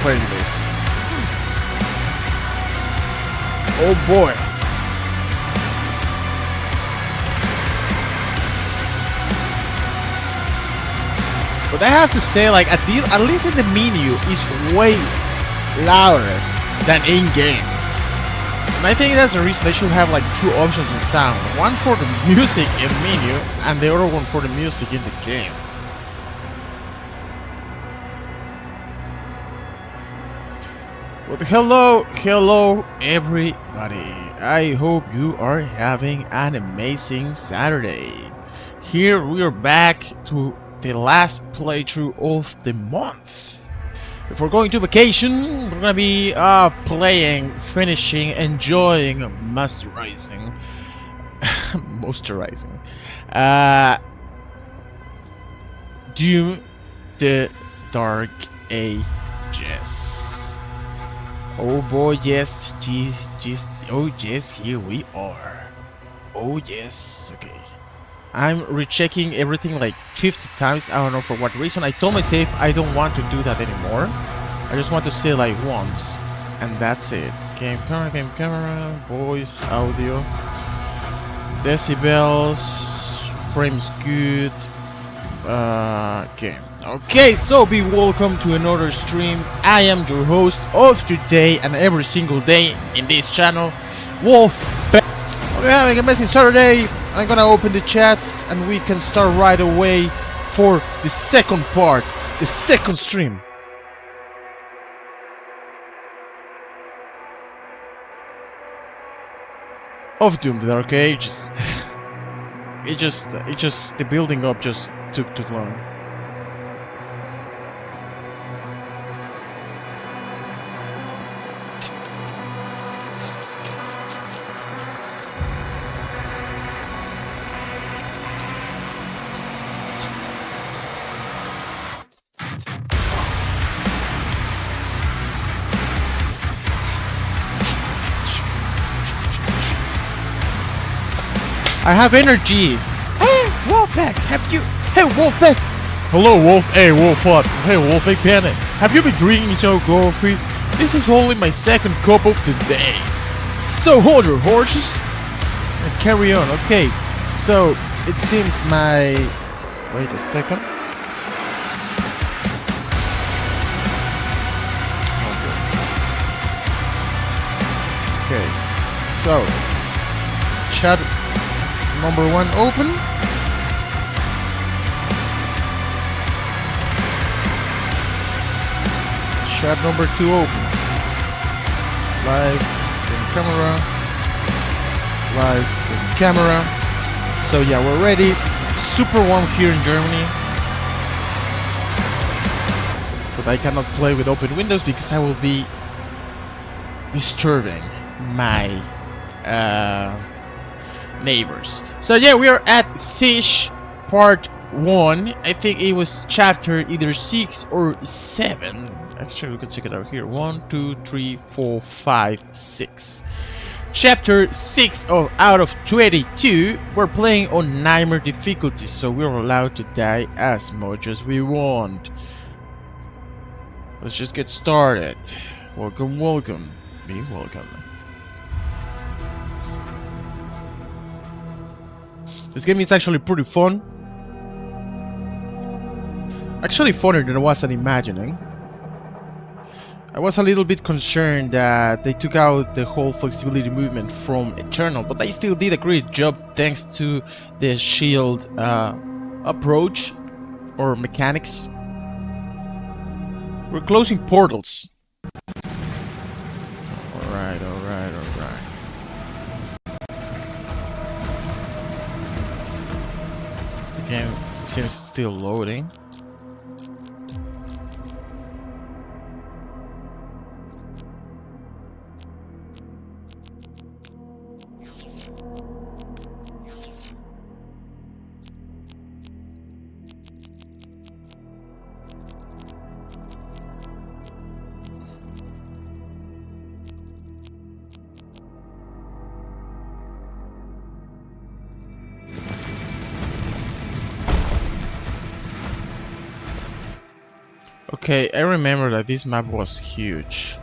playing this. Oh boy. But I have to say, like, at least in the menu is way louder than in-game. And I think that's the reason they should have like two options in sound. One for the music in the menu and the other one for the music in the game. But hello everybody. I hope you are having an amazing Saturday. Here we are back to the last playthrough of the month. If we're going to vacation, we're gonna be playing, finishing, enjoying, masterizing Doom the Dark Ages. Oh boy, yes, oh yes, here we are. Oh yes, okay. I'm rechecking everything like 50 times. I don't know for what reason. I told myself I don't want to do that anymore. I just want to say like once, and that's it. Game camera, voice, audio, decibels, frames good. Game. Okay, so be welcome to another stream. I am your host of today and every single day in this channel, Wolfpack. We're having a amazing Saturday. I'm gonna open the chats and we can start right away for the second part, the second stream. Of Doom the Dark Ages. it just the building up just took too long. I have energy. Hey, Wolfpack, have you? Hey, Wolfpack. Hello, Wolf. Hey, Wolfpack. Hey, WolfpackPanda. Have you been drinking some coffee? This is only my second cup of the day. So hold your horses and carry on. Okay. So it seems my. Wait a second. Okay. So chat. Number 1 open. Chat number 2 open. Live in camera. Live in camera. So yeah, we're ready. It's super warm here in Germany. But I cannot play with open windows because I will be disturbing my neighbors. So yeah, we are at Siege part 1. I think it was chapter either 6 or 7. Actually, we can check it out here. 1, 2, 3, 4, 5, 6. Chapter 6 out of 22. We're playing on Nightmare difficulty, so we're allowed to die as much as we want. Let's just get started. Welcome, welcome. Be welcome. This game is actually pretty fun. Actually funner than I wasn't imagining. I was a little bit concerned that they took out the whole flexibility movement from Eternal, but they still did a great job thanks to the shield approach or mechanics. We're closing portals. Alright. The game seems still loading. Okay, I remember that this map was huge.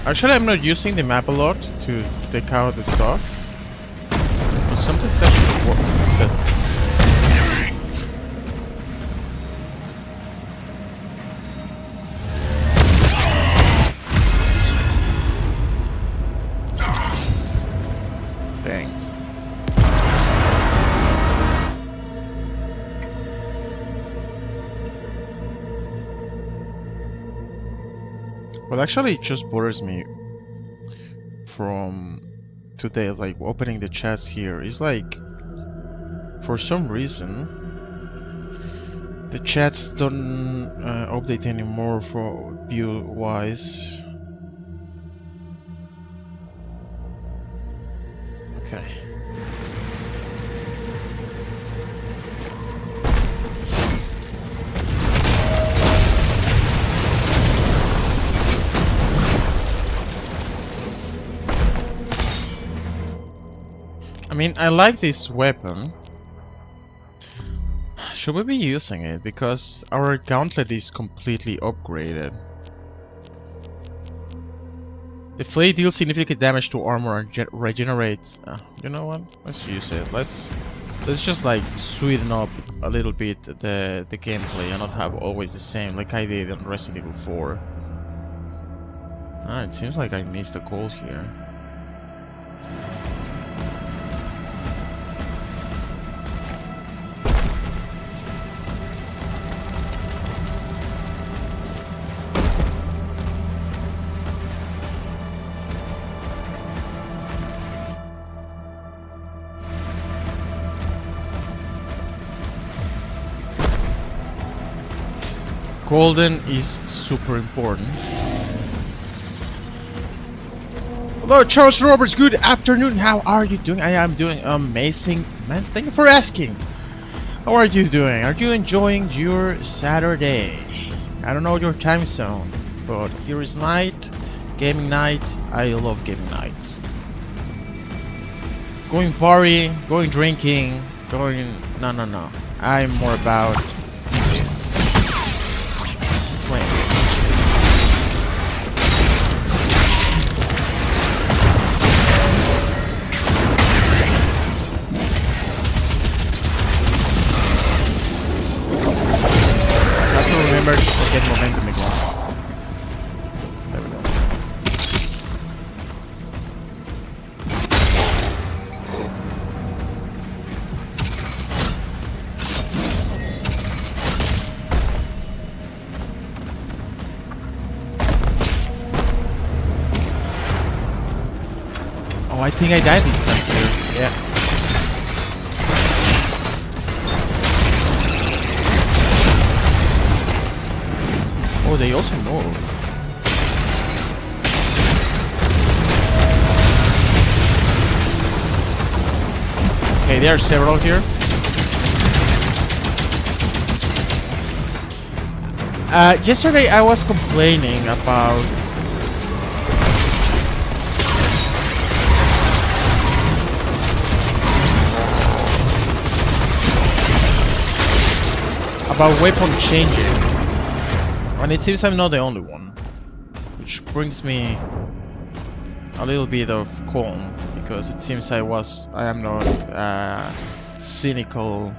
Actually, I'm not using the map a lot to take out the stuff. But sometimes actually work. Dang. Well, actually, it just bothers me from today, like opening the chats here. It's like, for some reason, the chats don't update anymore for view-wise. Okay. I mean, I like this weapon. Should we be using it? Because our gauntlet is completely upgraded. The flay deals significant damage to armor and regenerates. You know what? Let's use it. Let's just like sweeten up a little bit the gameplay and not have always the same like I did on Resident Evil 4. It seems like I missed a gold here. Golden is super important. Hello, Charles Roberts. Good afternoon. How are you doing? I am doing amazing, man. Thank you for asking. How are you doing? Are you enjoying your Saturday? I don't know your time zone, but here is night, gaming night. I love gaming nights. Going party, going drinking, going. No. I'm more about this. Remember to get momentum again. There we go. Oh, I think I died this time too. Yeah. Oh, they also move. Okay, there are several here. Yesterday I was complaining about weapon changing. And it seems I'm not the only one, which brings me a little bit of calm, because it seems I am not a cynical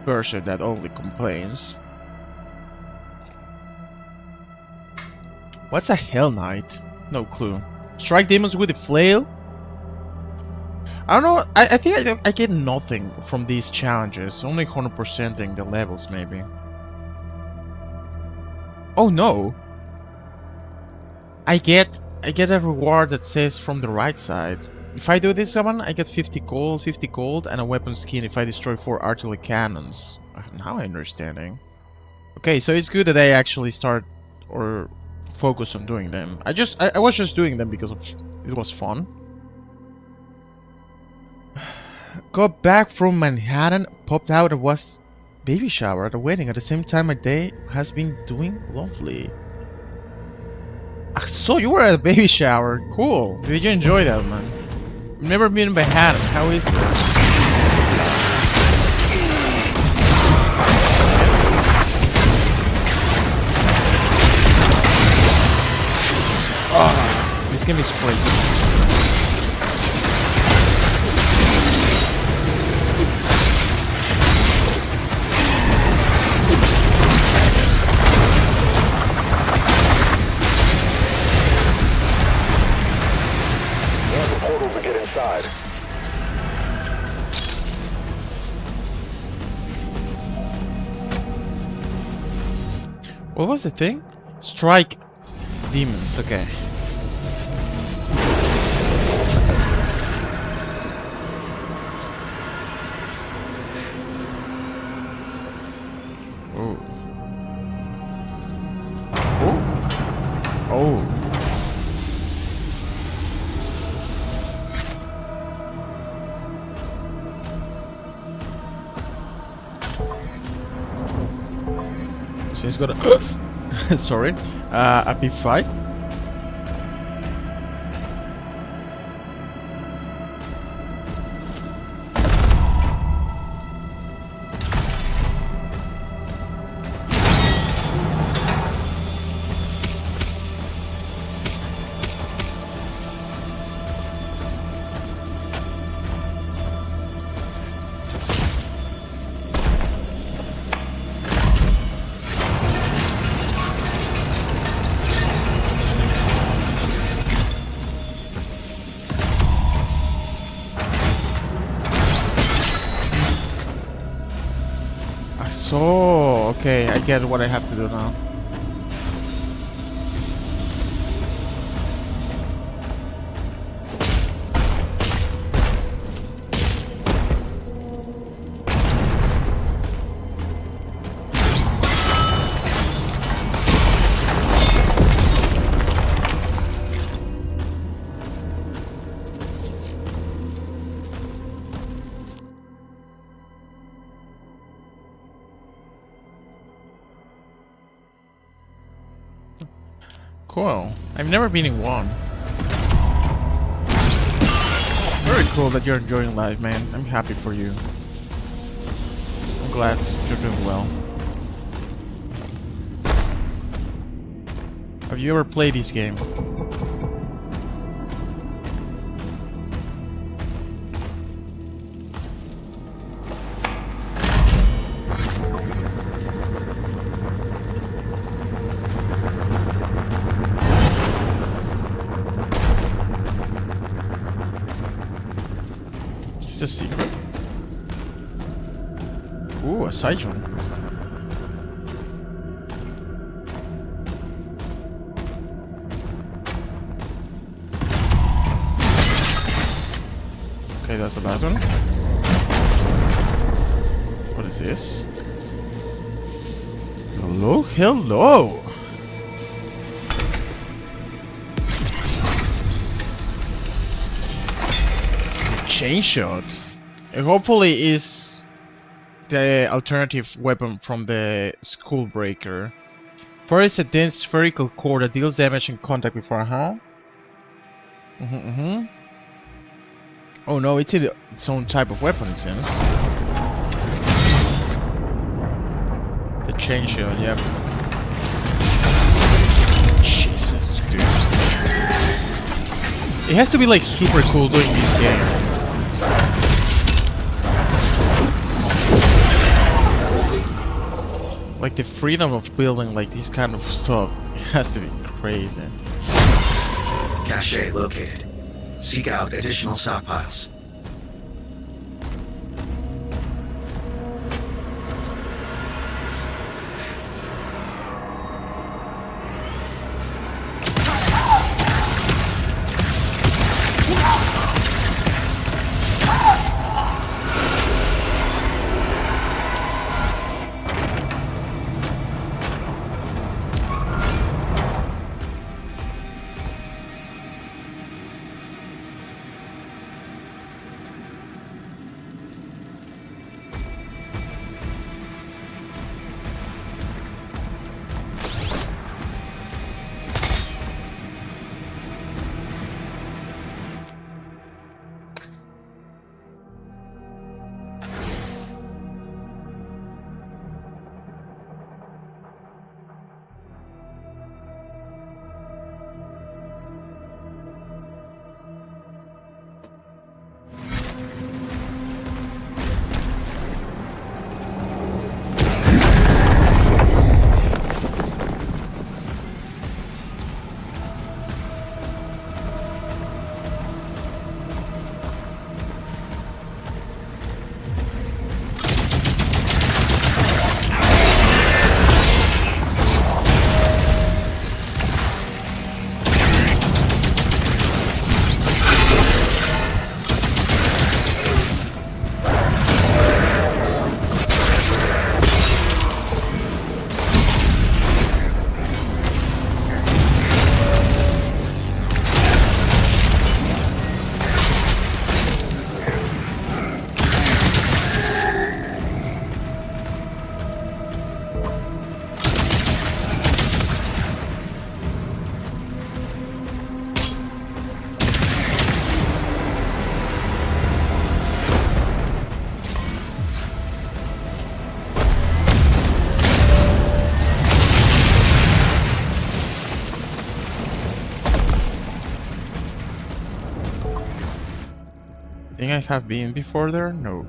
person that only complains. What's a Hell Knight? No clue. Strike demons with a flail? I don't know, I think I get nothing from these challenges, only 100%ing the levels maybe. Oh no! I get a reward that says from the right side. If I do this one, I get 50 gold, and a weapon skin if I destroy 4 artillery cannons. Now I'm understanding. Okay, so it's good that I actually start or focus on doing them. I was just doing them because it was fun. Got back from Manhattan, popped out and was baby shower at a wedding at the same time. My day has been doing lovely. A So you were at a baby shower. Cool. Did you enjoy that, man? I've never been in Manhattan. How is it? Oh, this game is crazy. What was the thing? Strike demons, okay. Oh. Oh. Oh. So he's got a sorry, a P5. So, okay, I get what I have to do now. Cool. I've never been in one. Very cool that you're enjoying life, man. I'm happy for you. I'm glad you're doing well. Have you ever played this game? Is this a secret? Ooh, a side joint. Okay, that's the last one. What is this? Hello? Hello! Chain shot. It hopefully is the alternative weapon from the Skull Breaker. For is a dense spherical core that deals damage in contact before, huh? Oh no, it's its own type of weapon, it seems. The chain shot, yep. Jesus, dude. It has to be like super cool doing this game. Like the freedom of building like this kind of stuff, it has to be crazy. Cache located. Seek out additional stockpiles. think I have been before there? No.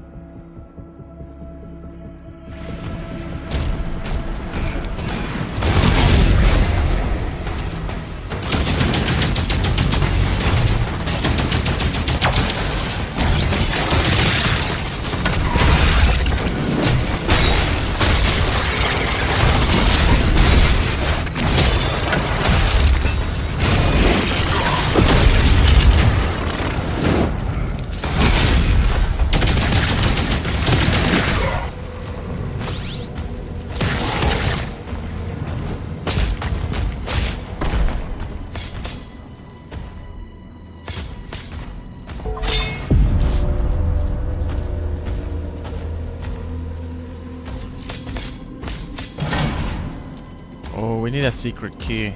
Oh, we need a secret key.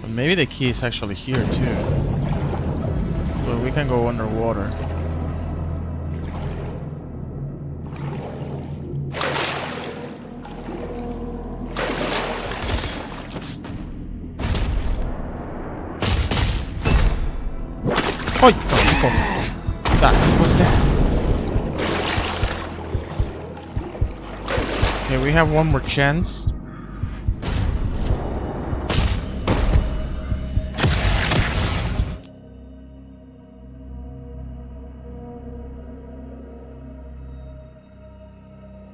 But maybe the key is actually here too. But we can go underwater. Oh, that was that. Okay, we have one more chance.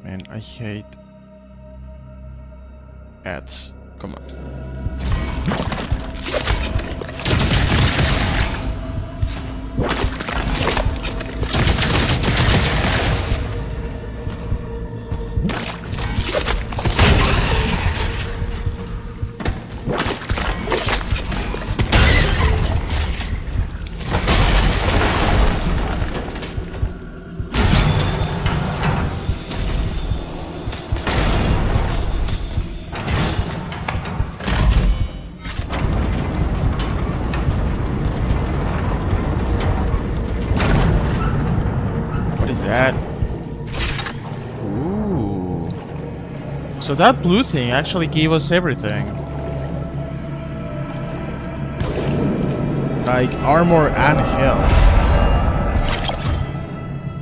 Man, I hate ads. Come on. That. Ooh. So that blue thing actually gave us everything. Like armor and health.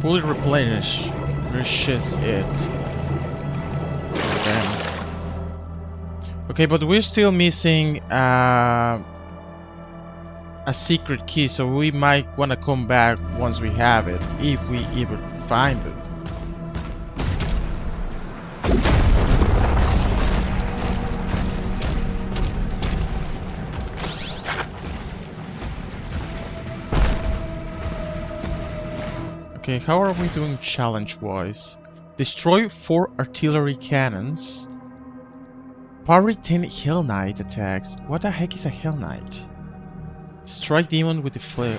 Fully replenishes it. Damn. Okay, but we're still missing a secret key, so we might want to come back once we have it, if we ever find it. Okay, how are we doing challenge-wise? Destroy 4 artillery cannons. Parry 10 Hell Knight attacks. What the heck is a Hell Knight? Strike demon with the flare.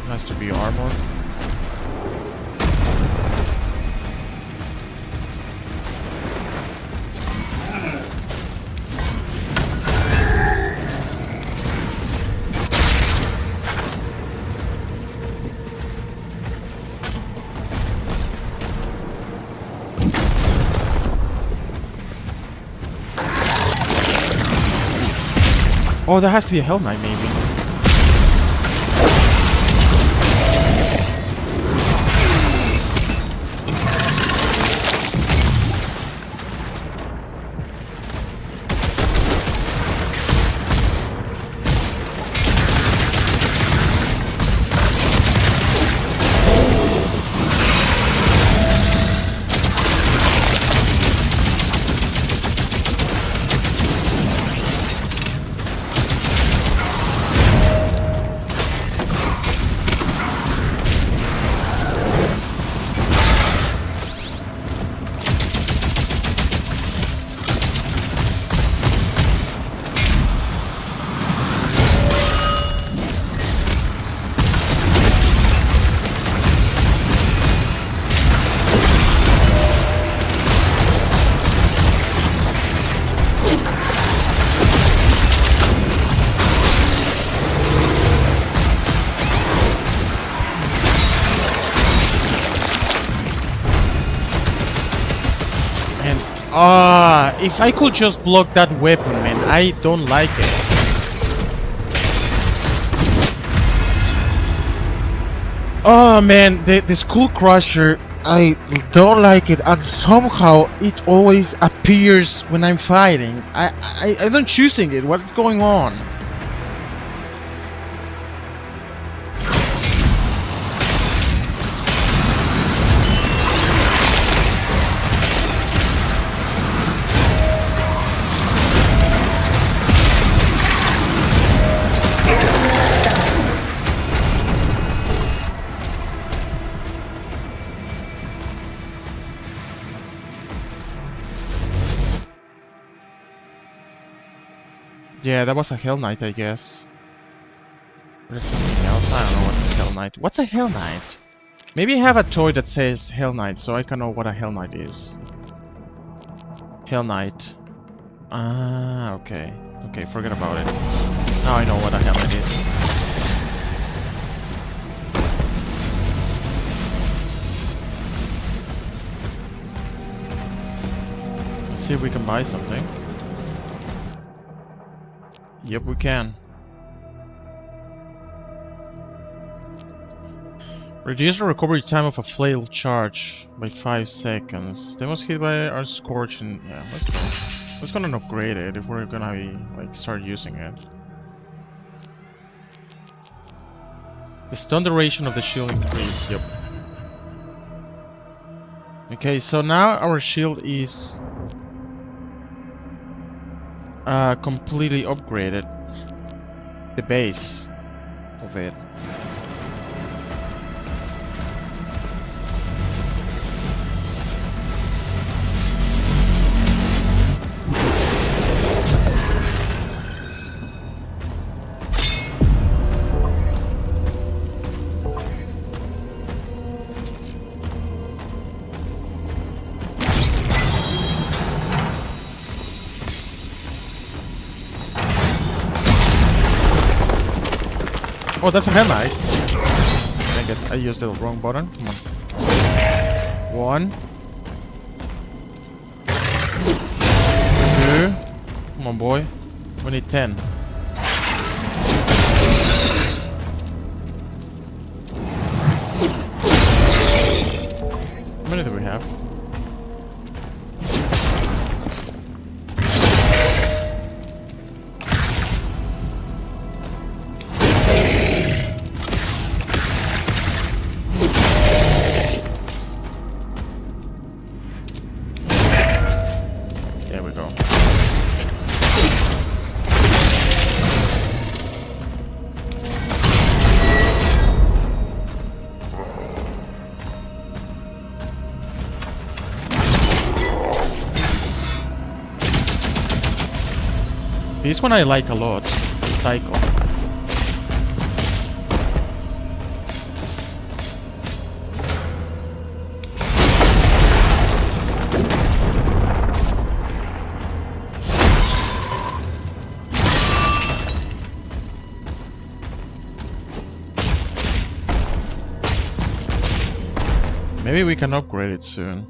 Has to be armor. Oh, there has to be a Hell Knight, maybe. And if I could just block that weapon, man, I don't like it. Oh man, the Skull Crusher, I don't like it, and somehow it always appears when I'm fighting. I'm not choosing it. What's going on? Yeah, that was a Hell Knight, I guess. Or it's something else. I don't know what's a Hell Knight. What's a Hell Knight? Maybe I have a toy that says Hell Knight, so I can know what a Hell Knight is. Hell Knight. Ah, okay. Okay, forget about it. Now I know what a Hell Knight is. Let's see if we can buy something. Yep, we can. Reduce the recovery time of a flail charge by 5 seconds. They must hit by our scorch and yeah, let's go. Let's go and upgrade it if we're gonna be like start using it. The stun duration of the shield increase. Yep. Okay, so now our shield is completely upgraded. The base of it. Oh, that's a Hell Knight. Dang it, I used the wrong button. Come on. 1. 2. Come on, boy. We need 10. How many do we have? This one I like a lot. Cycle. Maybe we can upgrade it soon.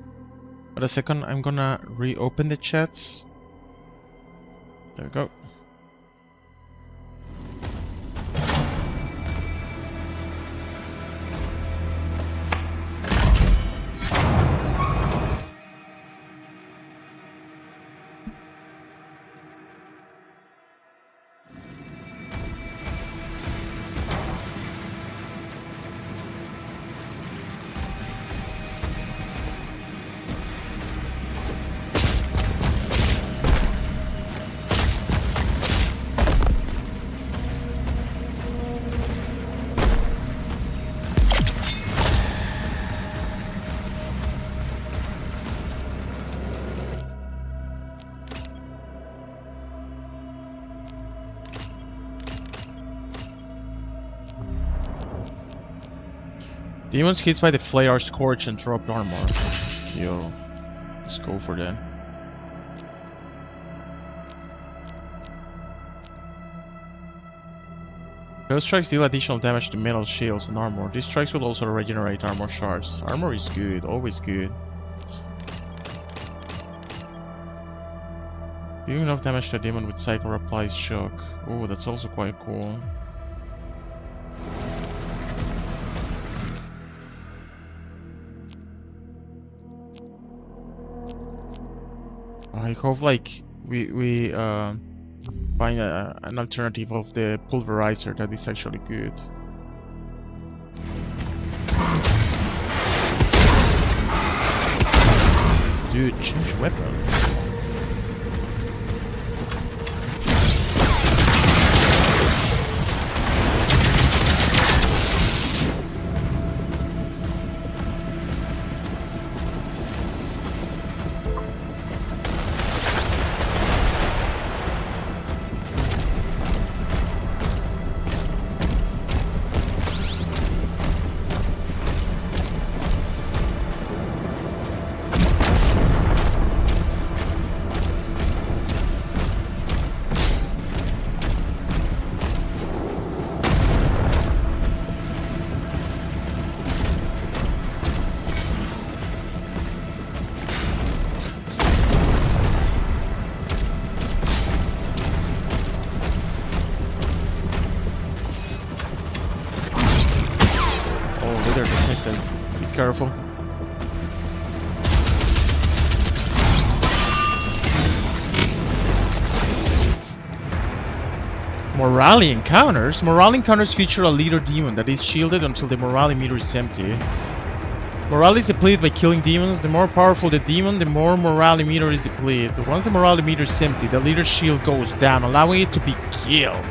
But a second, I'm gonna reopen the chats. There we go. Demons hits by the flare, scorch, and drop armor. Yo, let's go for that. Those strikes deal additional damage to metal shields and armor. These strikes will also regenerate armor shards. Armor is good, always good. Dealing enough damage to a demon with Psycho applies shock. Oh, that's also quite cool. I hope like we find an alternative of the pulverizer that is actually good. Dude, change weapon. Careful. Morale encounters? Morale encounters feature a leader demon that is shielded until the morale meter is empty. Morale is depleted by killing demons. The more powerful the demon, the more morale meter is depleted. Once the morale meter is empty, the leader's shield goes down, allowing it to be killed.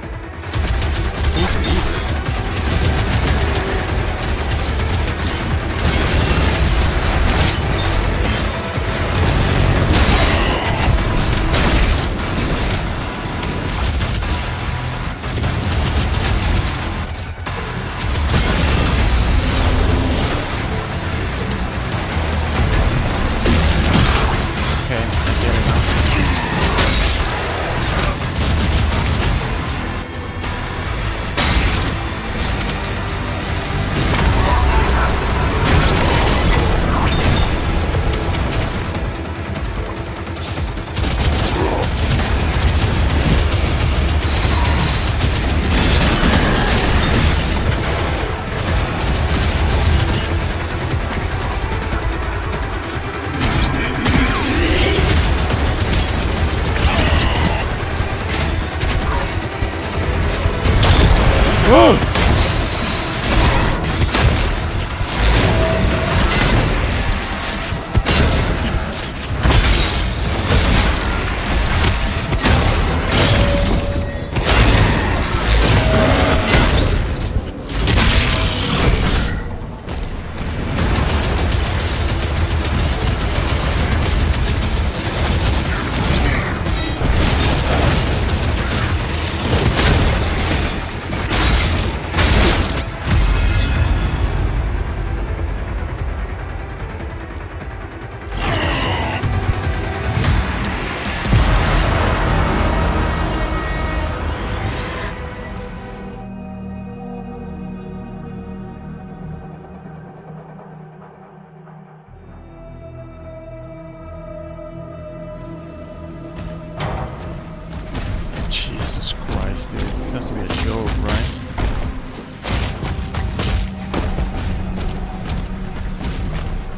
Dude, it has to be a joke, right?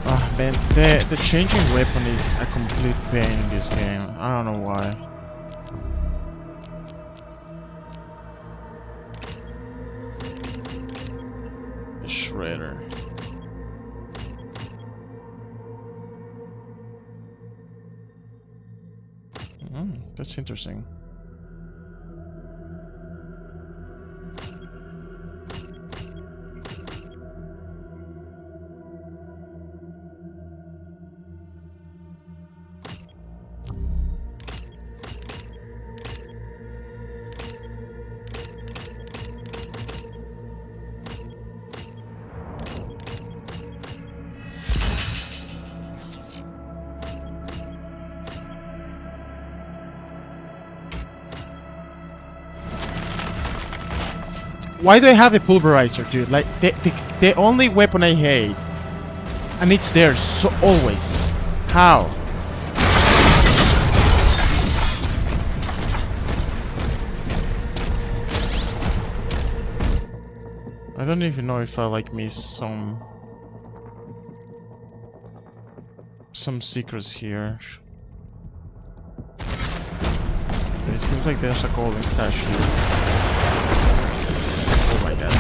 Ah, man, the changing weapon is a complete pain in this game. I don't know why. The shredder. That's interesting. Why do I have the pulverizer, dude? Like, the only weapon I hate. And it's there, so always. How? don't even know if I like missed some secrets here. It seems like there's a golden stash here. Oh my god.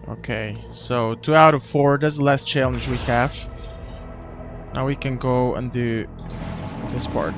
Okay, so 2 out of 4, that's the last challenge we have. Now we can go and do this part.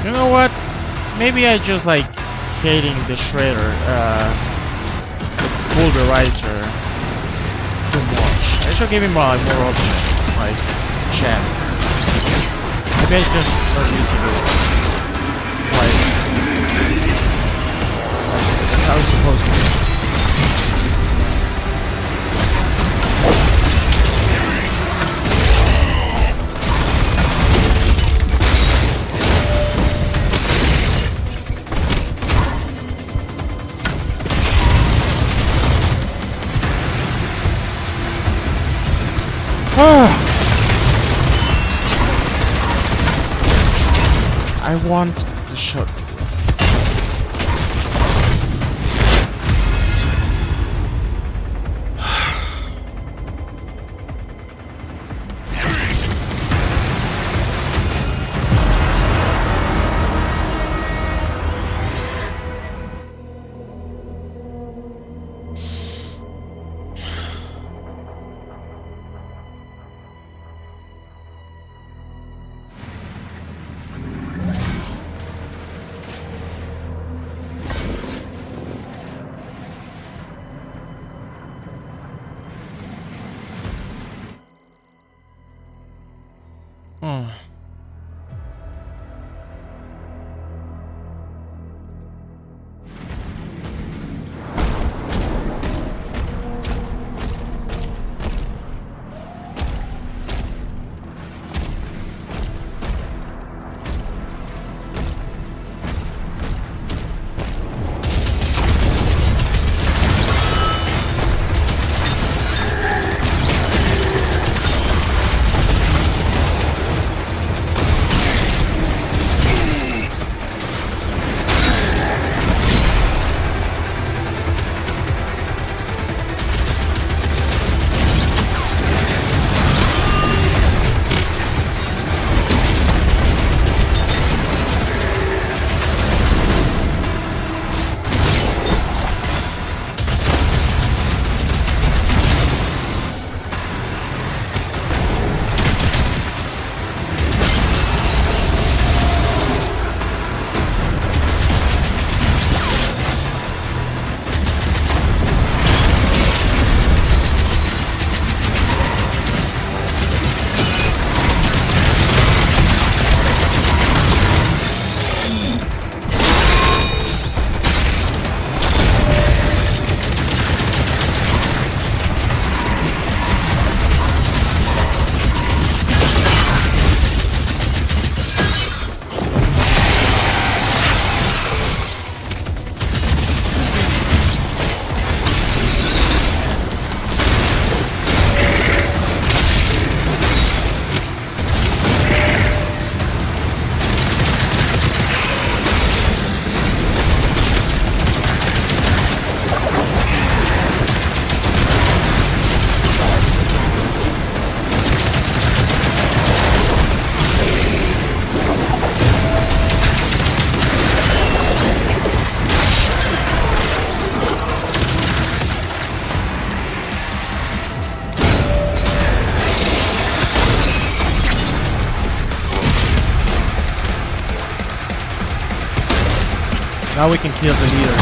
You know what? Maybe I just like hating the shredder, the pulverizer too much. I should give him more options, like chance. Maybe I just not using it like that's how it's supposed to be. I want the shot. Now we can kill the leader.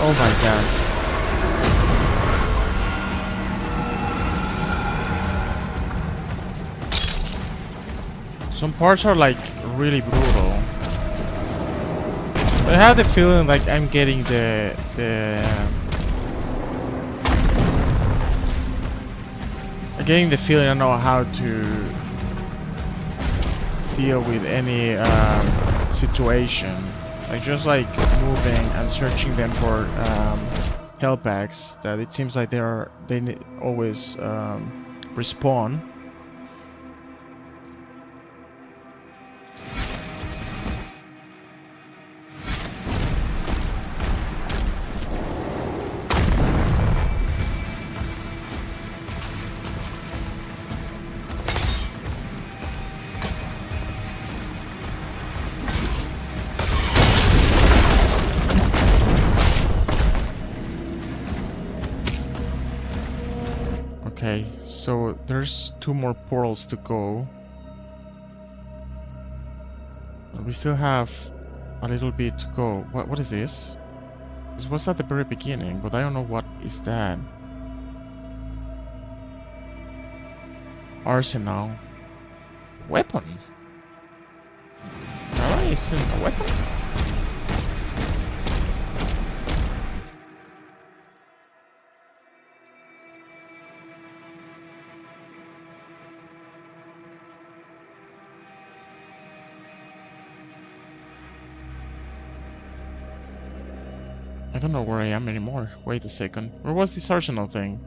Oh my god. Some parts are like really brutal. But I have the feeling like I'm getting I'm getting the feeling I know how to deal with any situation. Like just like moving and searching them for health packs that it seems like they always respawn. Okay, so there's 2 more portals to go. We still have a little bit to go. What is this? This was at the very beginning, but I don't know what is that. Arsenal. Weapon. No, isn't a weapon. I don't know where I am anymore. Wait a second. Where was this arsenal thing?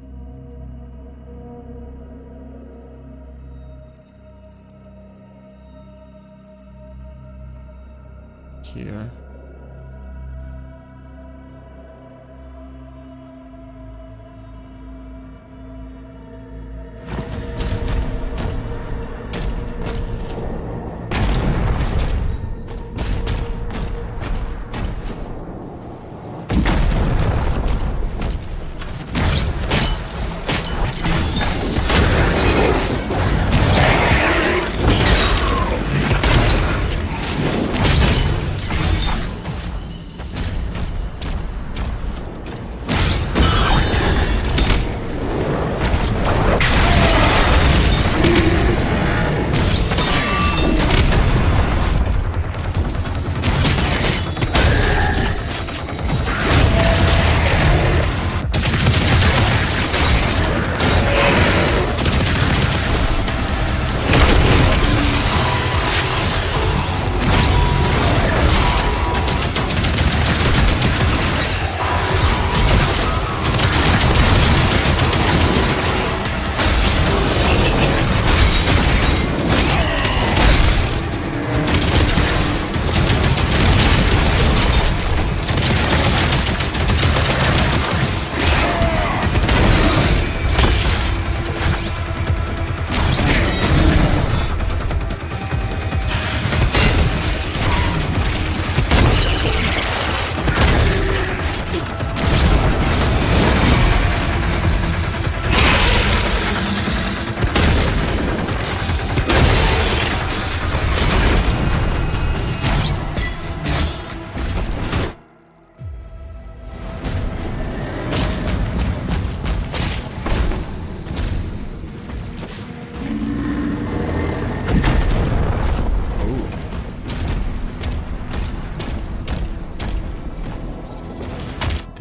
Here.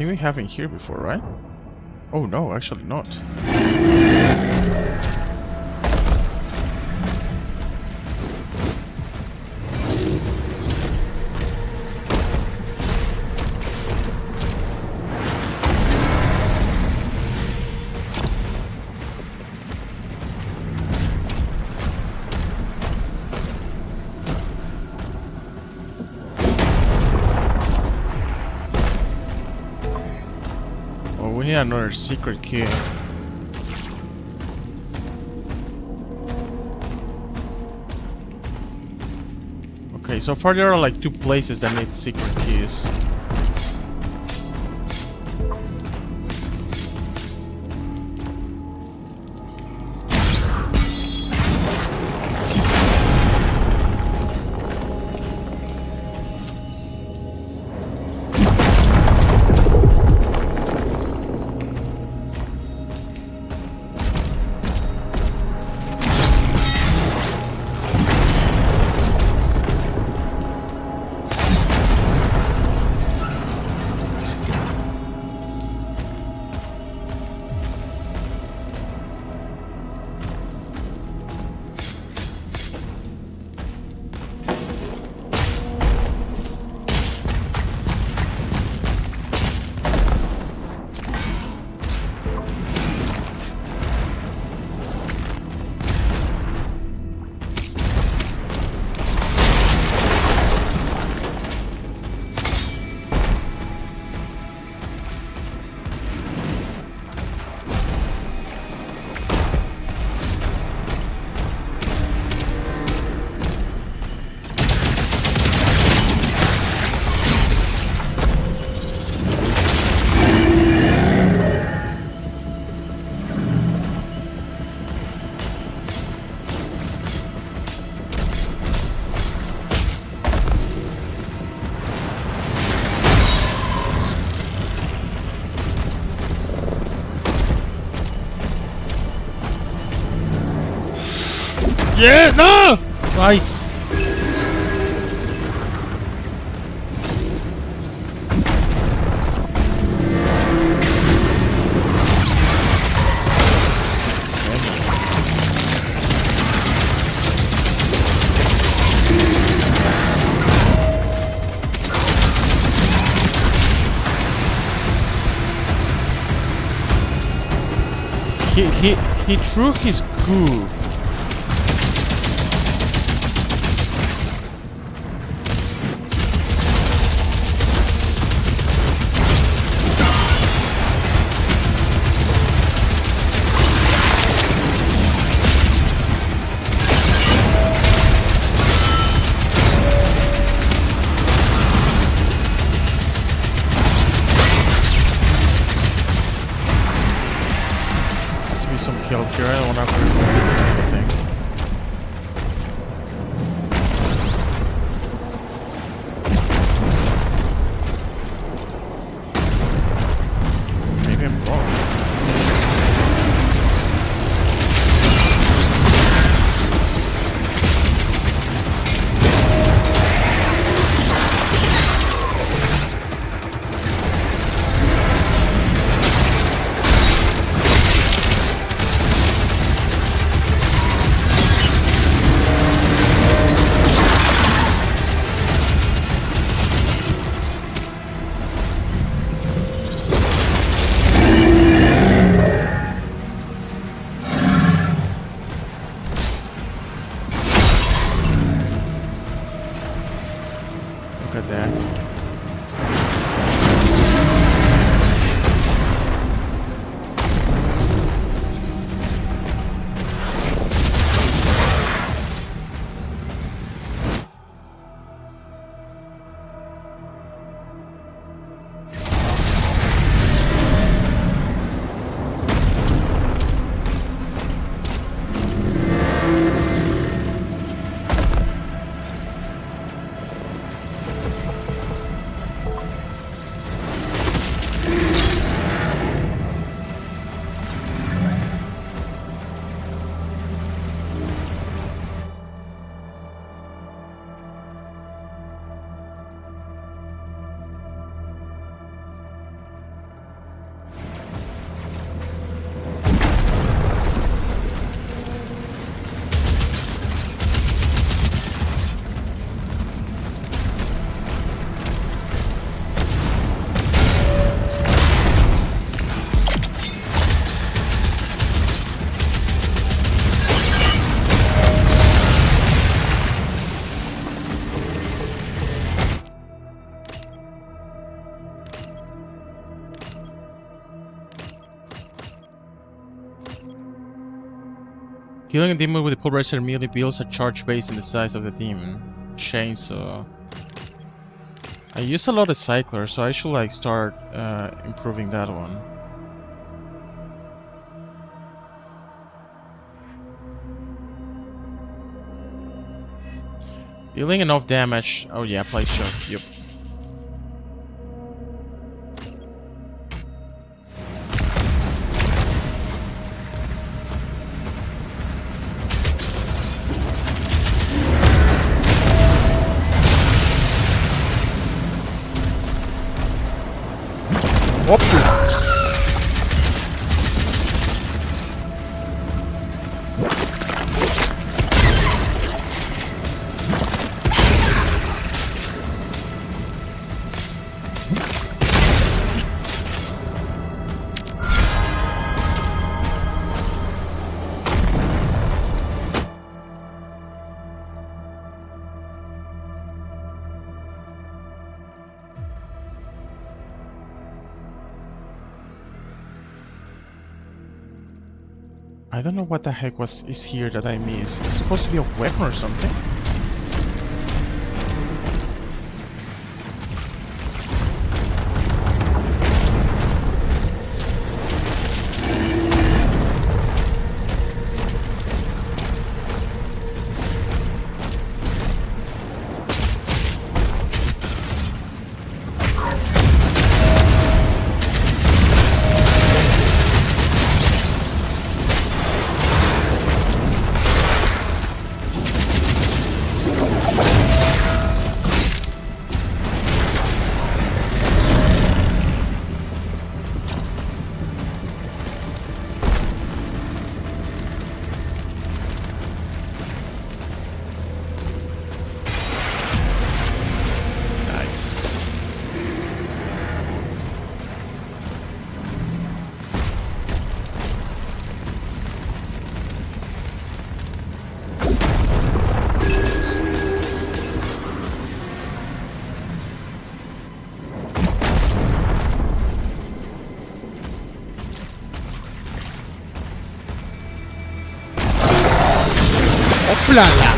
think we haven't here before, right? Oh no, actually not. We need another secret key. Okay, so far there are like 2 places that need secret keys. Yeah, no! Nice. He threw his goo. Some kill here. I don't want to do anything. Maybe I'm wrong. Killing a demon with a pulverizer immediately builds a charge base in the size of the demon. Chainsaw. I use a lot of cyclers, so I should like start improving that one. Dealing enough damage. Oh yeah, play shock. Yep. Hopla! I don't know what the heck is here that I missed. It's supposed to be a weapon or something. ¡Hoplala!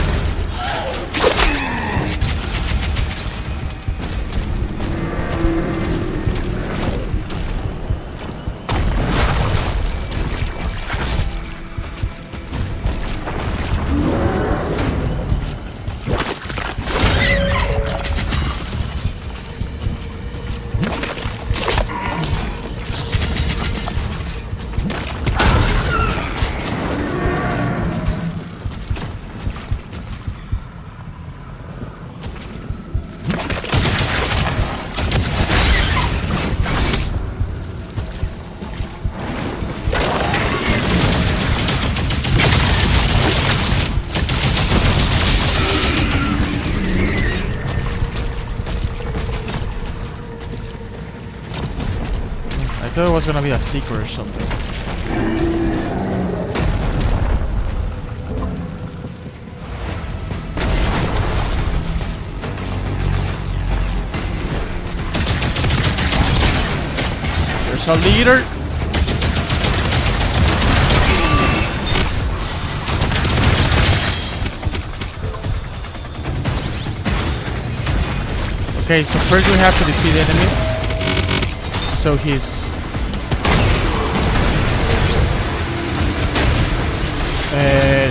I thought it was gonna be a secret or something. There's a leader. Okay, so first we have to defeat enemies. So his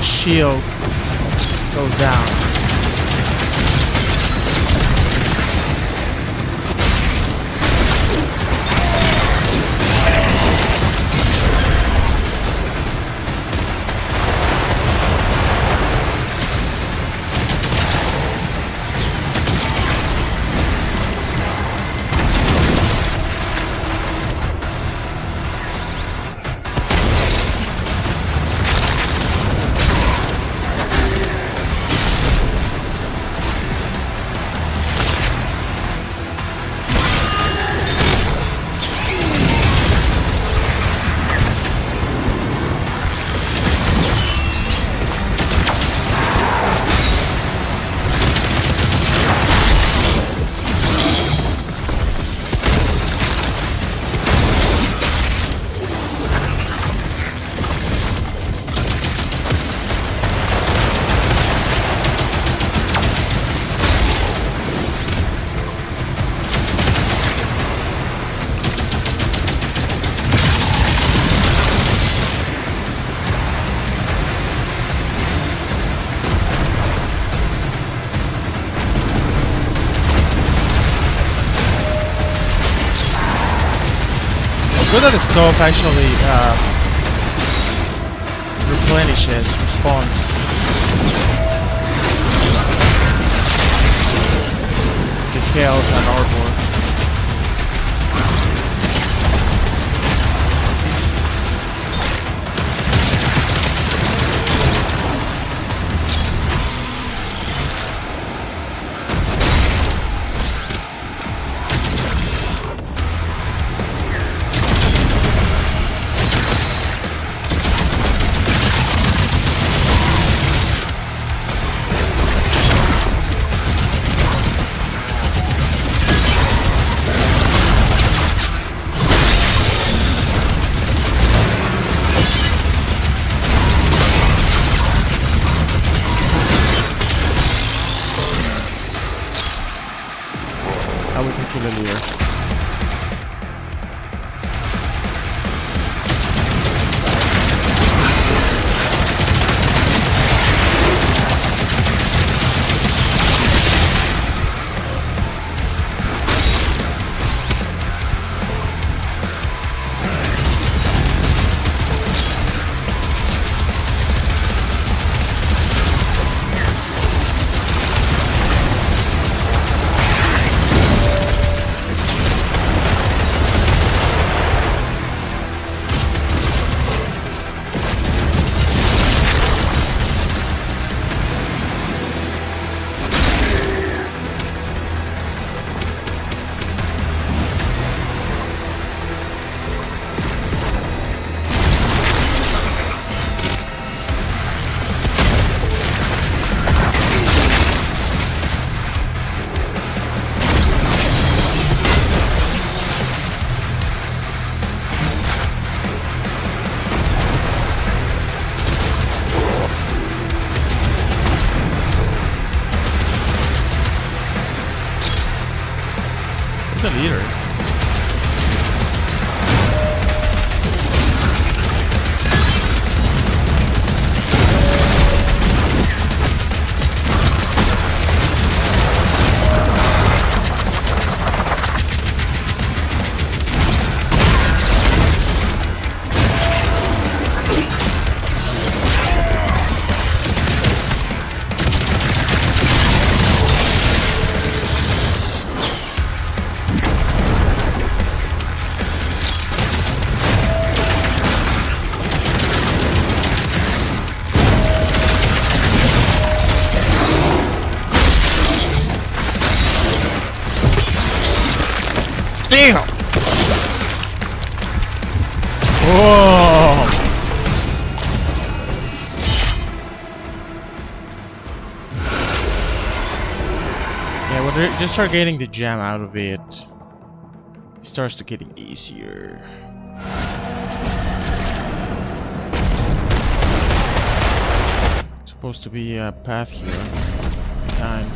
shield goes down. Good that the scope actually replenishes response. The health and armor. Now we can kill a leader. Who's the leader? Damn! Whoa! Yeah, when they just start getting the gem out of it, it starts to getting easier. Supposed to be a path here. Behind.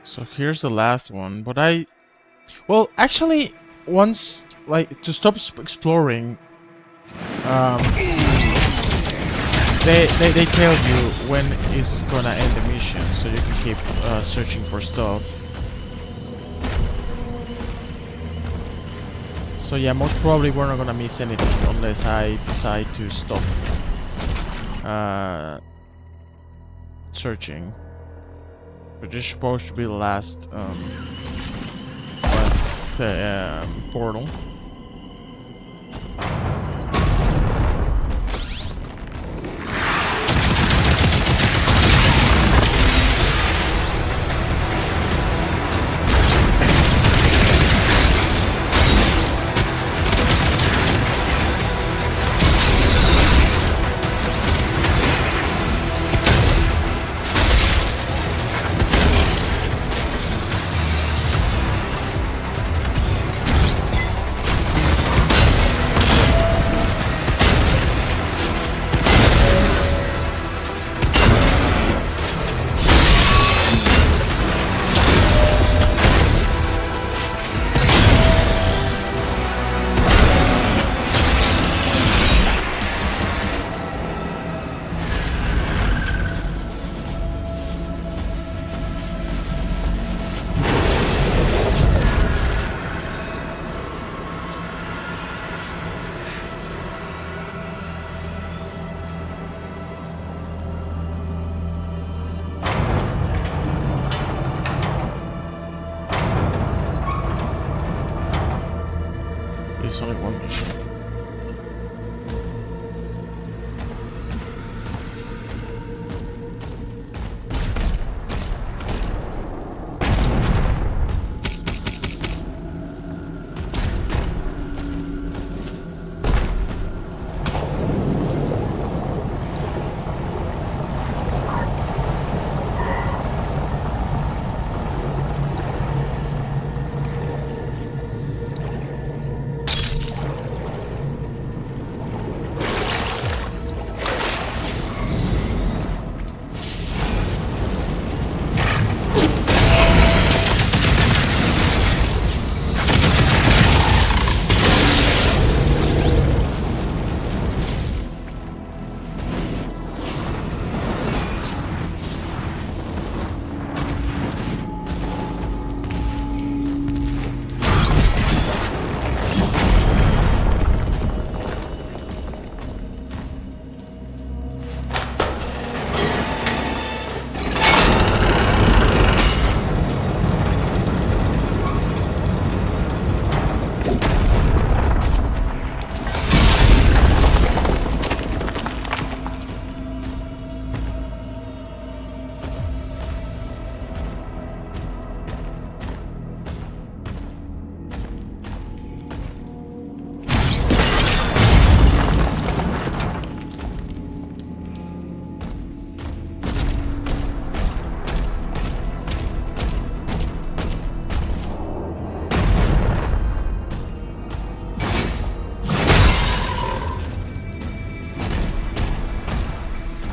So here's the last one, but well, actually, once, like, to stop exploring, they tell you when it's gonna end the mission, so you can keep searching for stuff. So yeah, most probably we're not gonna miss anything unless I decide to stop searching. But this is supposed to be the last portal. It's only one mission.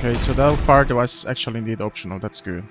Okay, so that part was actually indeed optional, that's good.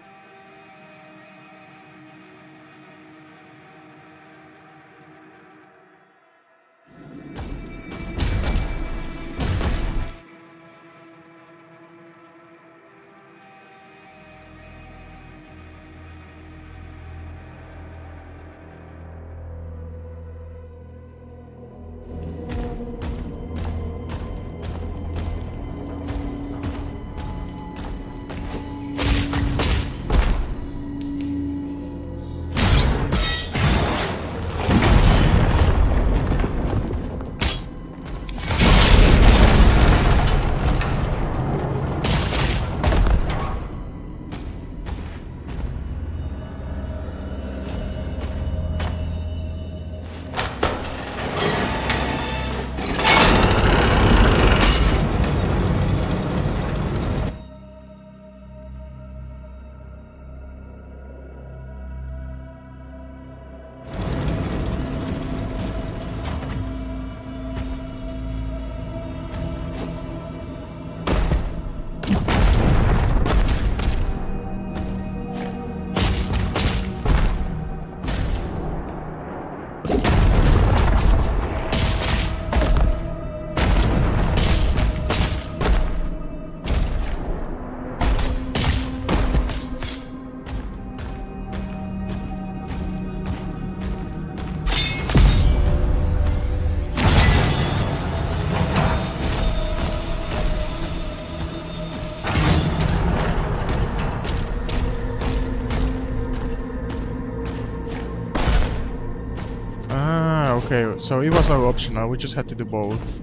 Okay, so it was no optional, we just had to do both.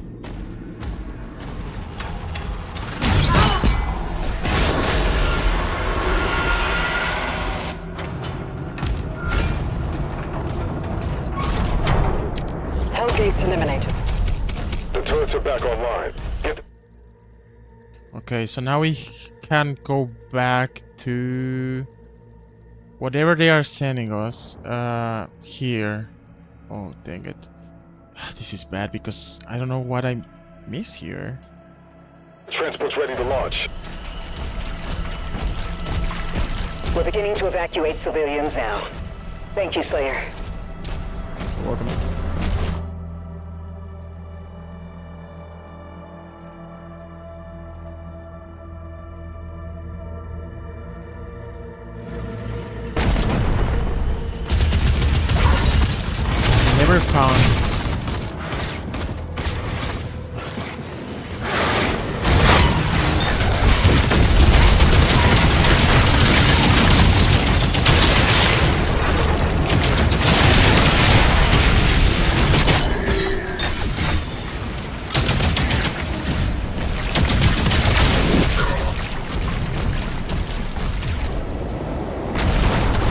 Hellgates eliminated. The turrets are back online. Get Okay, so now we can go back to whatever they are sending us here. Oh, dang it. This is bad because I don't know what I miss here. the transport's ready to launch. We're beginning to evacuate civilians now. Thank you, Slayer. You're welcome. Never found.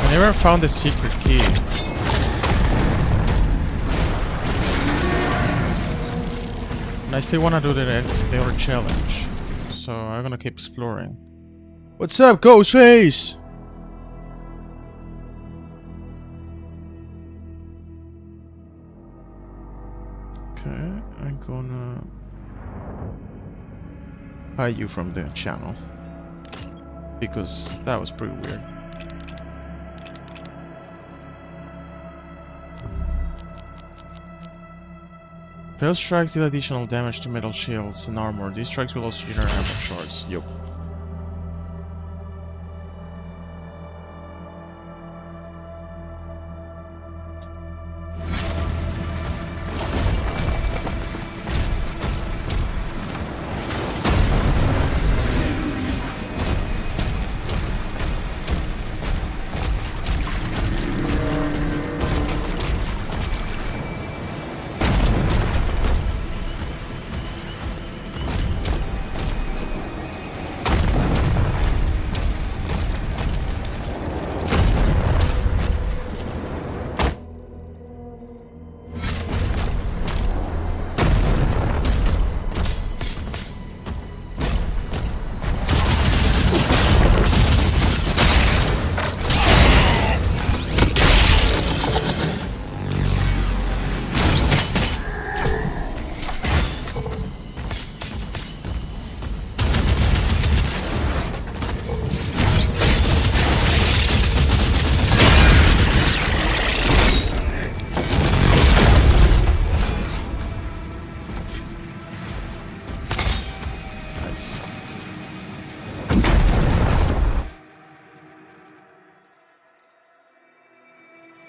I never found the secret key. And I still want to do the other challenge. So I'm gonna keep exploring. What's up, Ghostface? Okay, I'm gonna hide you from the channel. Because that was pretty weird. Failed strikes deal additional damage to metal shields and armor. These strikes will also generate armor shards. Yup.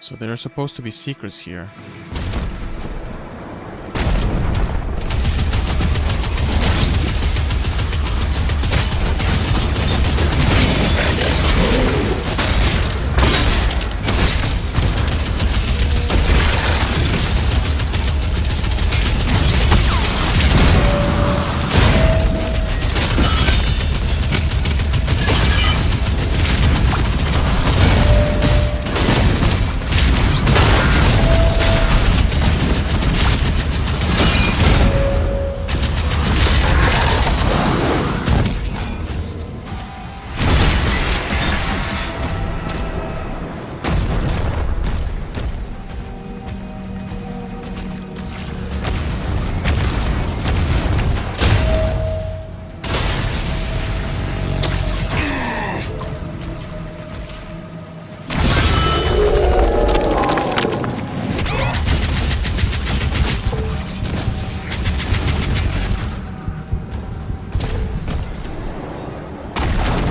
So there are supposed to be secrets here.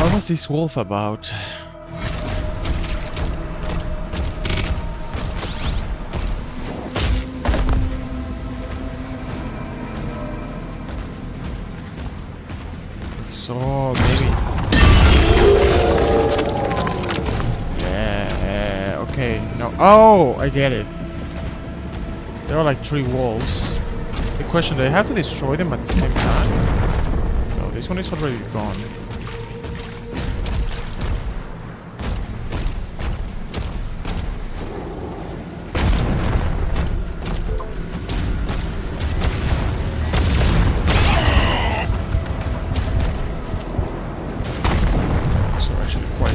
What was this wolf about? So maybe. Yeah. Okay. No. Oh, I get it. There are like 3 wolves. The question, do I have to destroy them at the same time? No, this one is already gone. So actually quite...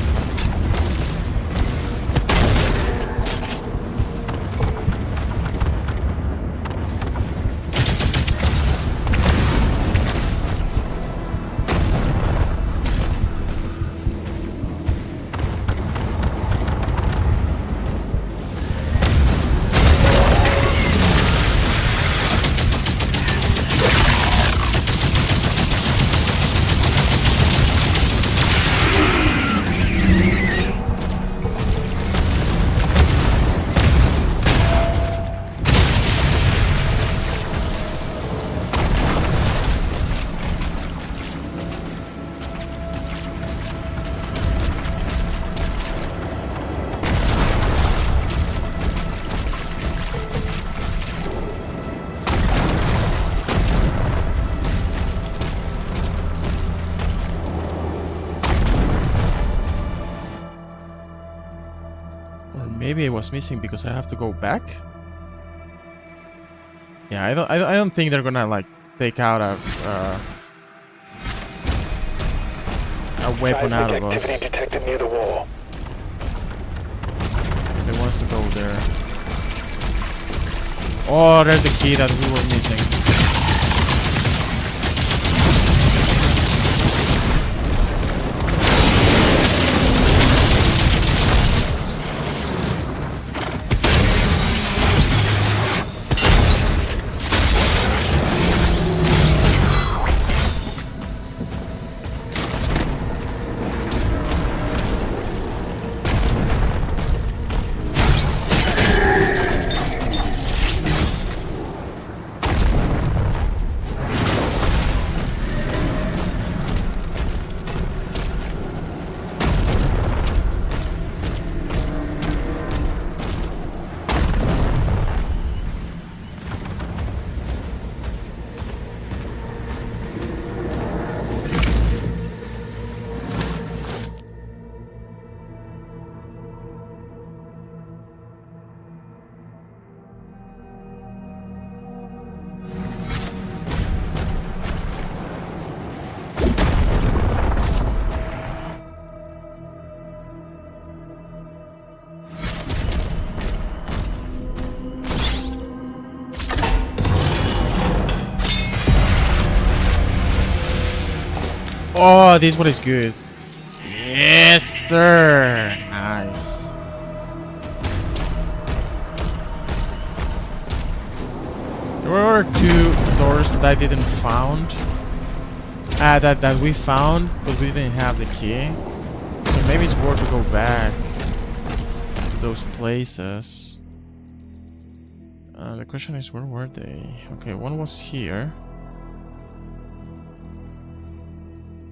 Or maybe I was missing because I have to go back? Yeah, I don't think they're gonna like take out a weapon out of us. Activity detected near the wall. They want us to go there. Oh, there's the key that we were missing. Oh, this one is good. Yes, sir. Nice. There were 2 doors that I didn't found. That we found, but we didn't have the key. So maybe it's worth to go back to those places. The question is, where were they? Okay, one was here.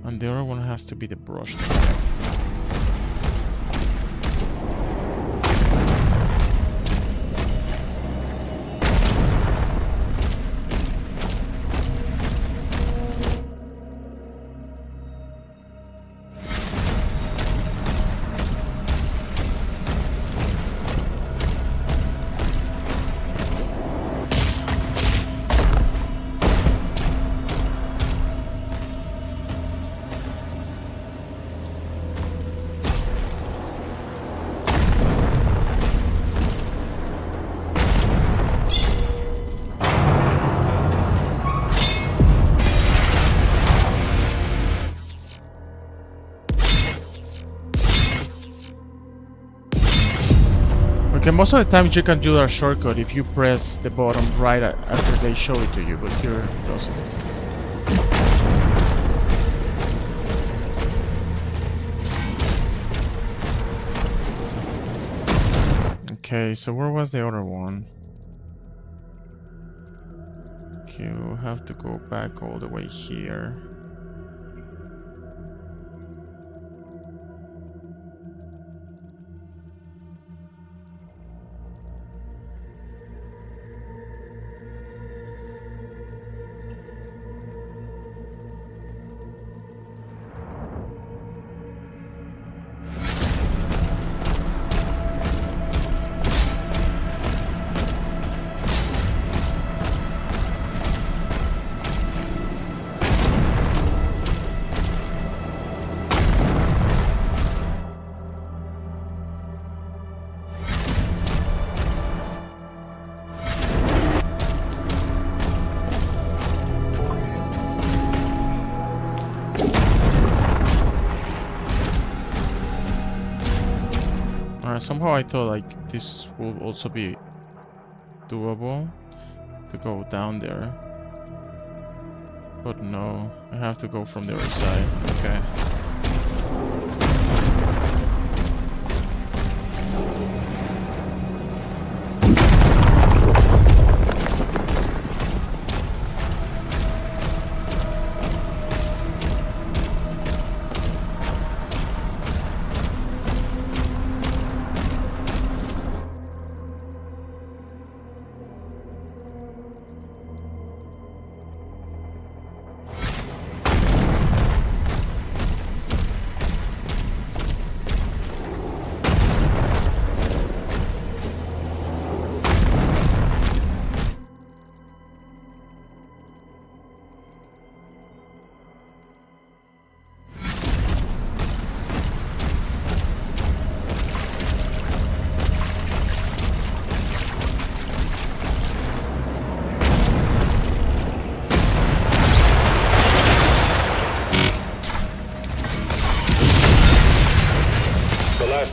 And the other one has to be the brush. Okay, most of the time you can do a shortcut if you press the button right after they show it to you, but here it doesn't. Okay, so where was the other one? Okay, we'll have to go back all the way here. Somehow I thought like this will also be doable to go down there. But no, I have to go from the other side. Okay.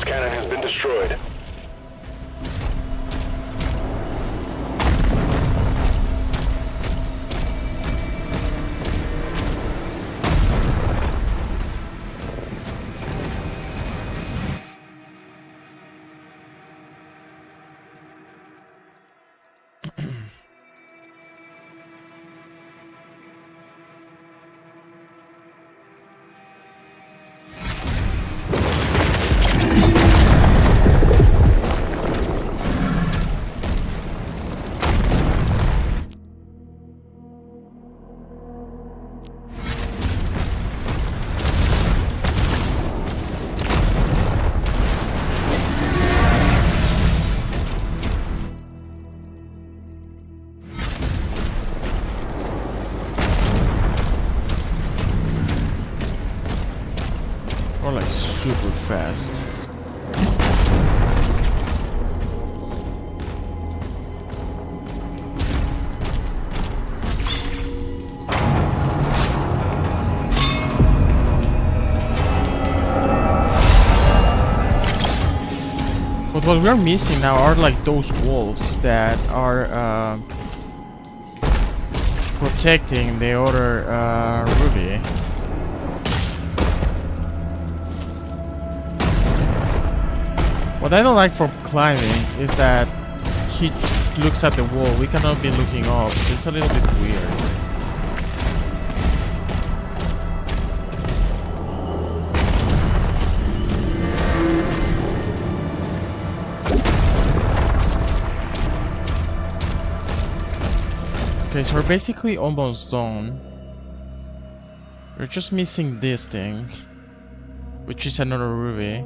Cannon has been destroyed. Or like super fast. But what we're missing now are like those wolves that are protecting the other ruby. What I don't like from climbing is that he looks at the wall. We cannot be looking up, so it's a little bit weird. Okay, so we're basically almost done. We're just missing this thing, which is another ruby.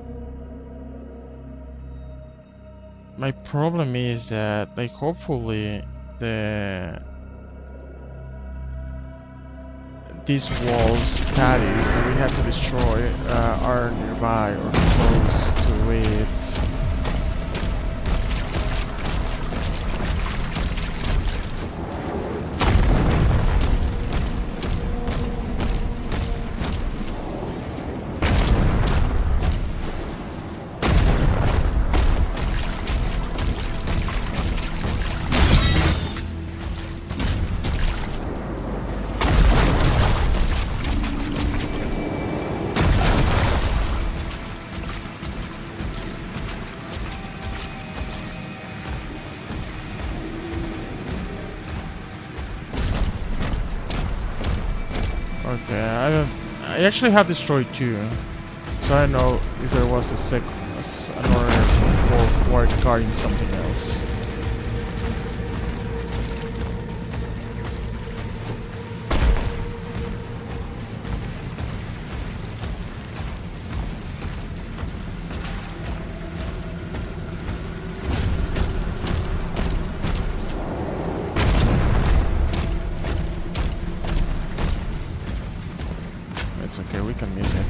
My problem is that, like, hopefully these walls status that we have to destroy are nearby or close to it. Okay, I actually have destroyed two, so I don't know if there was another wolf ward guarding something else. It's okay, we can miss it.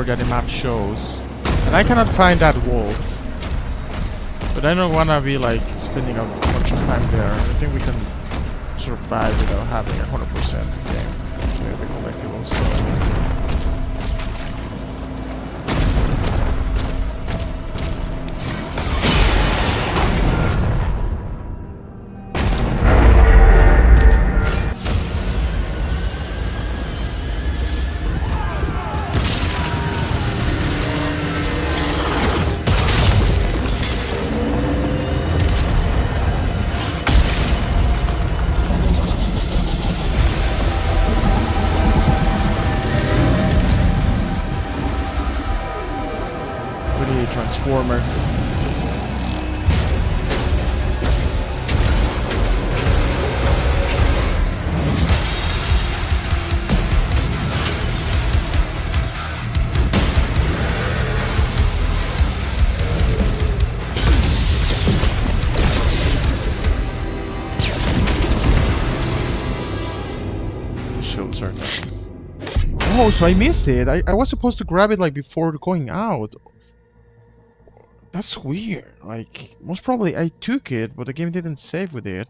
that the map shows. And I cannot find that wolf. But I don't wanna be like spending a bunch of time there. I think we can survive without having 100% game the collectibles. So. Transformer. Shields are down. Oh, so I missed it. I was supposed to grab it like before going out. That's weird. Like, most probably I took it, but the game didn't save with it.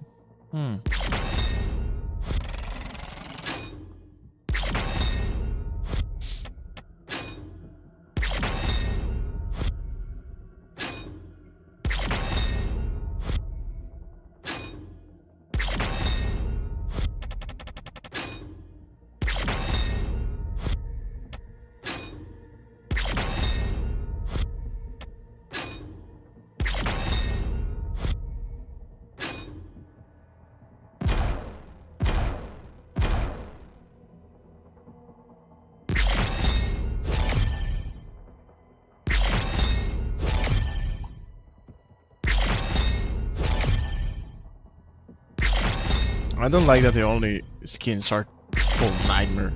I don't like that the only skins are full nightmare.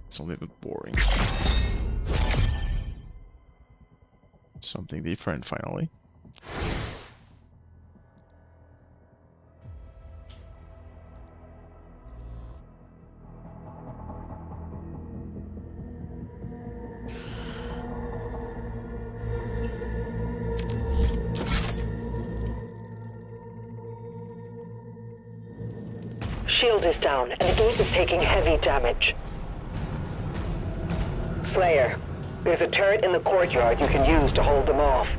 It's a little bit boring. Something different finally. Shield is down, and the gate is taking heavy damage. Slayer, there's a turret in the courtyard you can use to hold them off.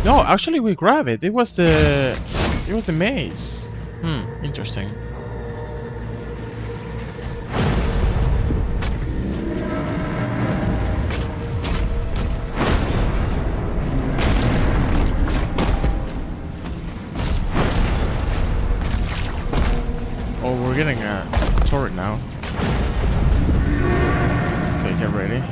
No, actually we grab it. It was the maze. Interesting. Oh, we're getting a turret now. Okay, get ready.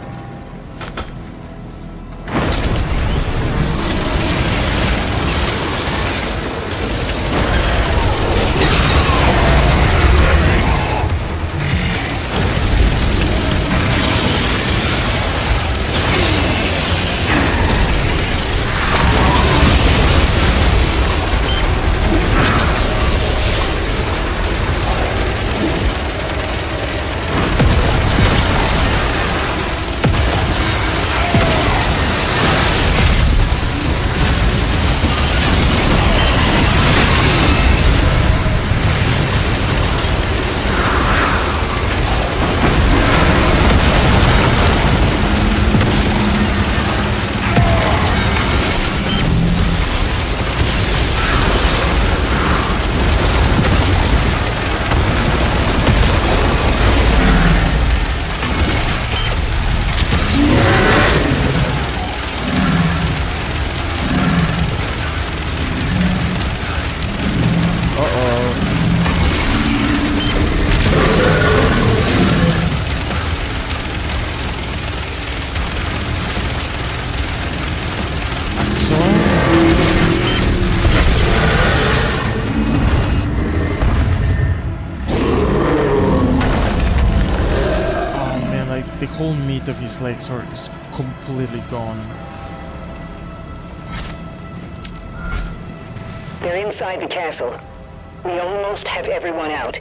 The whole meat of his legs are just completely gone. They're inside the castle. We almost have everyone out.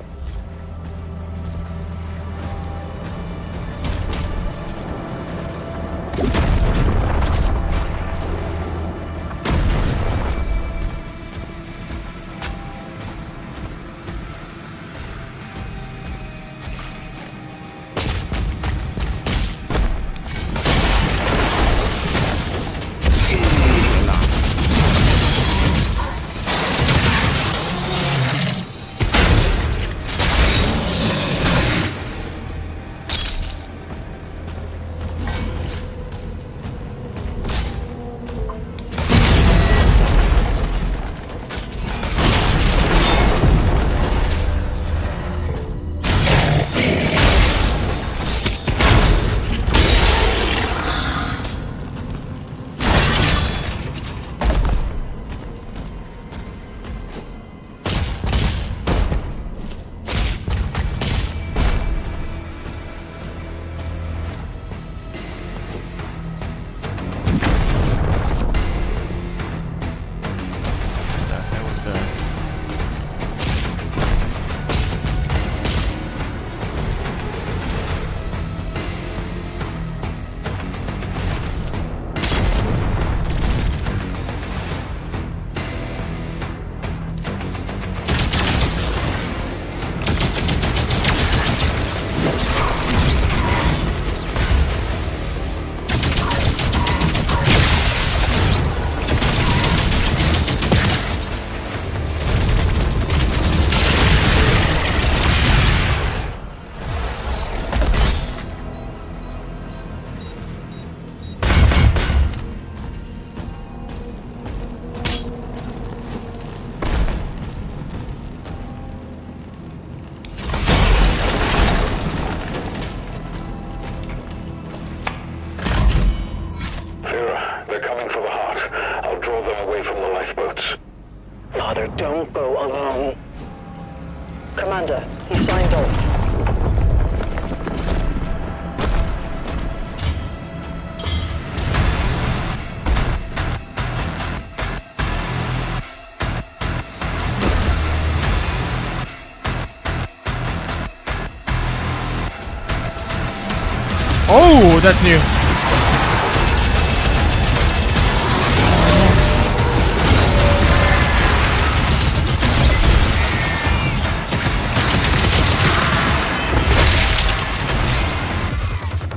Oh, that's new.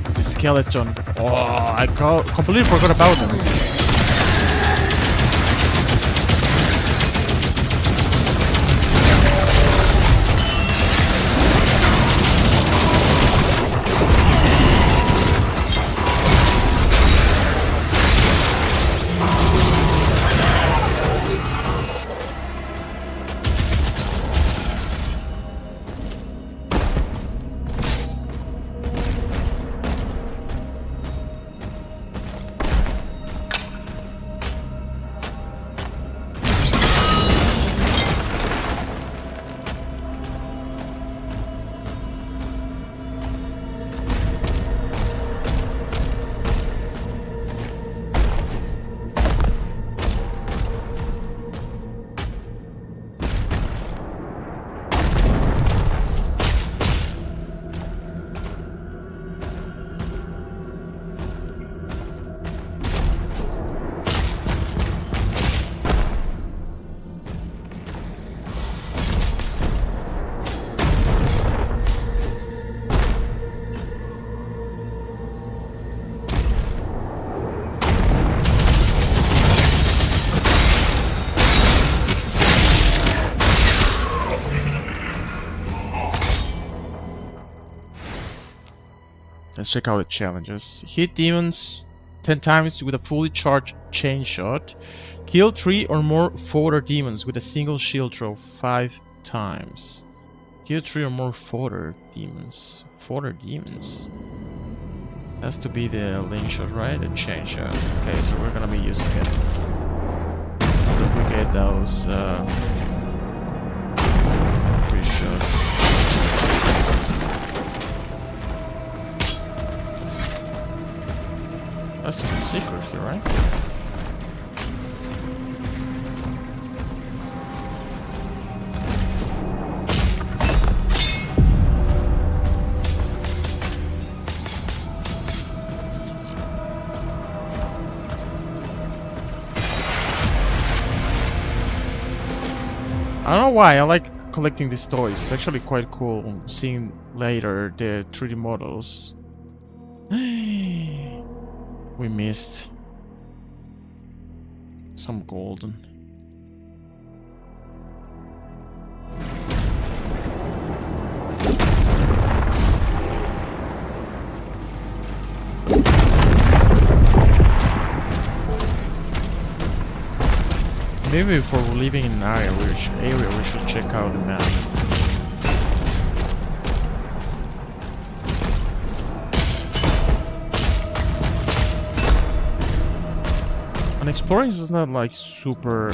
It's a skeleton. Oh, I completely forgot about them. Let's check out the challenges. Hit demons 10 times with a fully charged chain shot. Kill 3 or more fodder demons with a single shield throw 5 times. Kill 3 or more fodder demons. Fodder demons. Has to be the link shot, right? The chain shot. Okay, so we're gonna be using it. Duplicate those 3 shots. That's the secret here, right? I don't know why, I like collecting these toys. It's actually quite cool seeing later the 3D models. We missed some golden. Maybe before leaving an area, we should check out the map. And exploring is not like super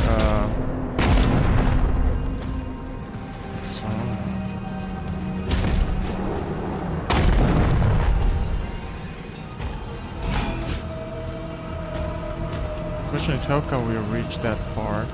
so question is, how can we reach that part?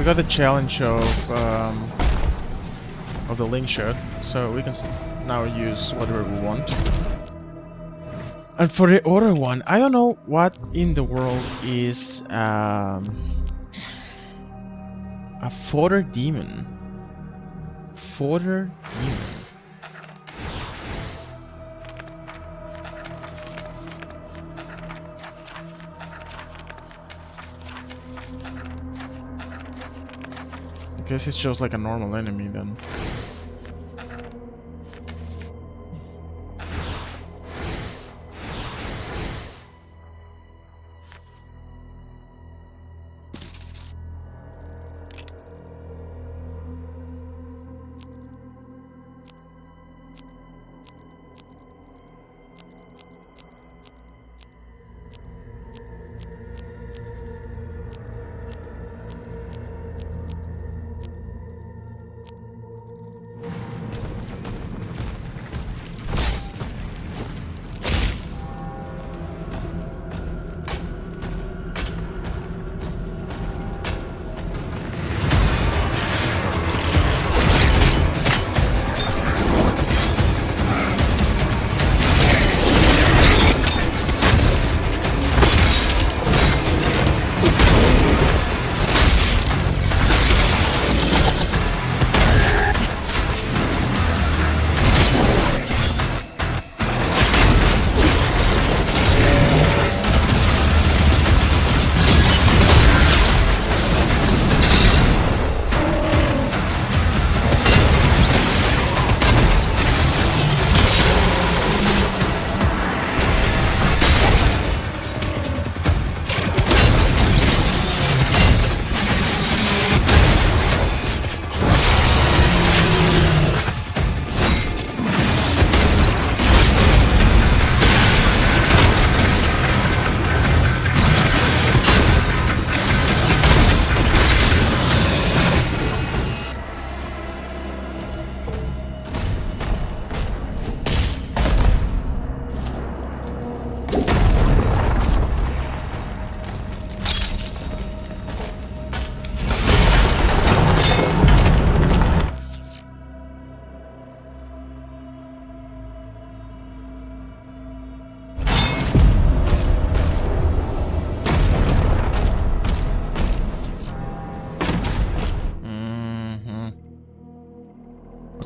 we got the challenge of the link shot, so we can now use whatever we want. And for the other one, I don't know what in the world is a fodder demon. Fodder demon. I guess it's just like a normal enemy then.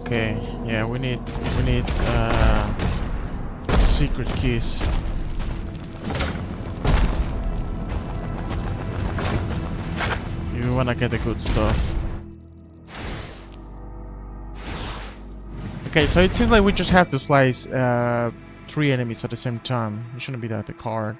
Okay, yeah, we need secret keys. You wanna get the good stuff. Okay, so it seems like we just have to slice 3 enemies at the same time. It shouldn't be that hard.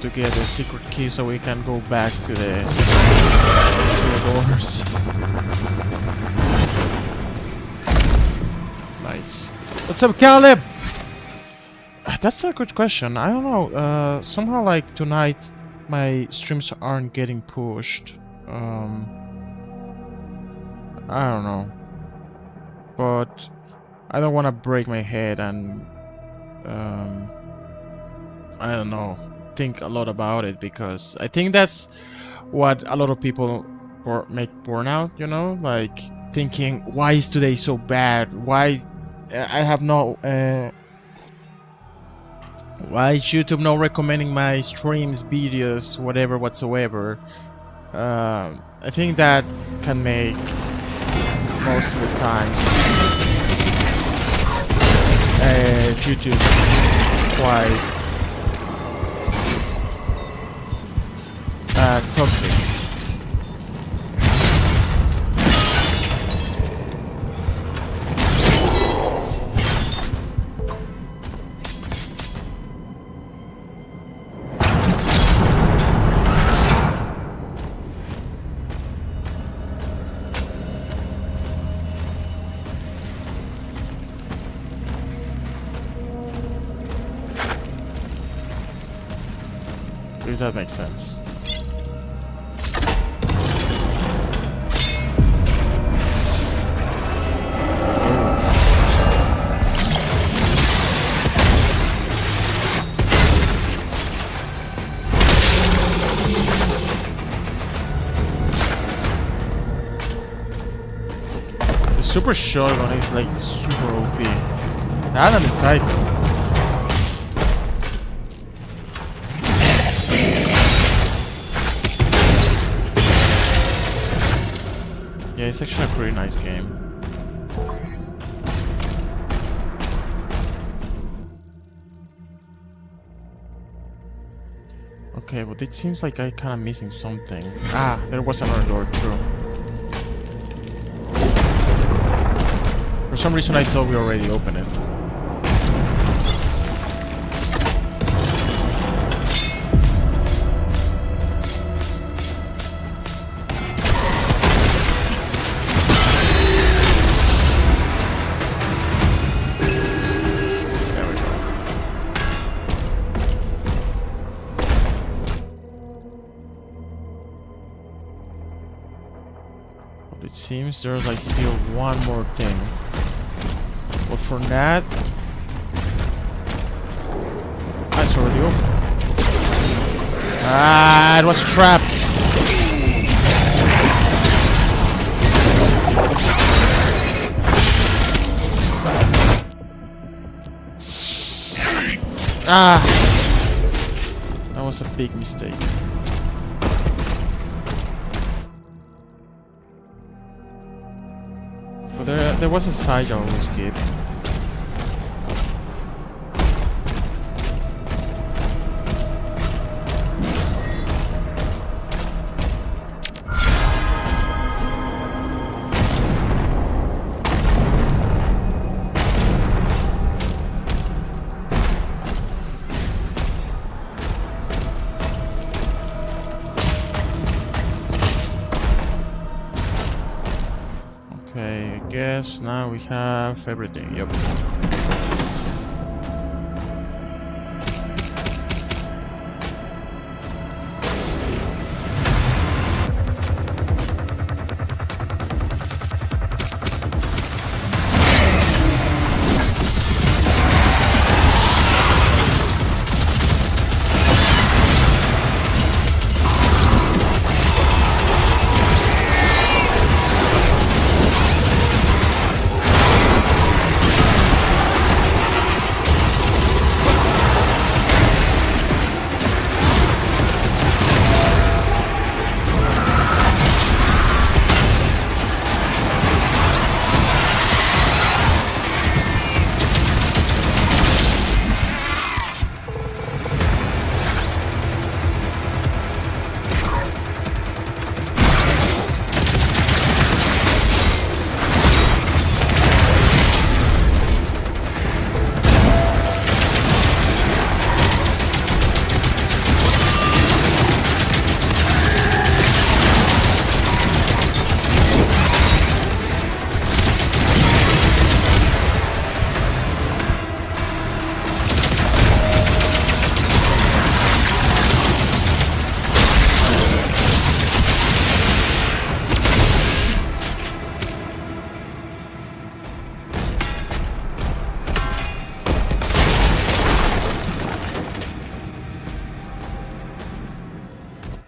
To get a secret key so we can go back to the doors. Nice. What's up, Caleb? That's a good question. I don't know. Somehow, like tonight, my streams aren't getting pushed. I don't know. But I don't want to break my head and I don't know, think a lot about it, because I think that's what a lot of people make burnout, you know, like thinking, why is today so bad? Why I have no why is YouTube not recommending my streams, videos, whatever whatsoever? I think that can make most of the times YouTube quite toxic. If that makes sense. The super shotgun is like super OP. That and the cycle. Yeah, it's actually a pretty nice game. Okay, but it seems like I'm kind of missing something. Ah, there was another door, true. For some reason I thought we already opened it. It seems there's like still one more thing. But for that, it's already open. Ah, it was a trap. Ah, that was a big mistake. But there was a side I always skip. Okay, I guess now we have everything. Yep.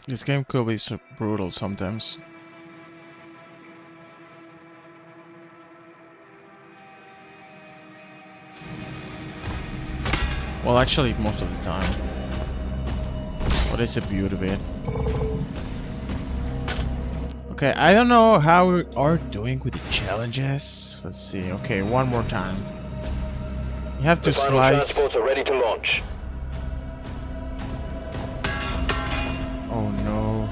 This game could be so brutal sometimes. Well, actually, most of the time. But it's a beauty of it. Okay, I don't know how we are doing with the challenges. Let's see. Okay, one more time. You have to The final slice. transports are ready to launch. Oh no.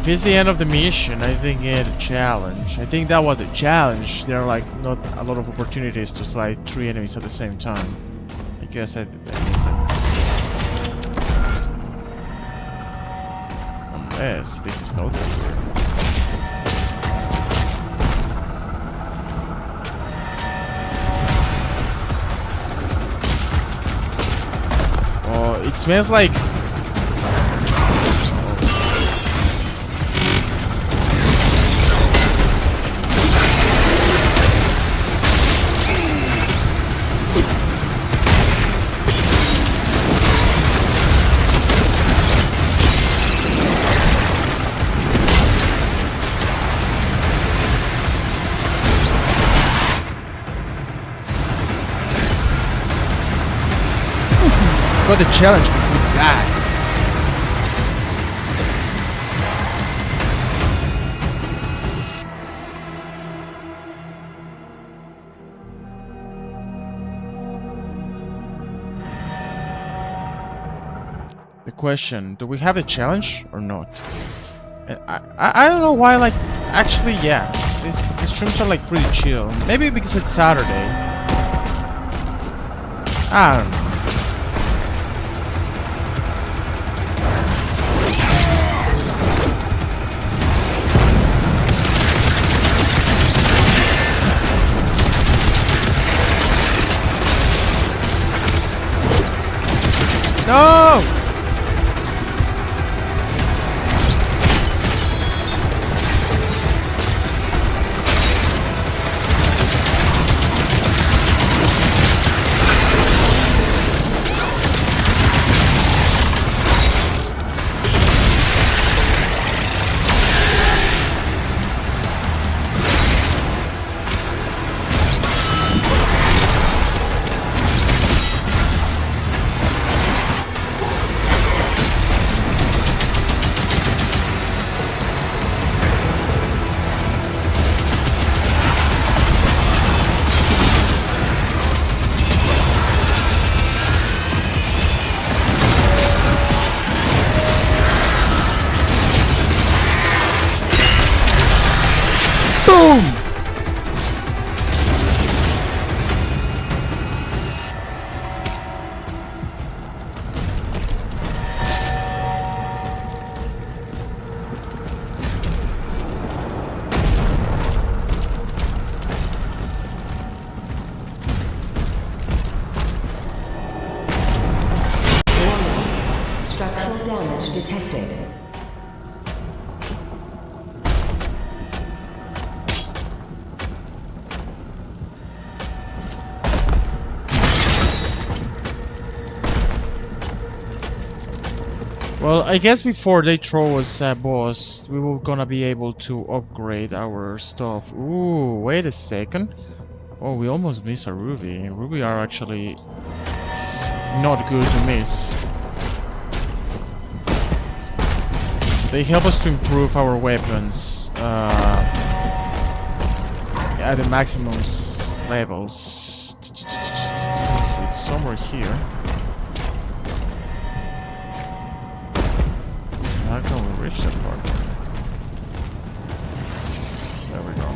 If it's the end of the mission, I think it's a challenge. I think that was a challenge. There are like not a lot of opportunities to slide 3 enemies at the same time. I guess I missed it. Unless this is not good. Oh, it smells like. Got the challenge with that. The question, do we have the challenge or not? I don't know why, like, actually, yeah. These streams are like pretty chill. Maybe because it's Saturday. I don't know. No! Boom! Structural damage detected. Well, I guess before they throw us a boss, we were gonna be able to upgrade our stuff. Ooh, wait a second. Oh, we almost missed a ruby. Ruby are actually not good to miss. They help us to improve our weapons at the maximum levels. It's somewhere here. How can we reach that part? There we go.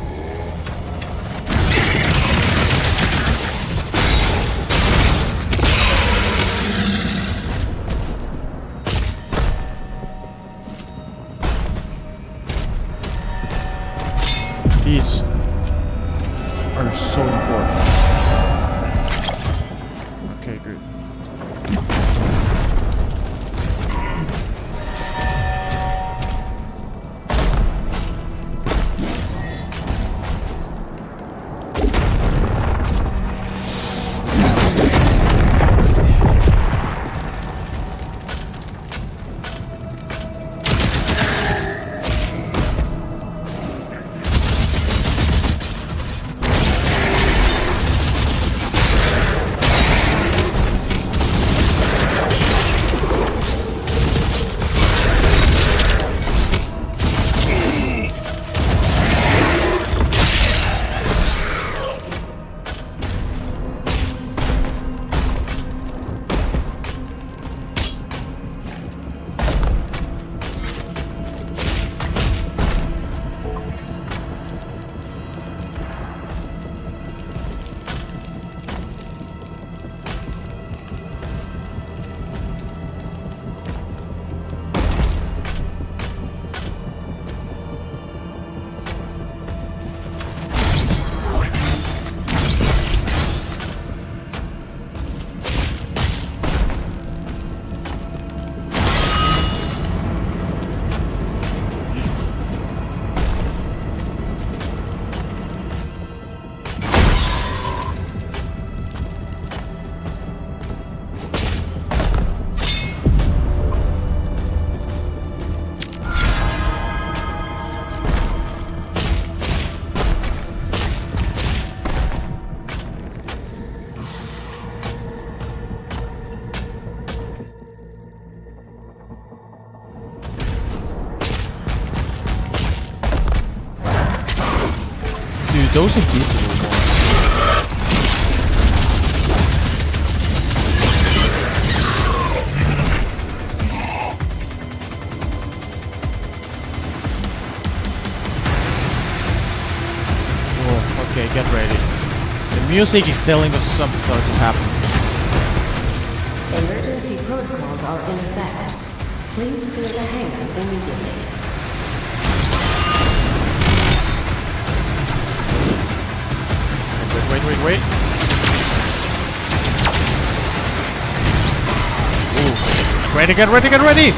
These are so important. Okay, good. those invisible ones. Oh, okay, get ready. The music is telling us something's going to happen. Emergency protocols are in effect. Please clear the hangar immediately. Wait. Ooh. Get ready!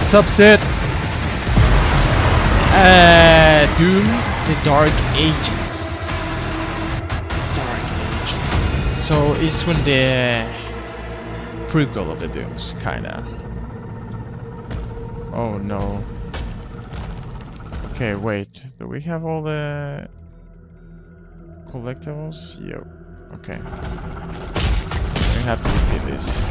What's up, Sid? Doom, the Dark Ages. So it's when the prequel of the Dooms, kinda. Oh no. Okay, wait. Do we have all the collectibles? Yo. Okay. We have to do this.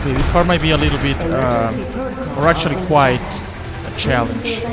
Okay, this part might be a little bit, or actually quite a challenge.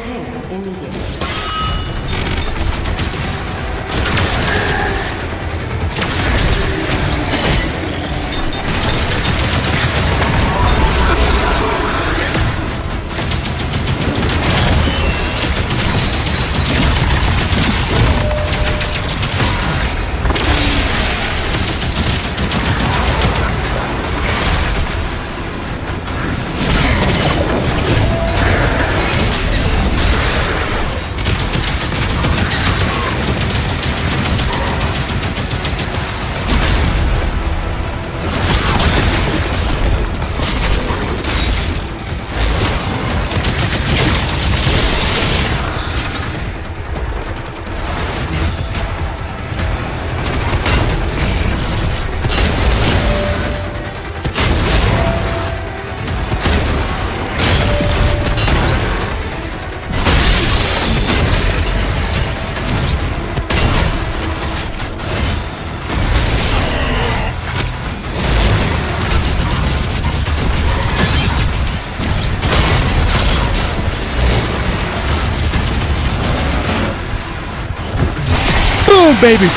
Boom, baby!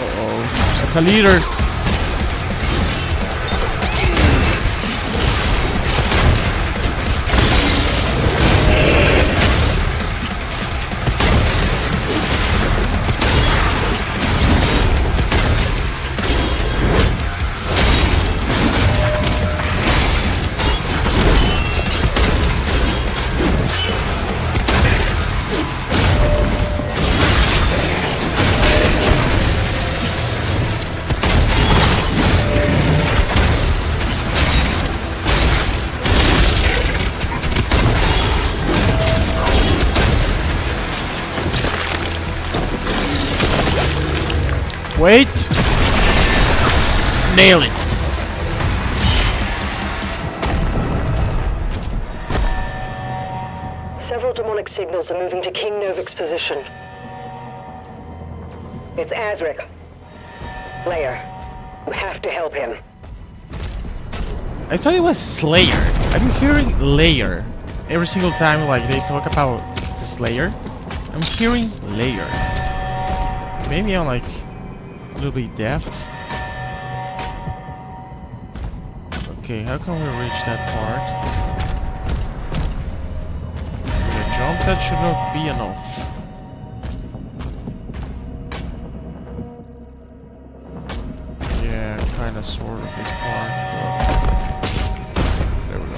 Uh-oh. That's a leader. Wait! Nail it! Several demonic signals are moving to King Novik's position. It's Azric. Slayer, you have to help him. I thought it was Slayer. I'm hearing Layer. Every single time like they talk about the Slayer, I'm hearing Layer. Maybe I'm like a little bit deaf. Okay, how can we reach that part? The jump, that should not be enough. Yeah, kinda sort of this part. There we go.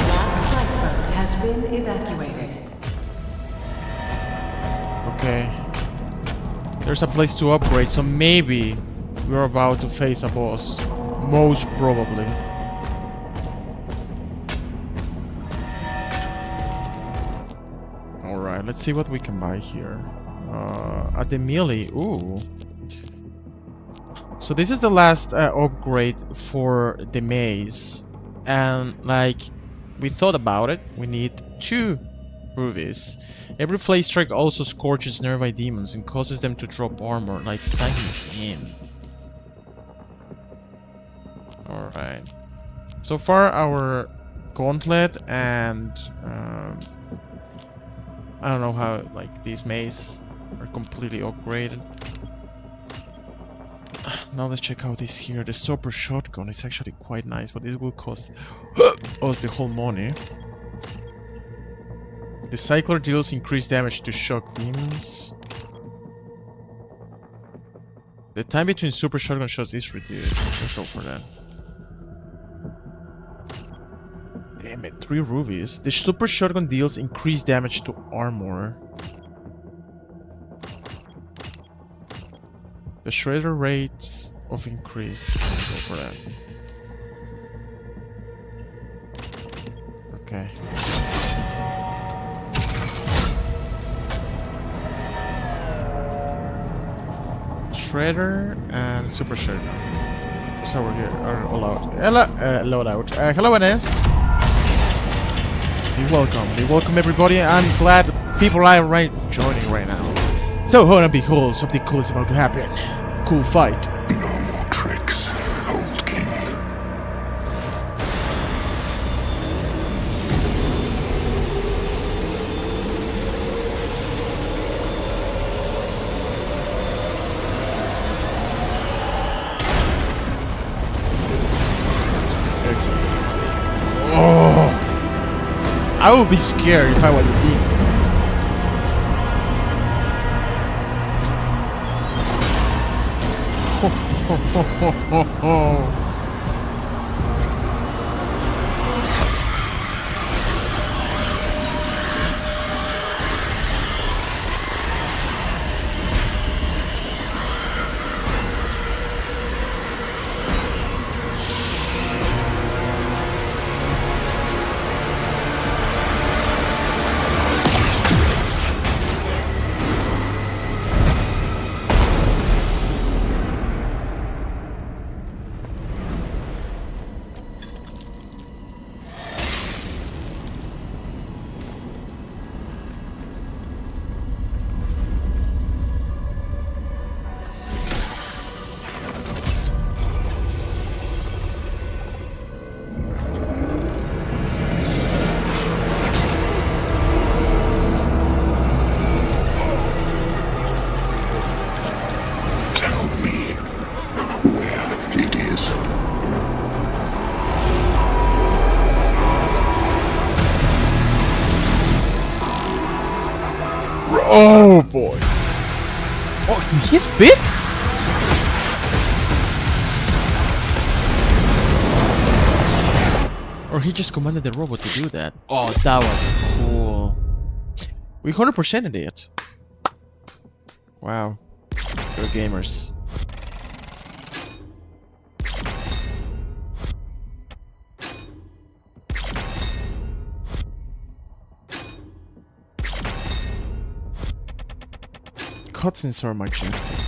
Last lifeboat has been evacuated. Okay. There's a place to upgrade, so maybe we're about to face a boss. Most probably. Alright, let's see what we can buy here. At the melee, ooh. So this is the last upgrade for the maze. And like, we thought about it. We need 2 rubies. Every flame strike also scorches nearby demons and causes them to drop armor, like signing in. Alright. So far our gauntlet and I don't know how like these maze are completely upgraded. Now let's check out this here. The super shotgun is actually quite nice, but it will cost us the whole money. The cycler deals increased damage to shock demons. The time between super shotgun shots is reduced. Let's go for that. Damn it, 3 rubies. The super shotgun deals increased damage to armor. The shredder rates of increased. Let's go for that. Okay. Shredder and super shredder. So we're here, are allowed. Loadout. Hello, NS. Be welcome everybody. I'm glad people are joining right now. So, hold on, behold, something cool is about to happen. Cool fight. No more tricks, old king. Oh, I would be scared if I was a demon. Oh boy. Oh, he's big? Or he just commanded the robot to do that. Oh, that was cool. We 100%ed it. Wow. Good gamers. Cutscenes are majestic.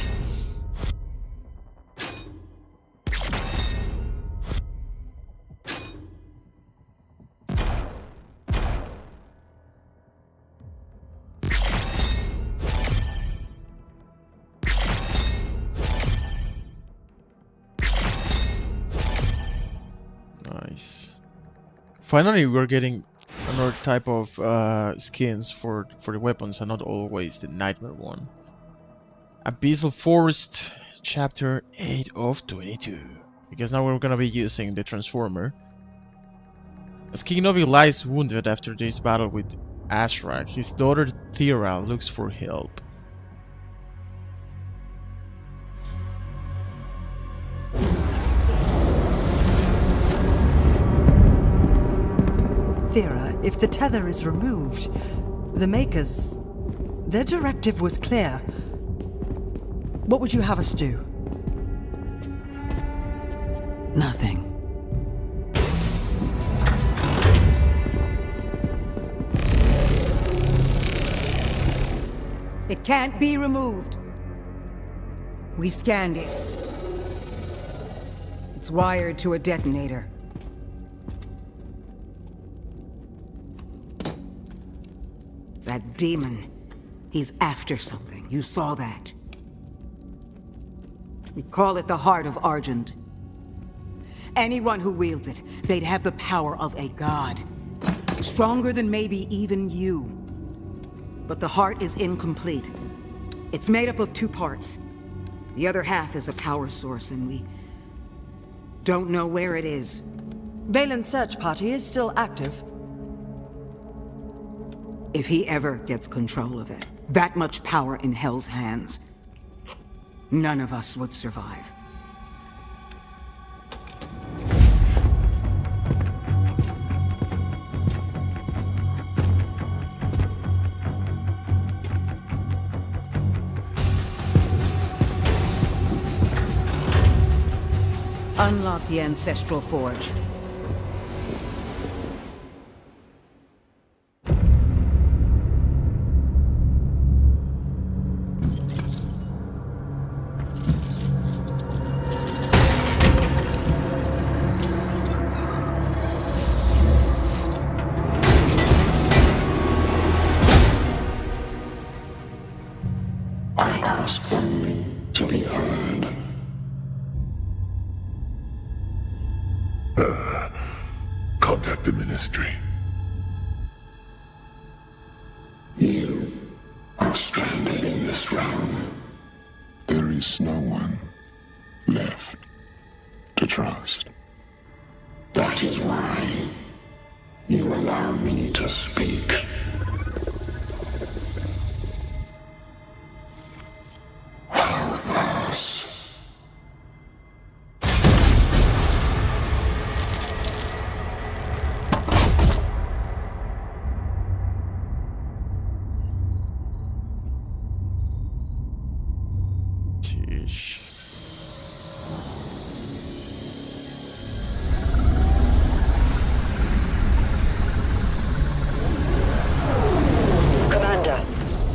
Finally, we're getting another type of skins for the weapons, and not always the nightmare one. Abyssal Forest, chapter 8 of 22. Because now we're gonna be using the Transformer. As King Novi lies wounded after this battle with Ashrak, his daughter Thera looks for help. Thera, if the tether is removed, the Makers... their directive was clear. What would you have us do? Nothing. It can't be removed. We scanned it. It's wired to a detonator. That demon, he's after something. You saw that. We call it the Heart of Argent. Anyone who wields it, they'd have the power of a god. Stronger than maybe even you. But the heart is incomplete. It's made up of 2 parts. The other half is a power source, and we don't know where it is. Valen's search party is still active. If he ever gets control of it, that much power in Hell's hands, none of us would survive. Unlock the Ancestral Forge. I ask only to be heard. Contact the Ministry. You are stranded in this realm. There is no one left to trust. That is why you allow me to speak. Help us. Tish. Commander,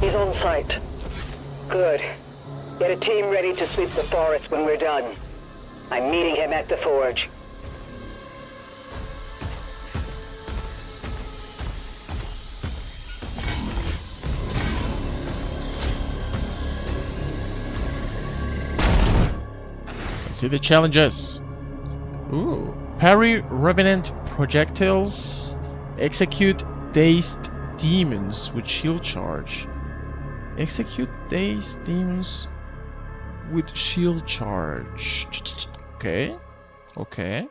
he's on site. Good. Get a team ready to sweep the forest when we're done. I'm meeting him at the forge. Let's see the challenges. Ooh. Parry Revenant projectiles. Execute dazed demons with shield charge. Execute dazed demons with shield charge. Okay. Okay.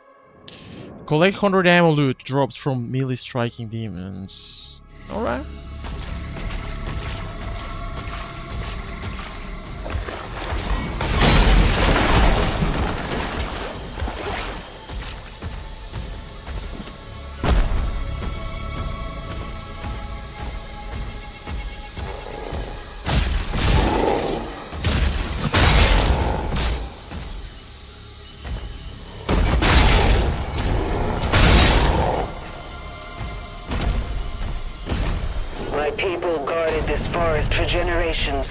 Collect 100 ammo loot drops from melee striking demons. Alright. My people guarded this forest for generations.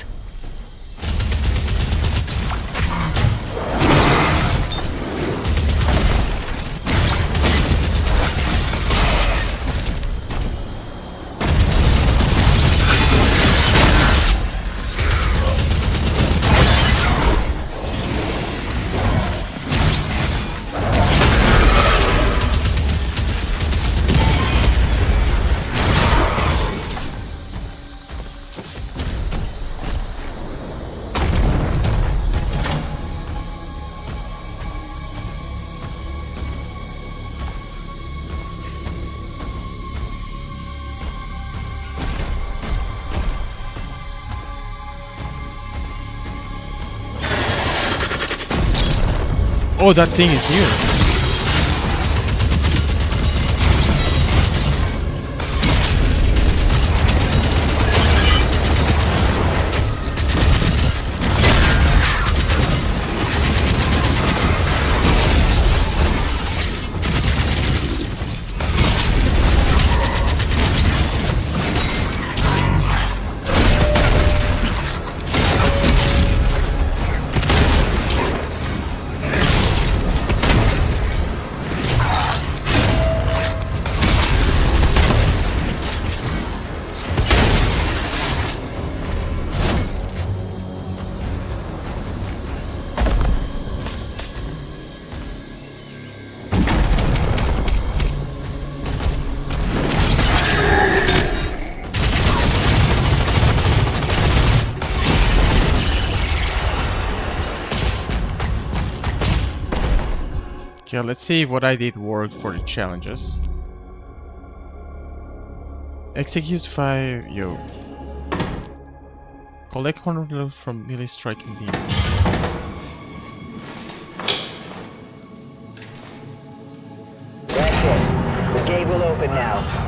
Oh, that thing is new. Okay, let's see if what I did worked for the challenges. Execute 5, yo. Collect 100 loot from melee striking demons. That's it. The gate will open now.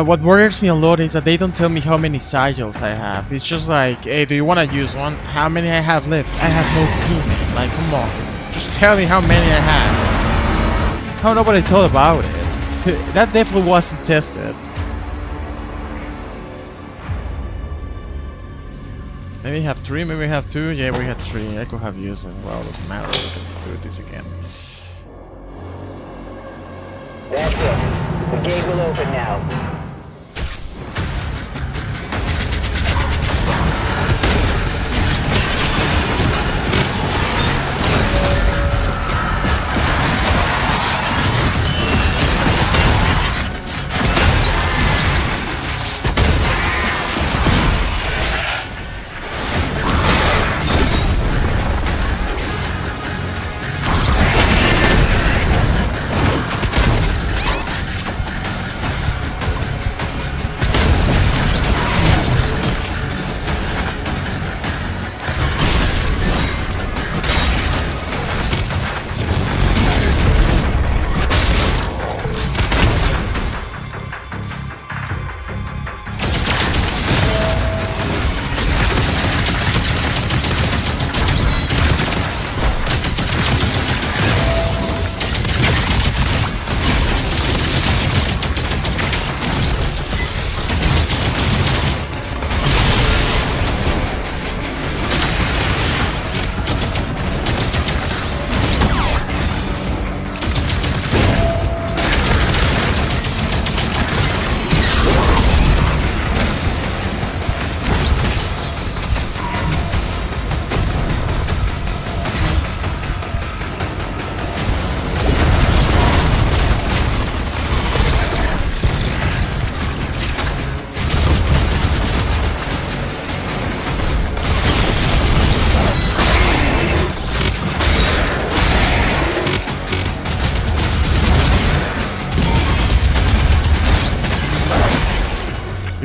What worries me a lot is that they don't tell me how many sigils I have. It's just like, hey, do you want to use one? How many I have left? I have no clue. Like, come on. Just tell me how many I have. How nobody thought about it. That definitely wasn't tested. Maybe we have 3, maybe we have 2. Yeah, we had 3. I could have used it. Well, it doesn't matter. We can do this again. That's it. The gate will open now.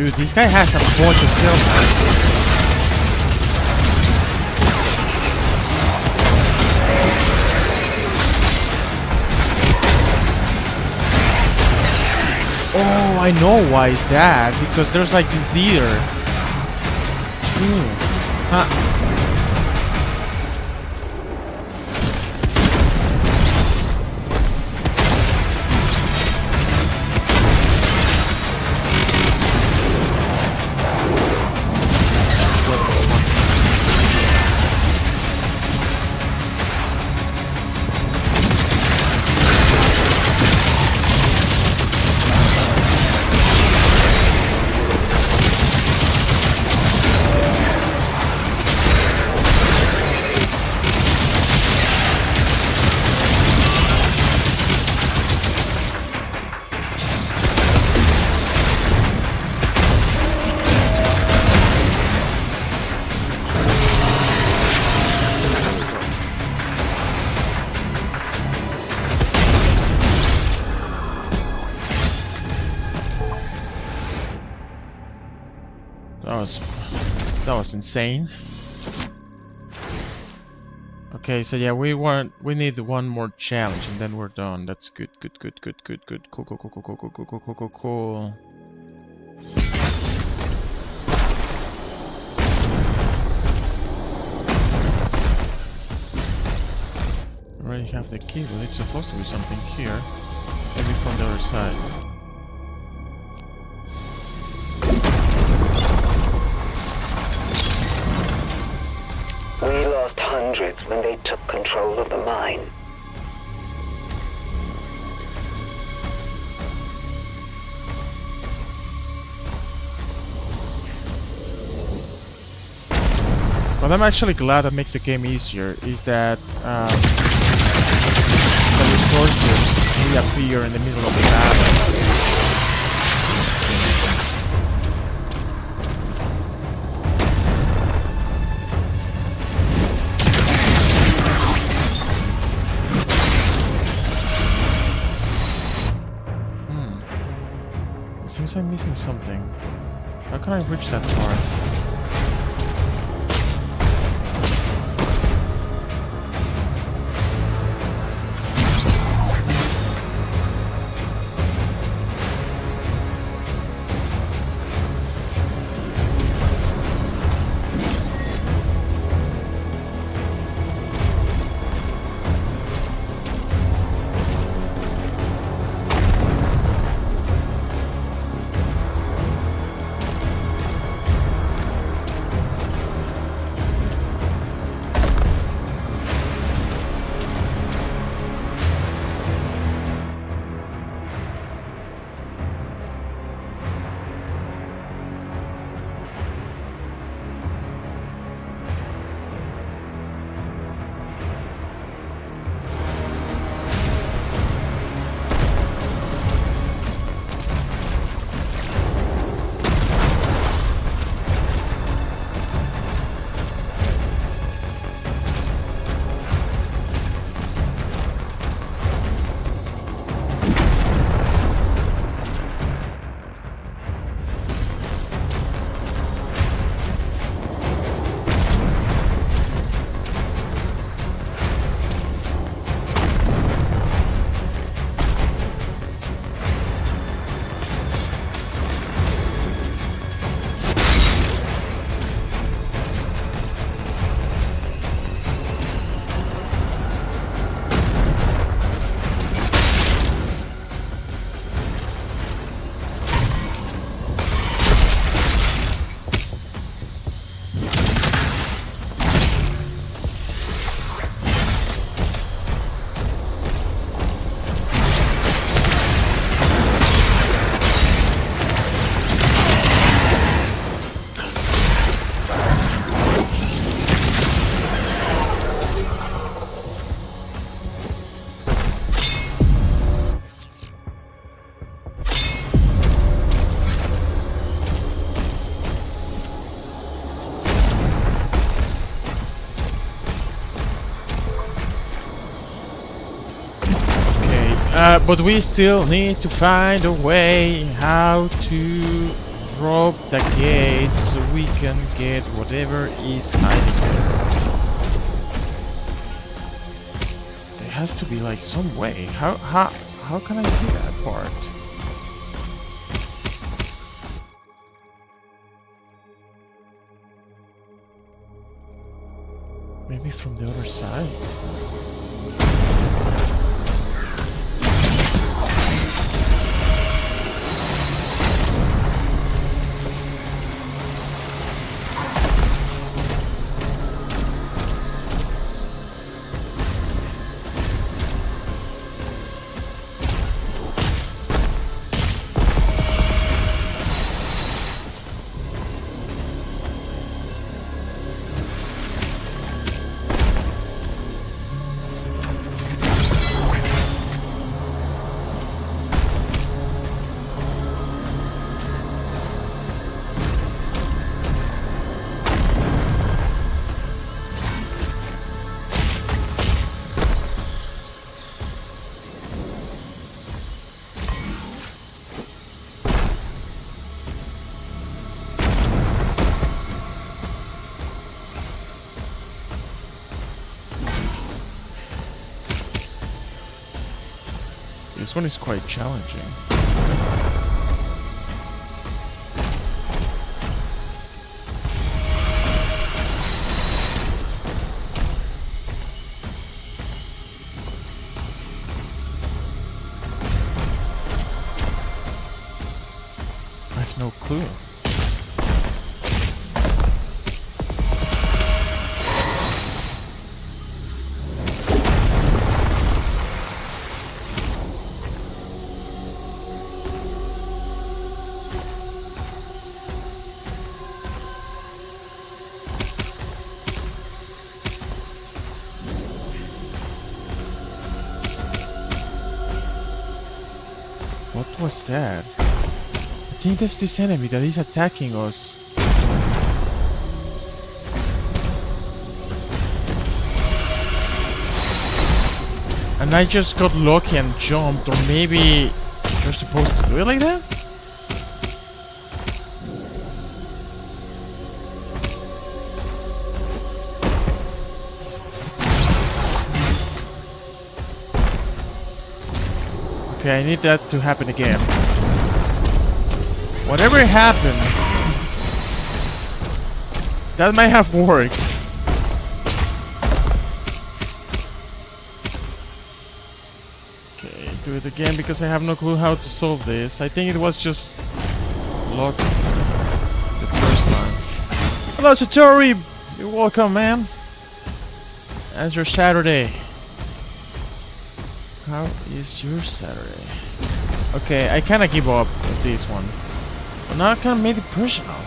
Dude, this guy has a bunch of kills, man. Oh, I know why is that. Because there's like this leader. Huh. That was insane. Okay, so yeah, we need one more challenge and then we're done. That's good. Cool. I already have the key, but it's supposed to be something here. Maybe from the other side. We lost hundreds when they took control of the mine. What I'm actually glad that makes the game easier is that the resources reappear in the middle of the battle. Seems I'm missing something. How can I reach that far? But we still need to find a way how to drop the gate so we can get whatever is hiding there. There has to be like some way. How can I see that part? Maybe from the other side? This one is quite challenging. I have no clue. What was that? I think that's this enemy that is attacking us. And I just got lucky and jumped, or maybe you're supposed to do it like that? Okay, I need that to happen again. Whatever happened, that might have worked. Okay, do it again because I have no clue how to solve this. I think it was just luck the first time. Hello, Satori! You're welcome, man. How's your Saturday? How is your Saturday? Okay, I kinda give up with this one. But now I kinda made it personal.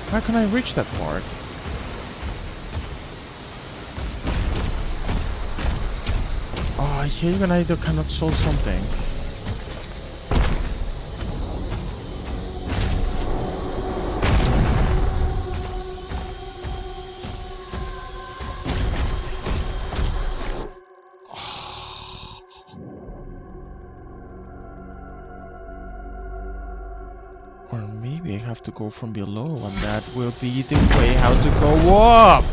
How can I reach that part? Oh, I hate when I cannot solve something. Or maybe I have to go from below, and that will be the way how to go up!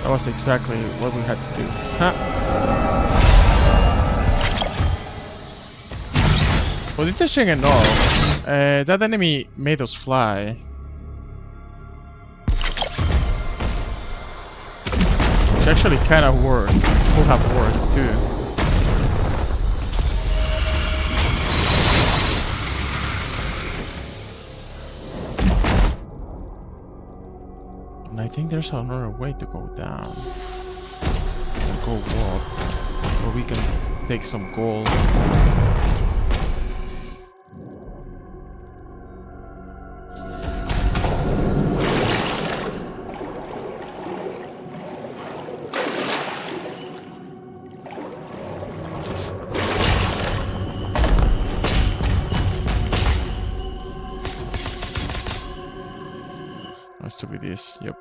That was exactly what we had to do. Huh? Well, interesting enough, that enemy made us fly. Which actually kind of worked. Could have worked too. I think there's another way to go down. Or go up. Or we can take some gold. Has to be this, yep.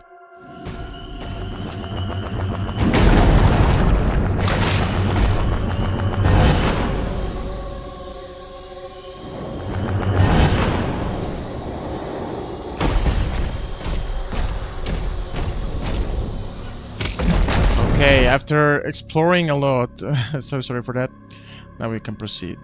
Okay, after exploring a lot, so sorry for that, now we can proceed.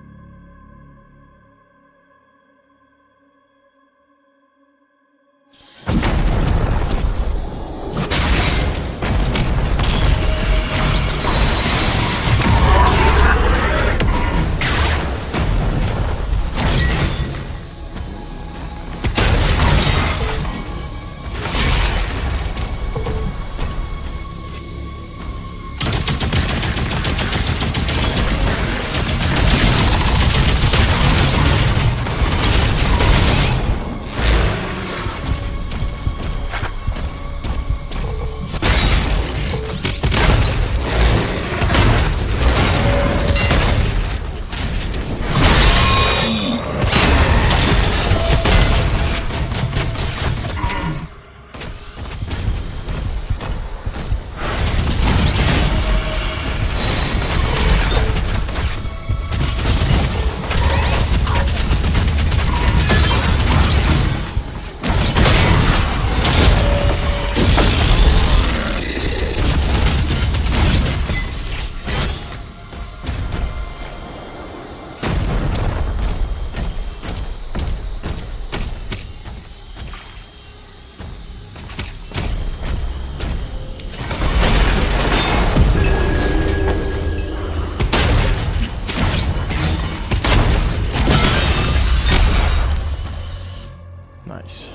Nice.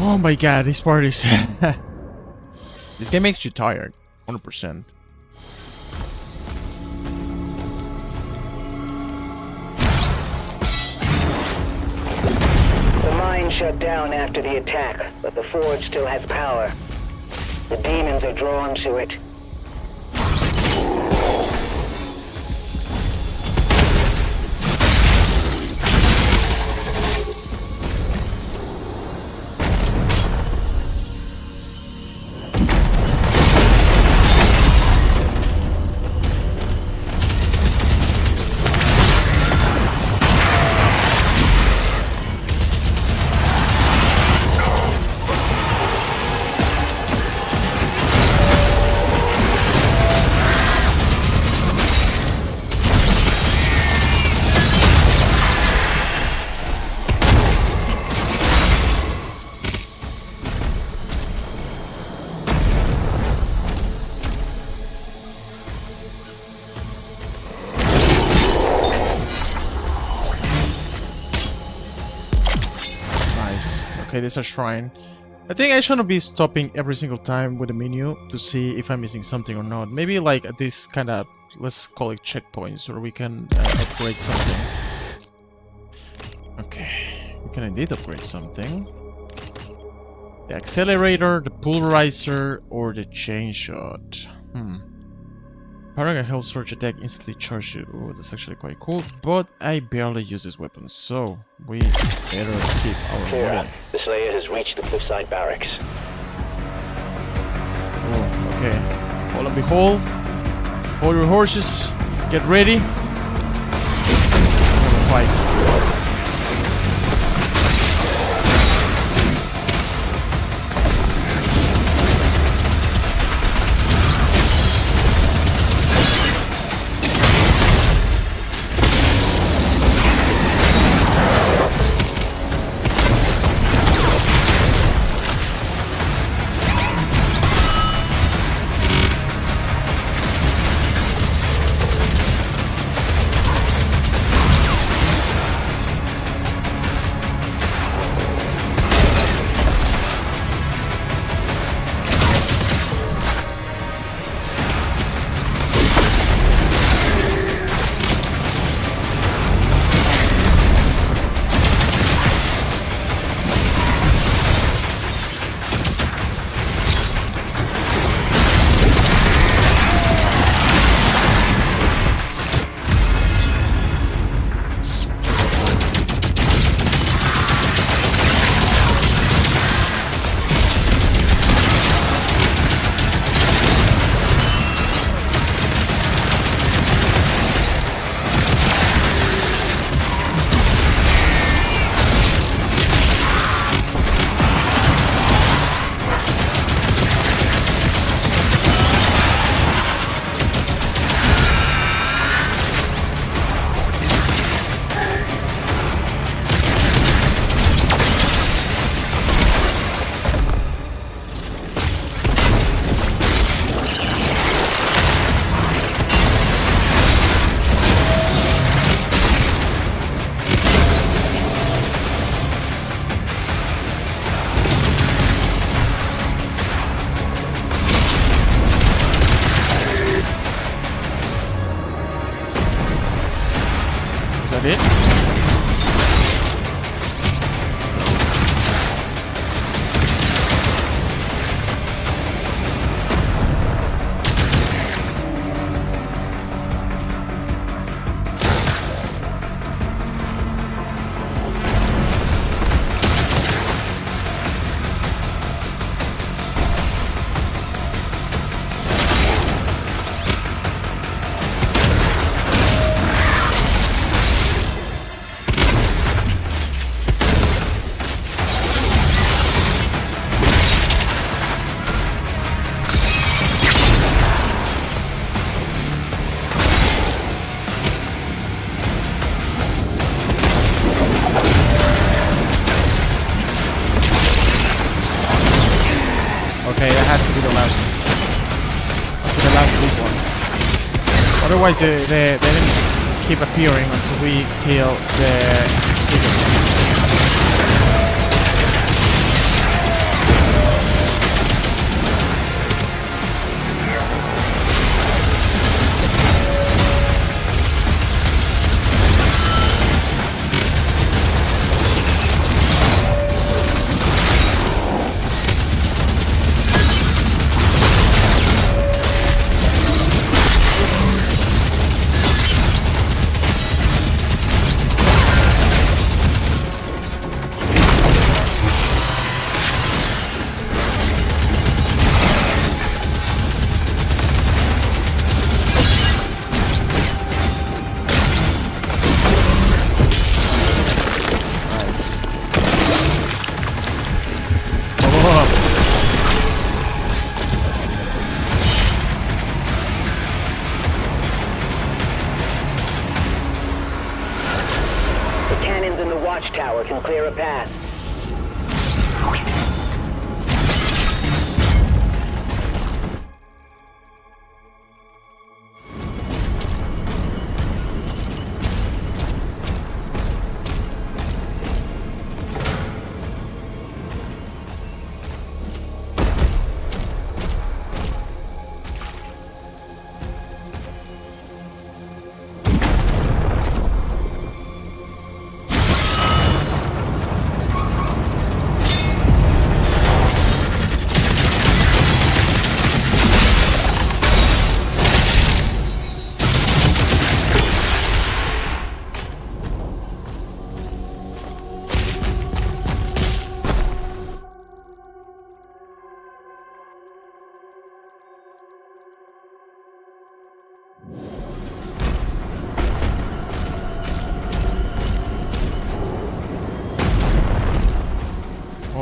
Oh my god, this part is... This game makes you tired, 100%. The mine shut down after the attack, but the forge still has power. The demons are drawn to it. Okay, there's a shrine. I think I shouldn't be stopping every single time with the menu to see if I'm missing something or not. Maybe like at this kind of, let's call it checkpoints, where we can upgrade something. Okay, we can indeed upgrade something. The accelerator, the pulverizer, or the chain shot. Powering a health surge attack instantly charges you. Ooh, that's actually quite cool. But I barely use this weapon, so we better keep our Clear. money. The Slayer has reached the cliffside barracks. Oh, okay. Hold and behold. Hold your horses. Get ready. Fight. Is that it? Okay, that has to be the last one. So the last big one. Otherwise, the enemies keep appearing until we kill the biggest one. Watchtower can clear a path.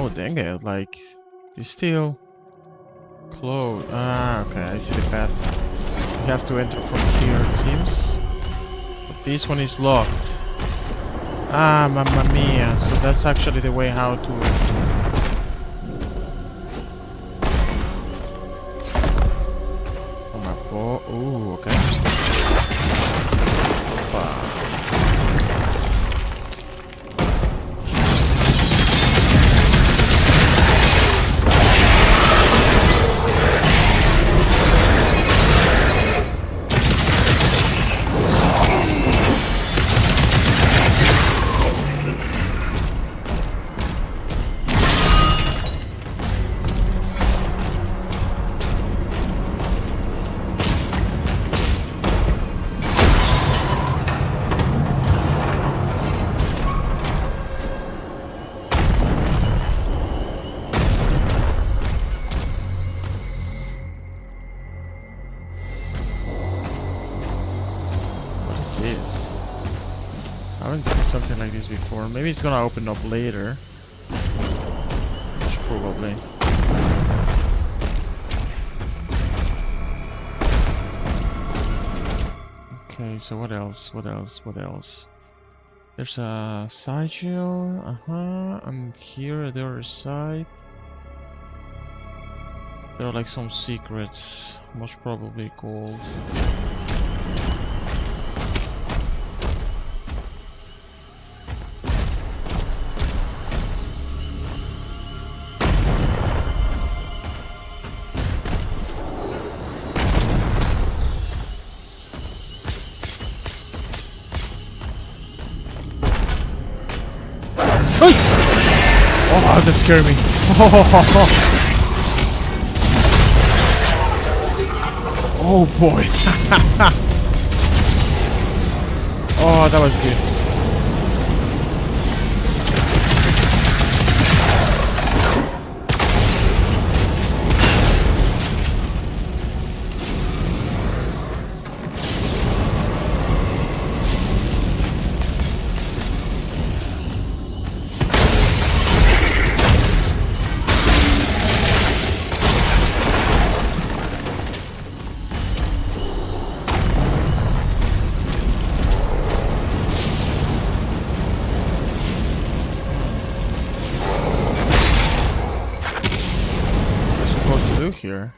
Oh, dang it. Like, it's still closed. Ah, okay. I see the path. You have to enter from here, it seems. But this one is locked. Ah, mamma mia. So that's actually the way how to... Oh, my boy. Ooh, okay. This? I haven't seen something like this before. Maybe it's gonna open up later. Most probably. Okay, so what else? What else? What else? There's a sigil. And here at the other side, there are like some secrets. Most probably gold. Oh, that scared me. Oh boy. Oh, that was good. Here.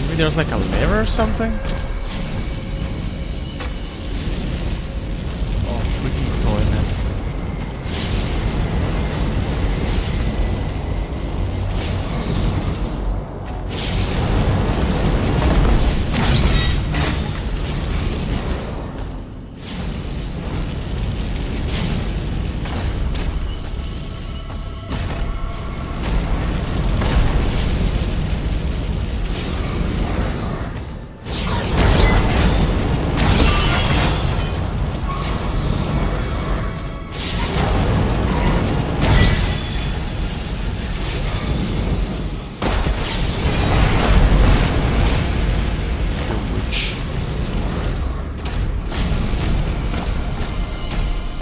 Maybe there's like a lever or something? Oh, freaking toilet.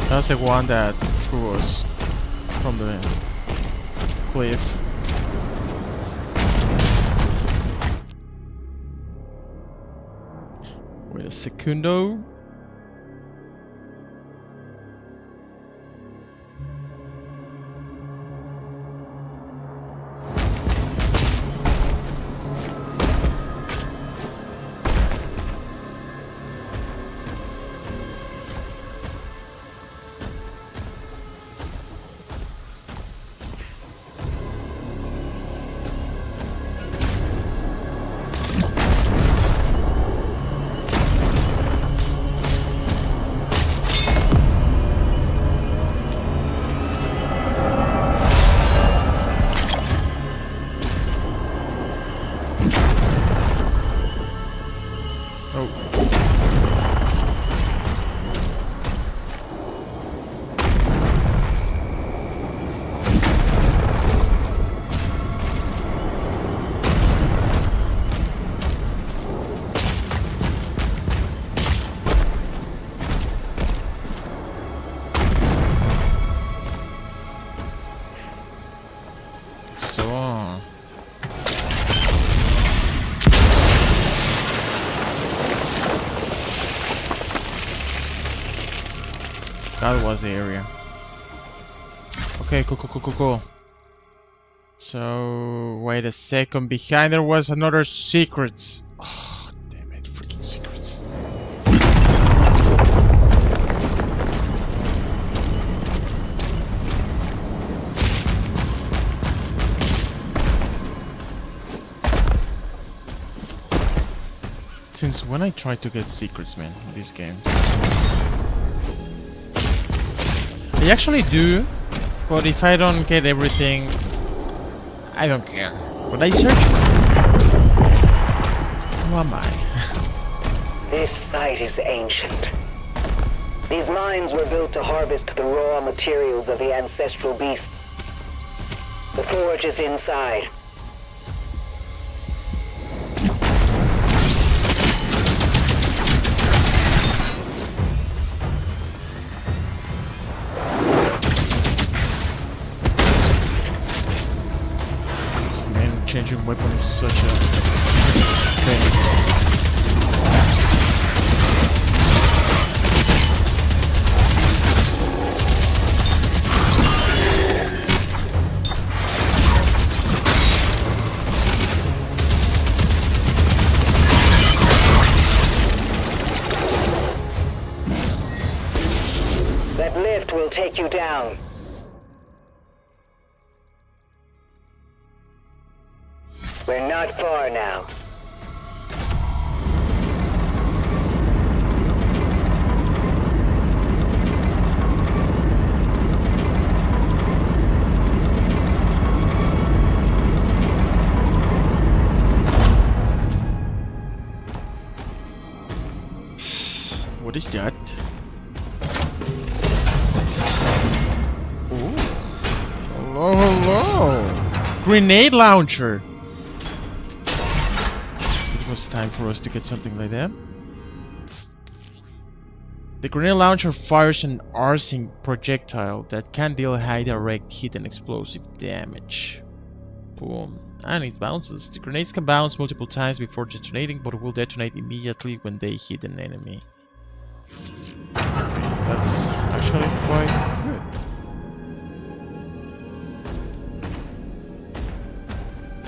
That's the one that threw us from the cliff. Wait a secundo. That was the area. Okay, cool. So, wait a second. Behind there was another secrets. Oh, damn it. Freaking secrets. Since when I try to get secrets, man, in these games. I actually do, but if I don't get everything, I don't care. But I search for it. Who am I? This site is ancient. These mines were built to harvest the raw materials of the ancestral beasts. The forge is inside. Changing weapon is such a thing. That lift will take you down. We're not far now. What is that? Ooh. Hello. Grenade launcher. It was time for us to get something like that. The grenade launcher fires an arcing projectile that can deal high direct hit and explosive damage. Boom. And it bounces. The grenades can bounce multiple times before detonating, but will detonate immediately when they hit an enemy. Okay, that's actually quite good.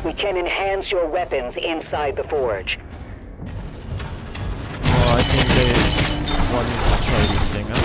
We can enhance your weapons inside the forge. Well, I think they want me to try this thing out.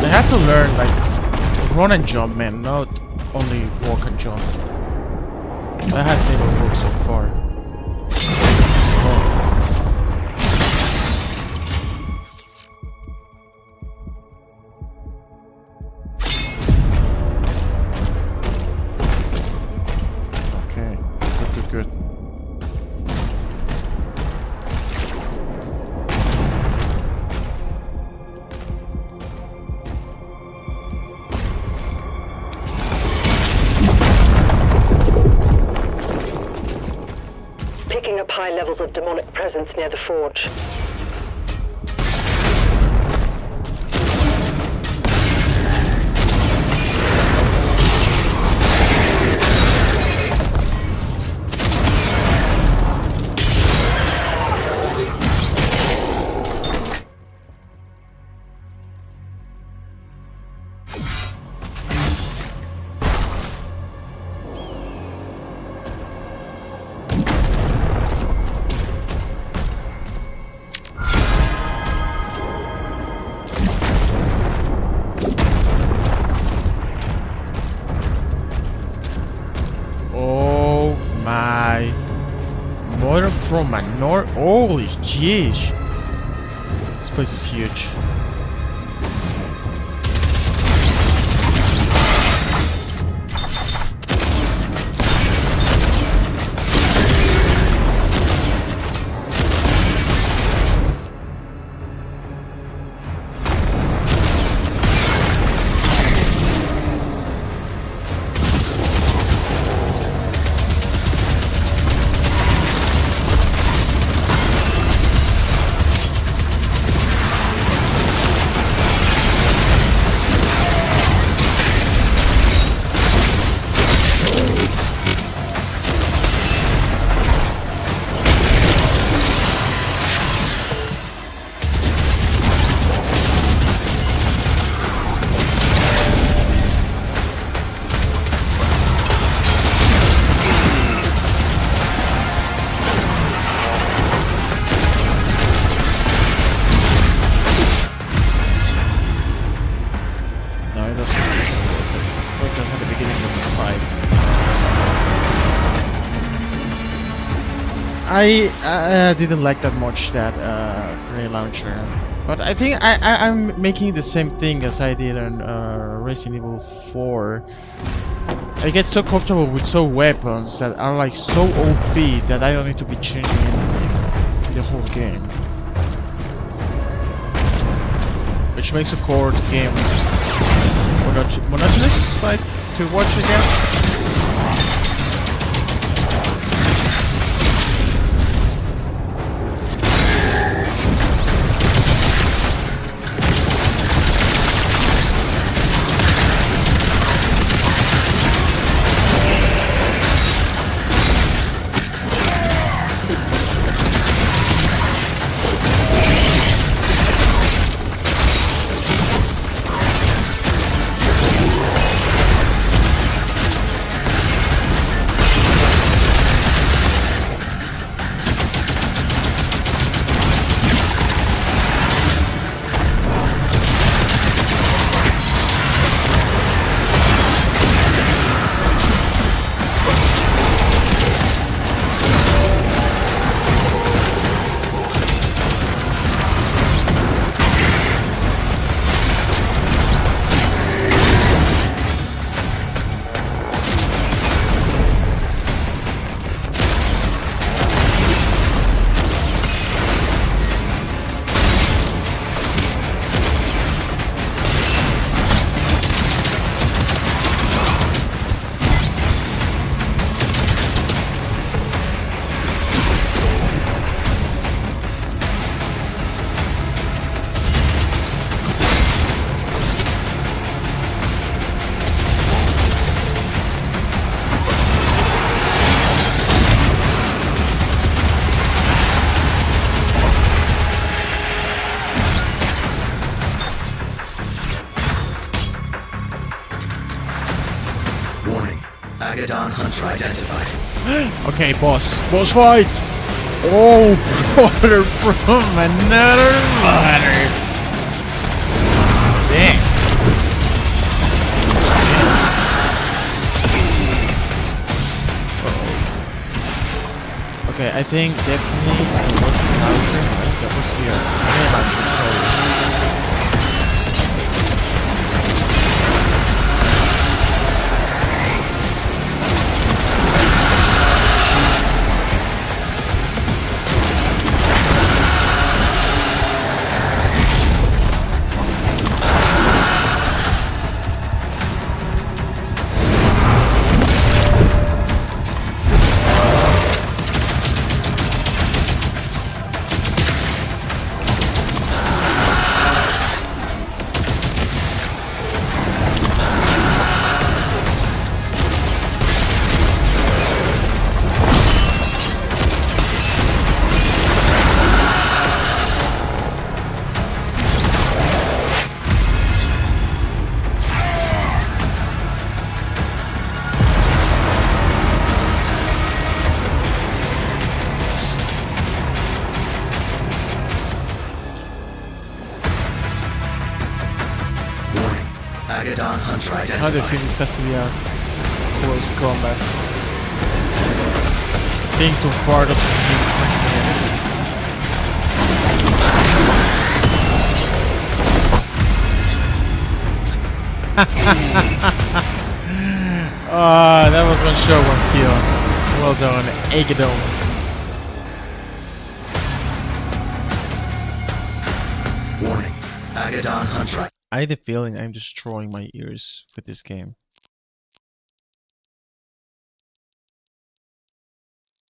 I have to learn, like, run and jump, man, not only walk and jump. That has never worked so far. Okay, good. Picking up high levels of demonic presence near the forge. Oh my mother from a north. Holy jeez. This place is huge. I didn't like that much that grenade launcher, but I think I'm making the same thing as I did on Resident Evil 4. I get so comfortable with weapons that are like so OP that I don't need to be changing anything in the whole game, which makes a core game monotonous, like to watch, I guess. Agadon Hunter identified. Okay, boss fight! Oh, brother from another mother! Dang. Okay, I think definitely the working launcher, right? That was here. Okay, launcher, sorry. Agadon Hunter identified. How do you feel this has to be a close combat? Being too far doesn't mean anything. That was one show, one kill. Well done, Agadon. Warning. Agadon Hunter. I had a feeling I'm destroying my ears with this game.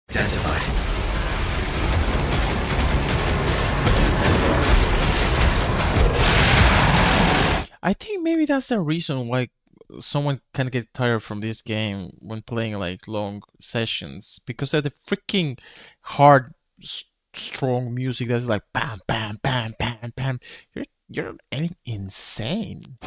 Identified. I think maybe that's the reason why someone can get tired from this game when playing like long sessions, because of the freaking hard, strong music that's like bam, bam, bam, bam, bam. You're insane.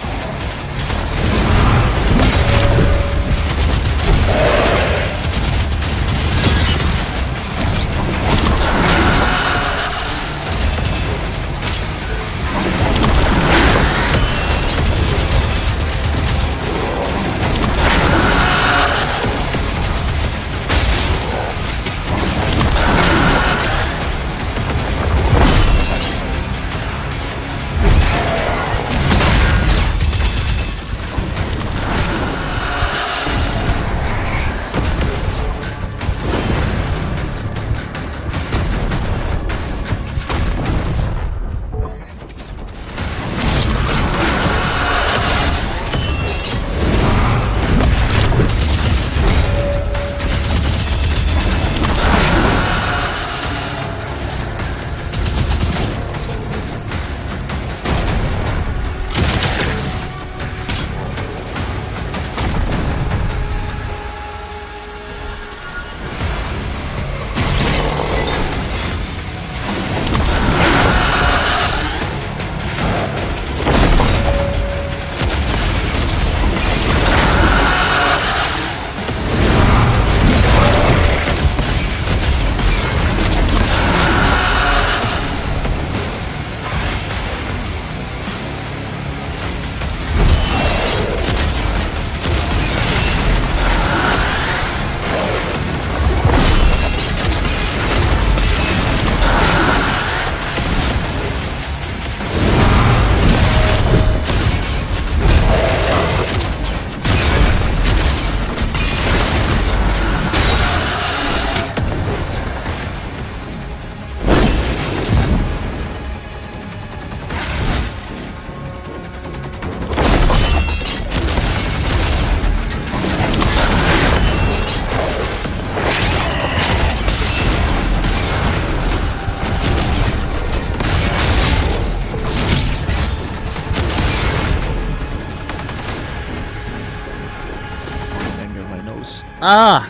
close. Ah!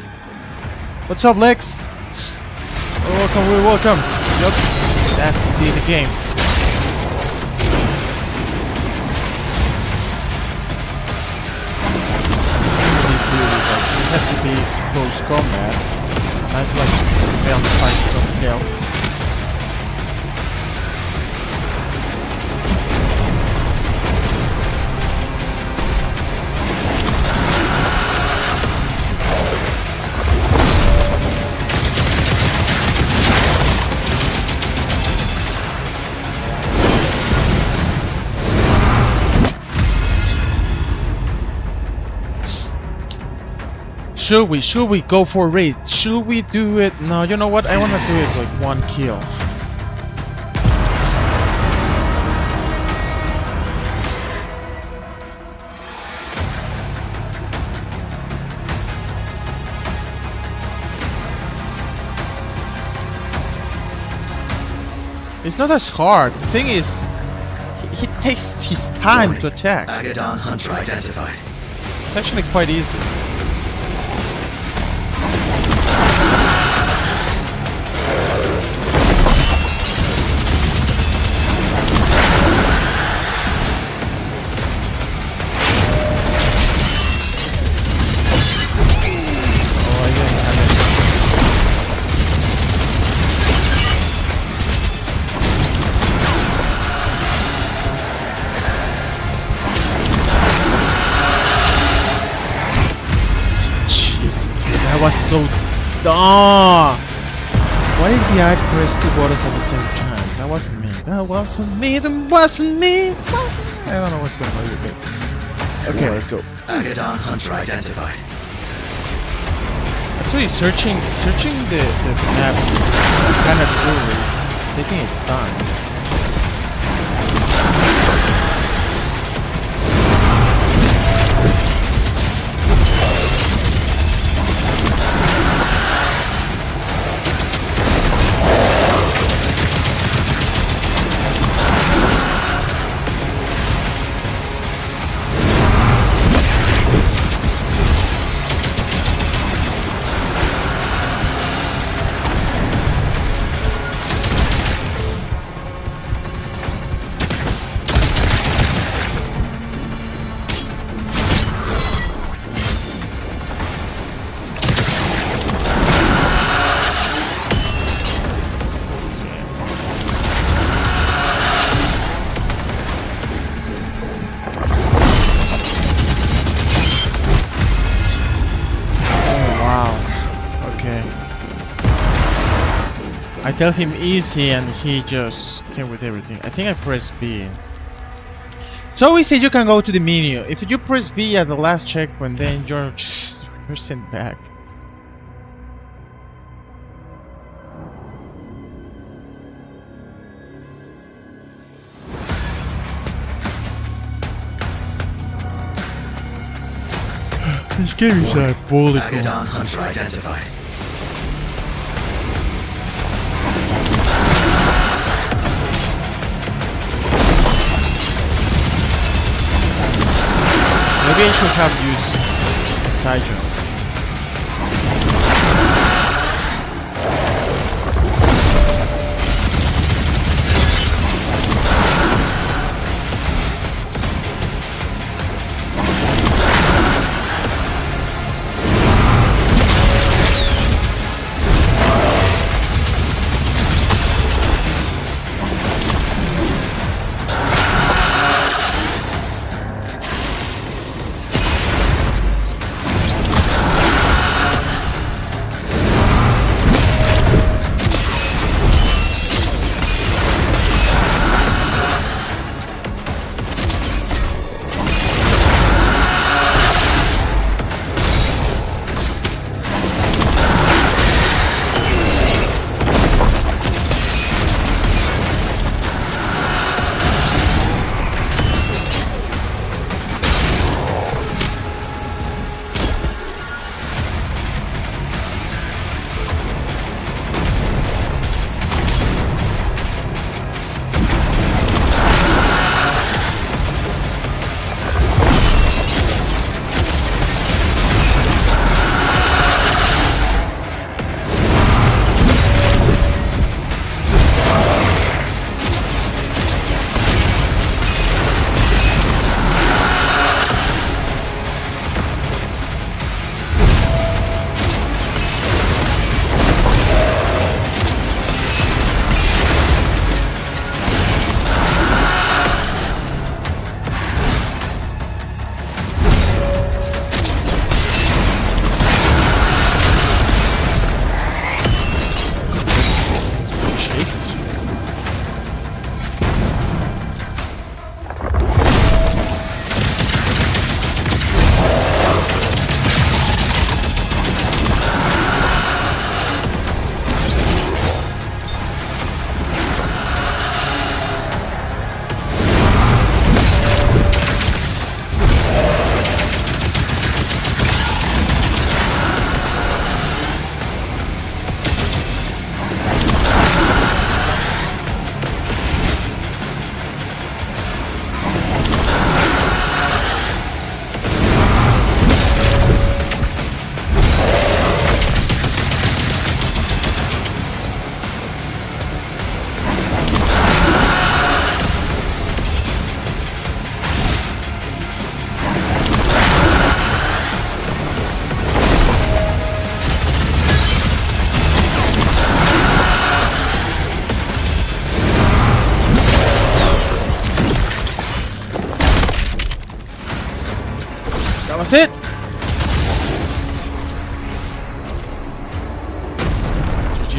What's up, Lex? Welcome, welcome. Yup, that's indeed the game. This dude is like, it has to be close combat. I'd like to fail to find some help. Should we go for a raid? Should we do it? No, you know what? I wanna do it like one kill. It's not as hard. The thing is, he takes his time to attack. Agadon Hunter identified. It's actually quite easy. That was so dumb. Why did I press two buttons at the same time? That wasn't me. That wasn't me. That wasn't me. I don't know what's going on with it. Okay, let's go. Agadon Hunter identified. Actually, searching the maps kind of truly is taking its time. I tell him easy and he just came with everything. I think I pressed B. It's always say you can go to the menu. If you press B at the last checkpoint, then you're sent back. This game is diabolical. Agadon Hunter identified. Maybe I should have used a side jump.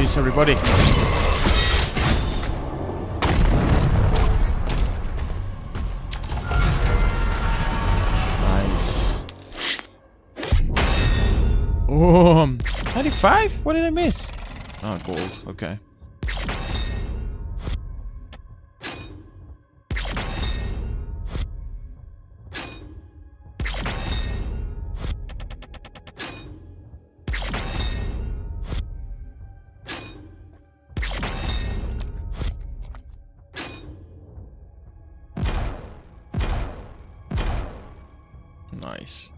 Apologies, everybody. Nice. Oh, 95? What did I miss? Oh, gold. Okay. Nice.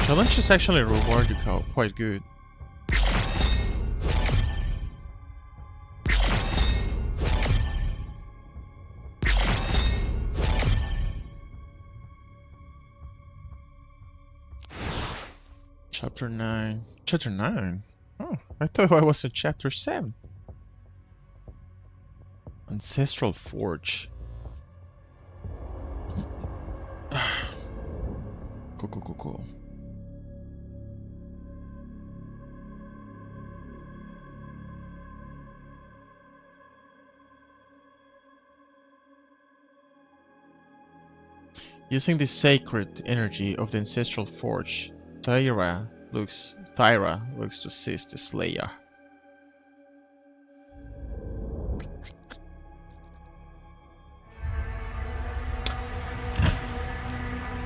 Challenges actually reward you quite good. Chapter 9. Chapter 9? Oh, I thought I was in Chapter 7. Ancestral Forge. Cool. Using the sacred energy of the Ancestral Forge, Thyra looks to assist the Slayer.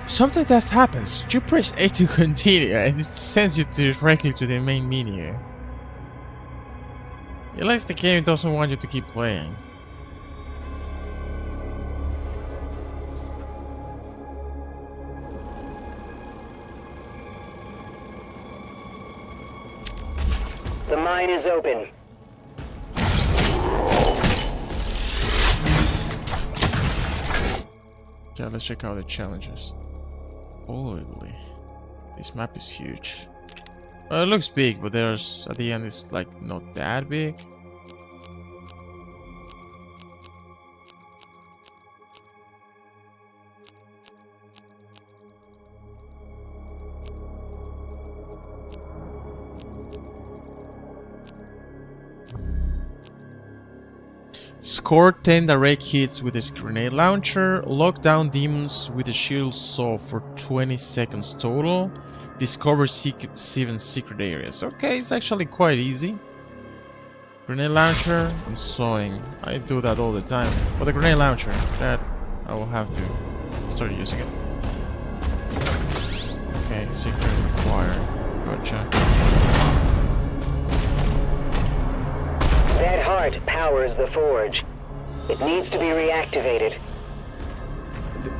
Something that happens. You press A to continue and it sends you directly to the main menu. It likes the game doesn't want you to keep playing. The mine is open. Okay, let's check out the challenges. Holy, this map is huge. Well, it looks big, but there's at the end it's like not that big. Score 10 direct hits with his grenade launcher, lock down demons with the shield saw for 20 seconds total, discover 7 secret areas. Okay, it's actually quite easy. Grenade launcher and sawing. I do that all the time. But the grenade launcher, that I will have to start using it. Okay, secret required. Gotcha. That heart powers the forge. It needs to be reactivated.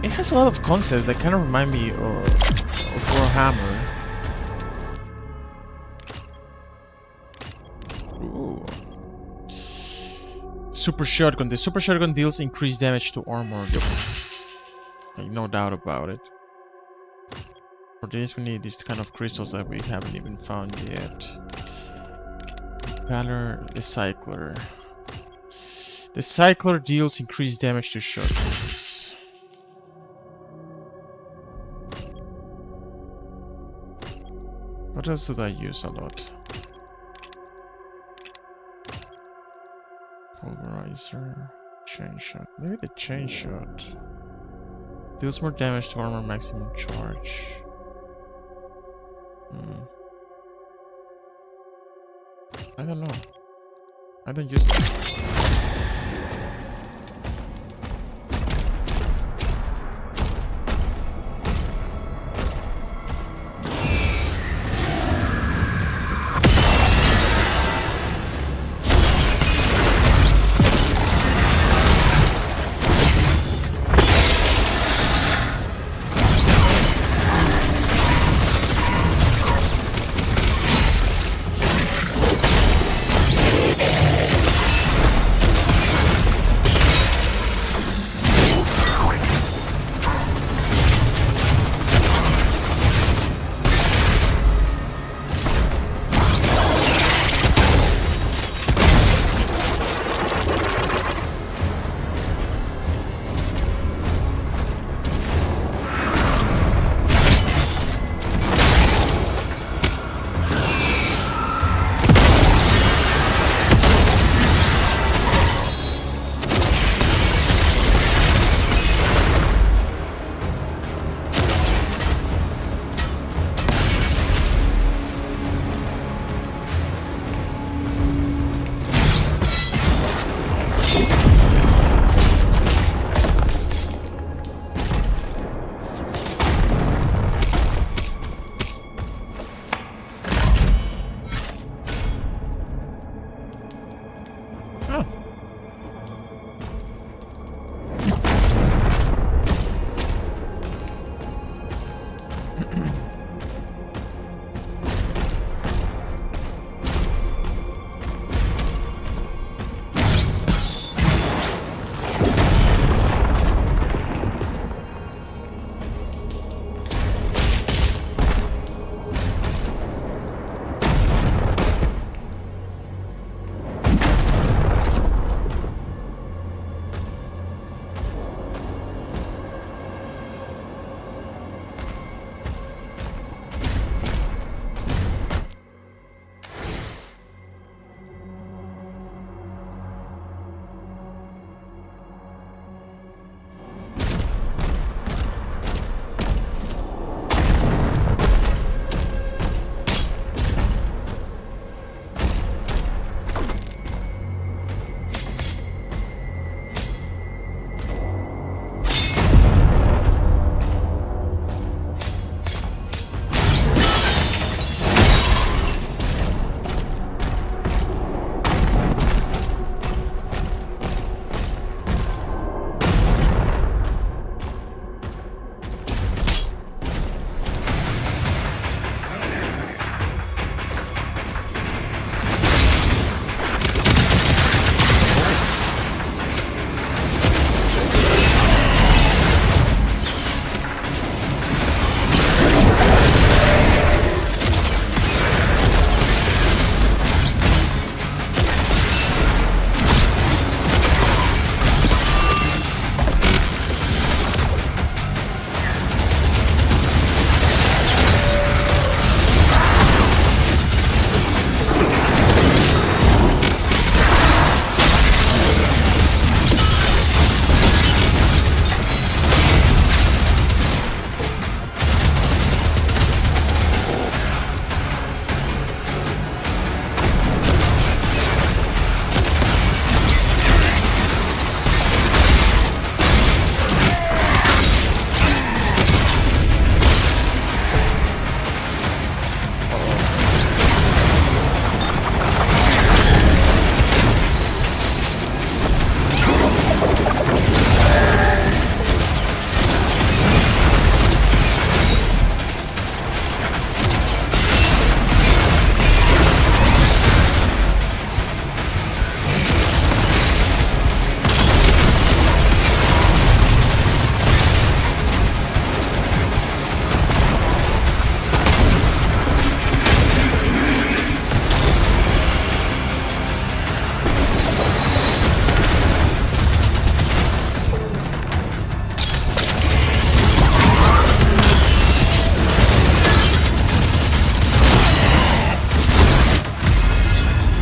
It has a lot of concepts that kind of remind me of Warhammer. Ooh. Super shotgun. The super shotgun deals increased damage to armor. Like, no doubt about it. For this we need these kind of crystals that we haven't even found yet. Banner, the Cycler. The Cycler deals increased damage to shotguns. What else did I use a lot? Pulverizer, chain shot. Maybe the chain shot deals more damage to armor maximum charge. I don't know. I don't use it.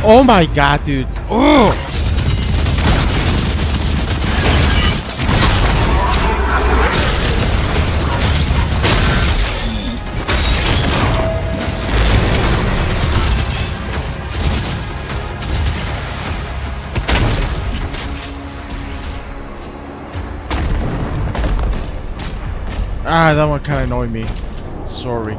Oh my god, dude. Oh! Ah, that one kind of annoyed me. Sorry.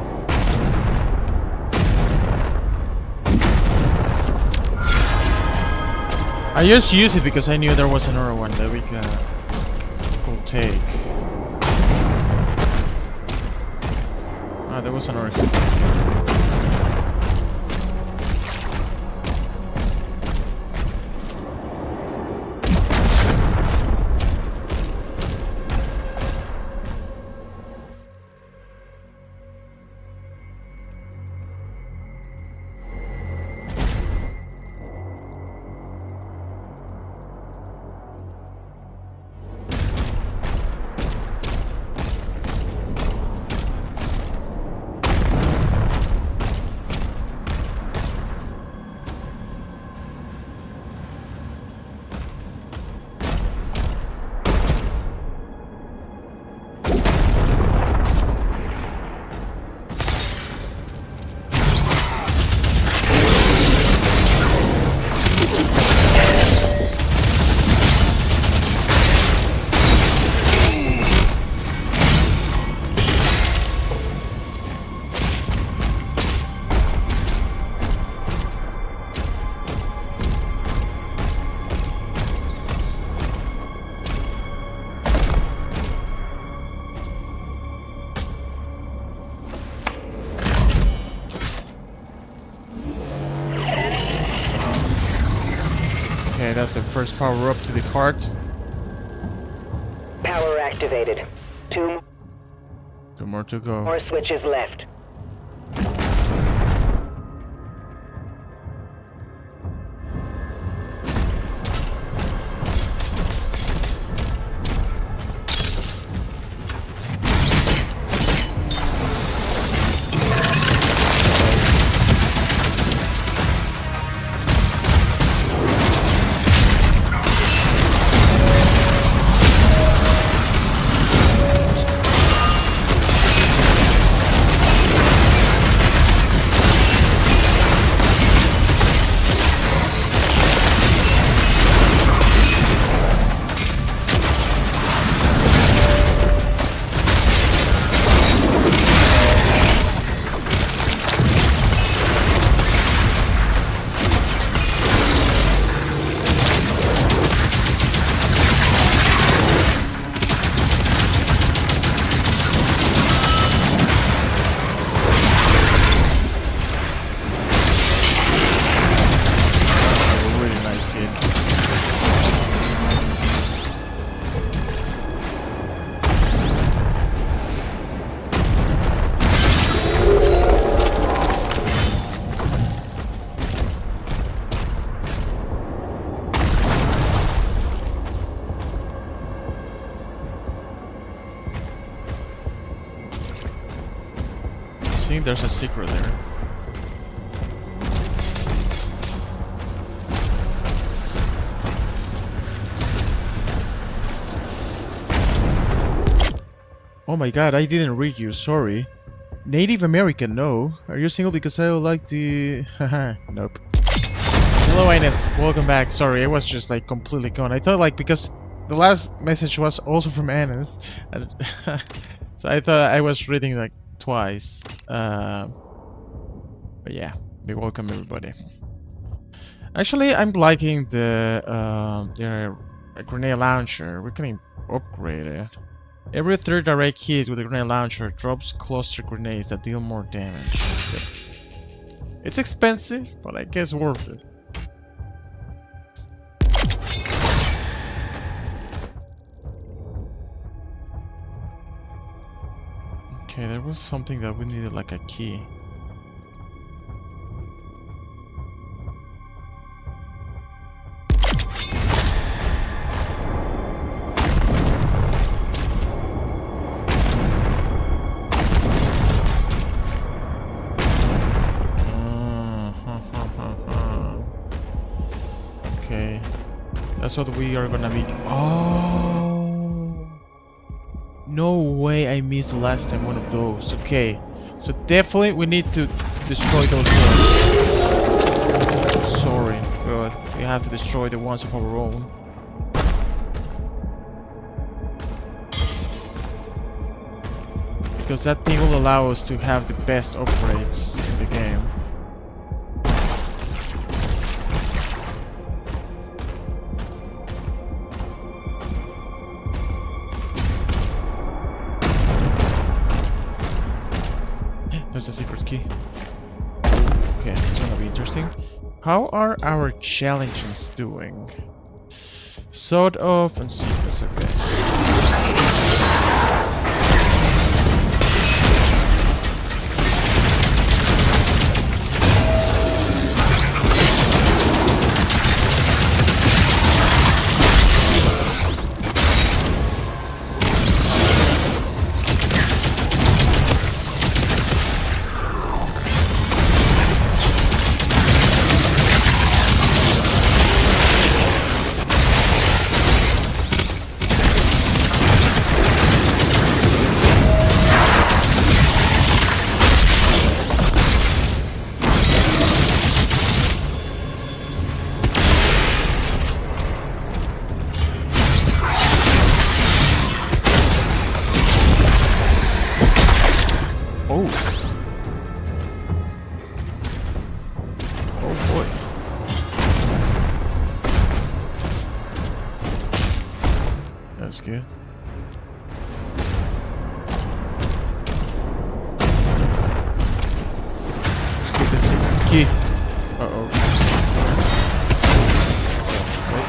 I just used it because I knew there was another one that we could take. Ah, there was another. Okay, that's the first power up to the cart. Power activated. Two More to go. more switches left. I think there's a secret there. Oh my god, I didn't read you, sorry. Native American, no. Are you single because I like the... Haha, nope. Hello Ines, welcome back. Sorry, I was just like completely gone. I thought like because the last message was also from Ines. So I thought I was reading like twice. But yeah, be welcome everybody. Actually, I'm liking the grenade launcher. We can upgrade it. Every third direct hit with a grenade launcher drops cluster grenades that deal more damage. It's expensive, but I guess worth it. Okay, there was something that we needed like a key. Okay, that's what we are gonna be. Oh, no way! I missed last time one of those. Okay, so definitely we need to destroy those ones. Sorry, but we have to destroy the ones of our own. Because that thing will allow us to have the best upgrades in the game. There's a secret key. Okay, it's gonna be interesting. How are our challenges doing? Sort of and secrets, okay. That's good. Let's get this key. Uh-oh. Oh,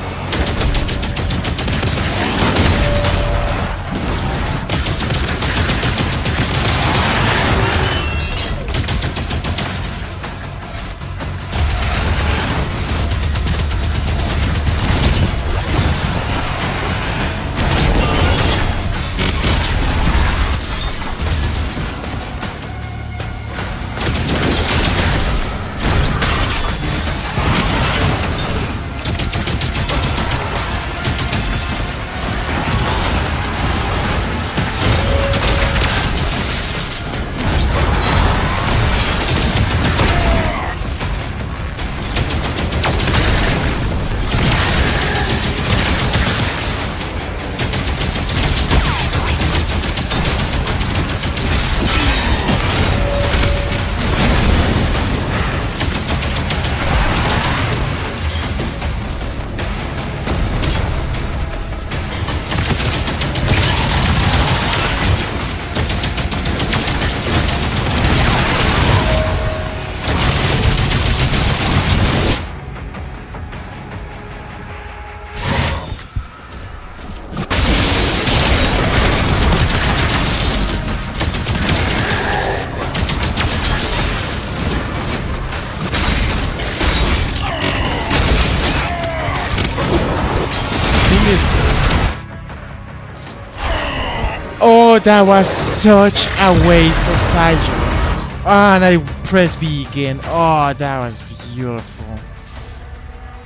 Oh, that was such a waste of Saijo. And I pressed B again. Oh, that was beautiful.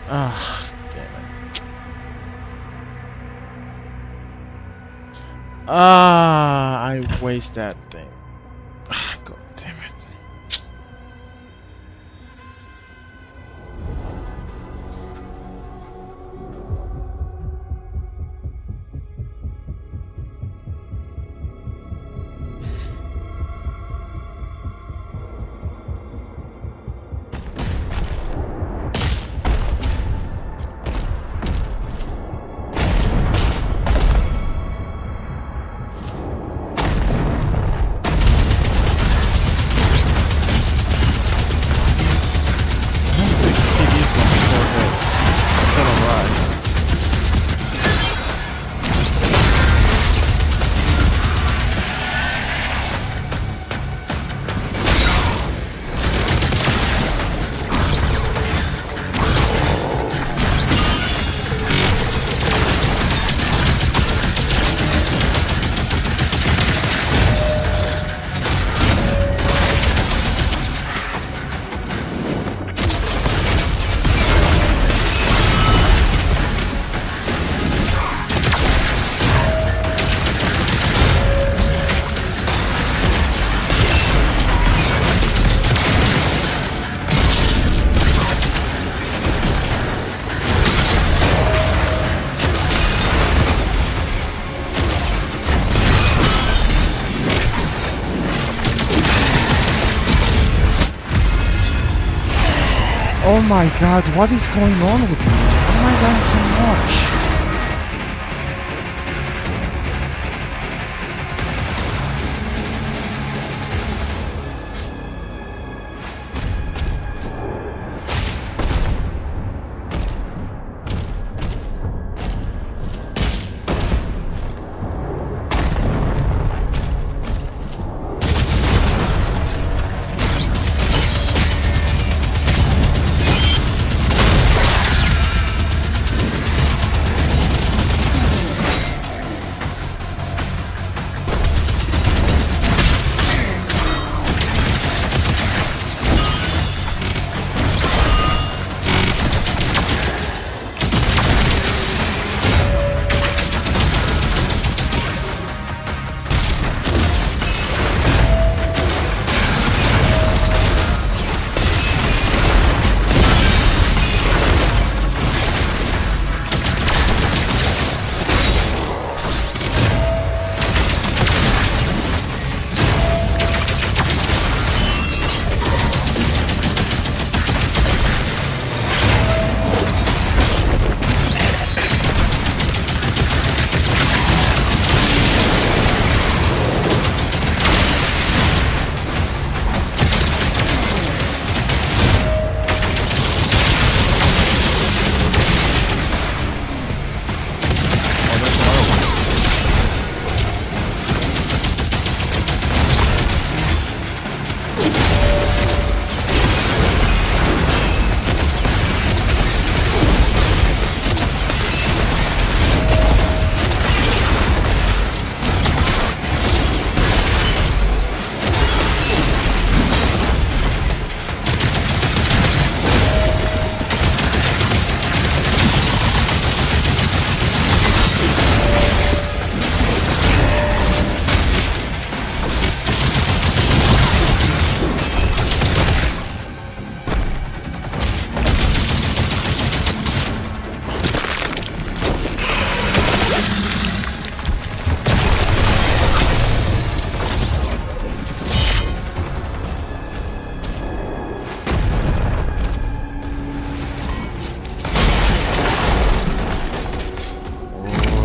Ah, damn it. Ah, I waste that thing. Ah, God damn it. Oh my god, what is going on with me? Why am I dying so much?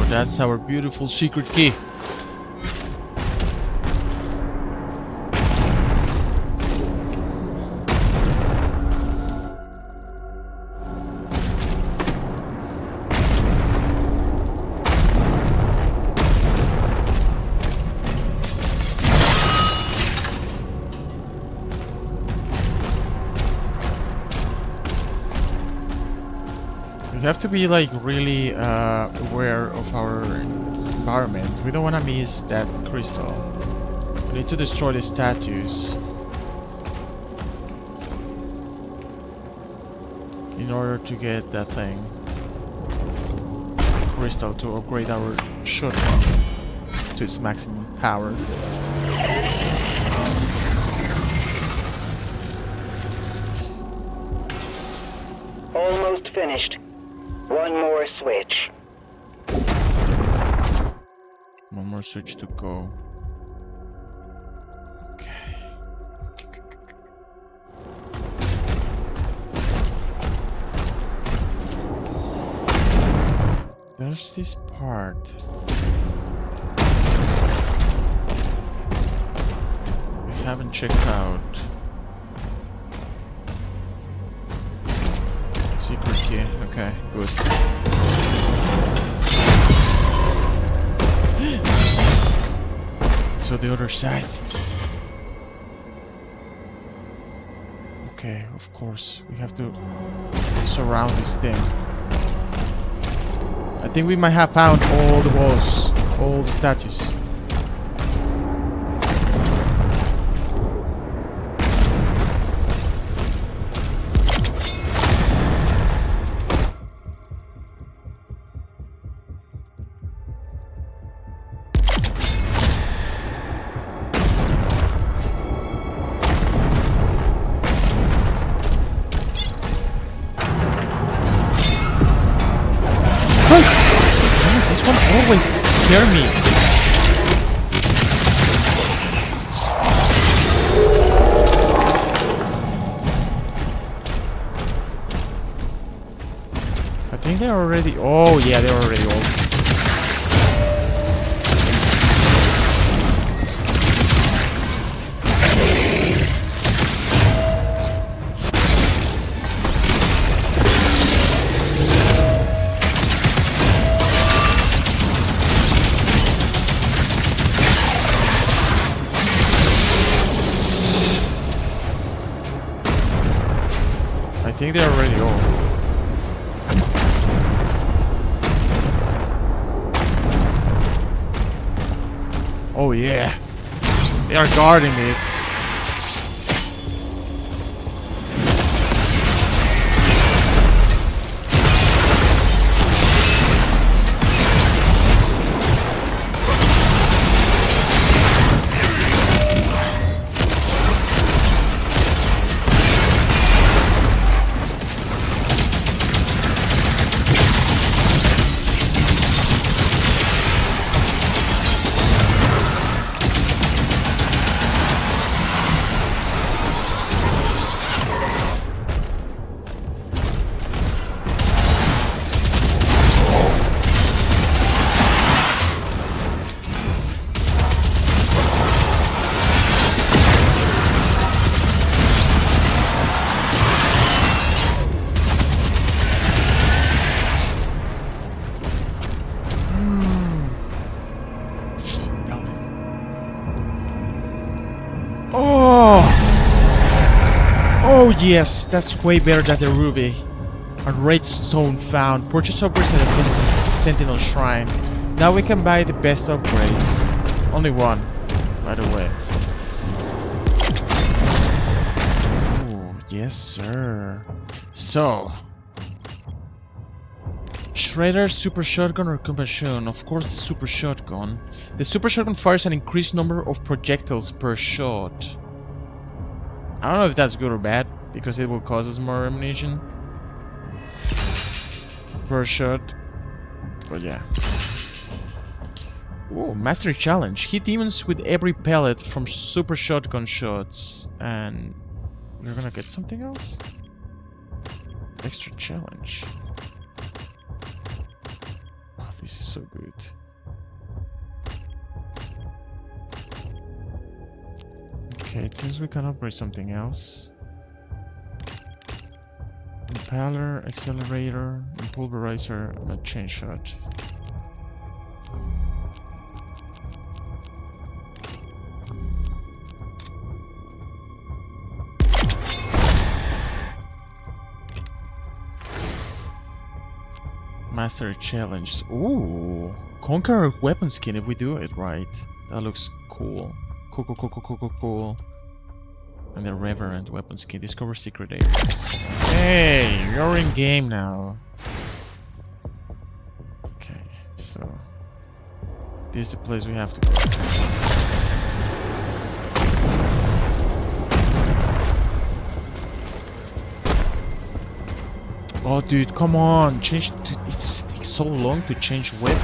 That's our beautiful secret key. We have to be like really aware of our environment. We don't want to miss that crystal. We need to destroy the statues in order to get that thing. Crystal to upgrade our shotgun to its maximum power. Almost finished. One more switch. One more switch to go. Okay. There's this part. We haven't checked out. Secret key. Okay, good. So the other side. Okay, of course. We have to surround this thing. I think we might have found all the walls, all the statues. This one always scares me. I think they're already... Oh yeah, they're already old. I think they're already old. Oh yeah, they are guarding it. Oh yes, that's way better than the ruby. A red stone found. Purchase upgrades at the Sentinel Shrine. Now we can buy the best upgrades. Only one, by the way. Oh, yes sir. So... Shredder, Super Shotgun or Compassion? Of course the Super Shotgun. The Super Shotgun fires an increased number of projectiles per shot. I don't know if that's good or bad, because it will cause us more ammunition per shot. But yeah. Ooh, Mastery Challenge. Hit demons with every pellet from Super Shotgun shots. And we're gonna get something else? Extra challenge. Oh, this is so good. Okay, it seems we can upgrade something else. Impaler, accelerator, and pulverizer, and a chain shot. Master challenge. Ooh. Conquer a weapon skin if we do it right. That looks cool. Cool. And the Reverend weapon skin. Discover secret areas. Hey, you're in game now. Okay, so this is the place we have to go. Oh, dude, come on! Change. It takes so long to change weapon.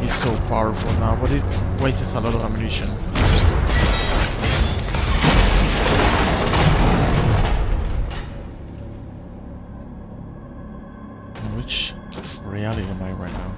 So powerful now, but it wastes a lot of ammunition. In which reality am I right now?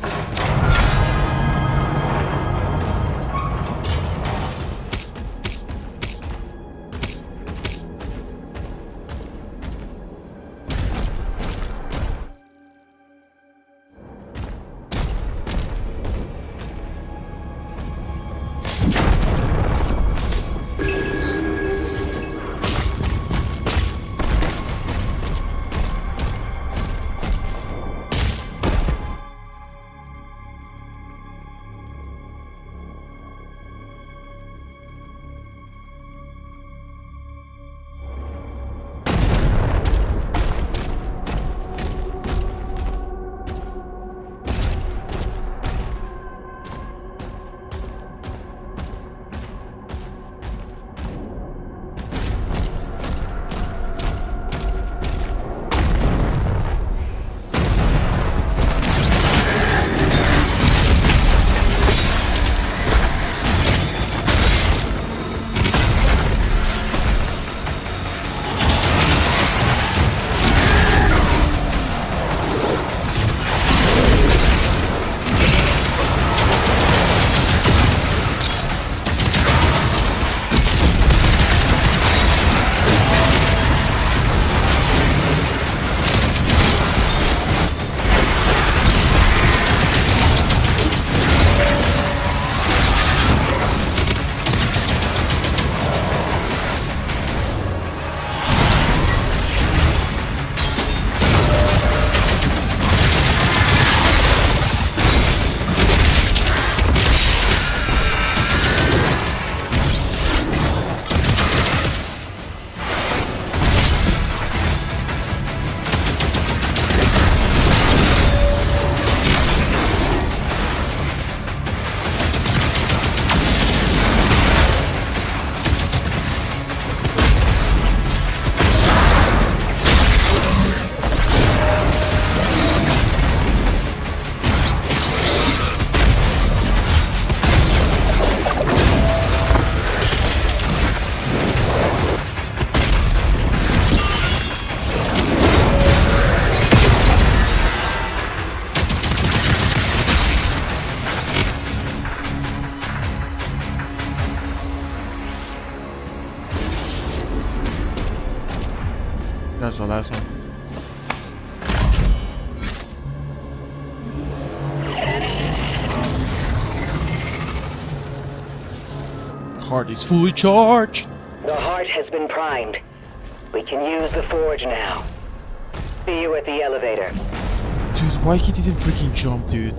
That's the last one. Heart is fully charged. The heart has been primed. We can use the forge now. See you at the elevator. Dude, why he didn't freaking jump, dude?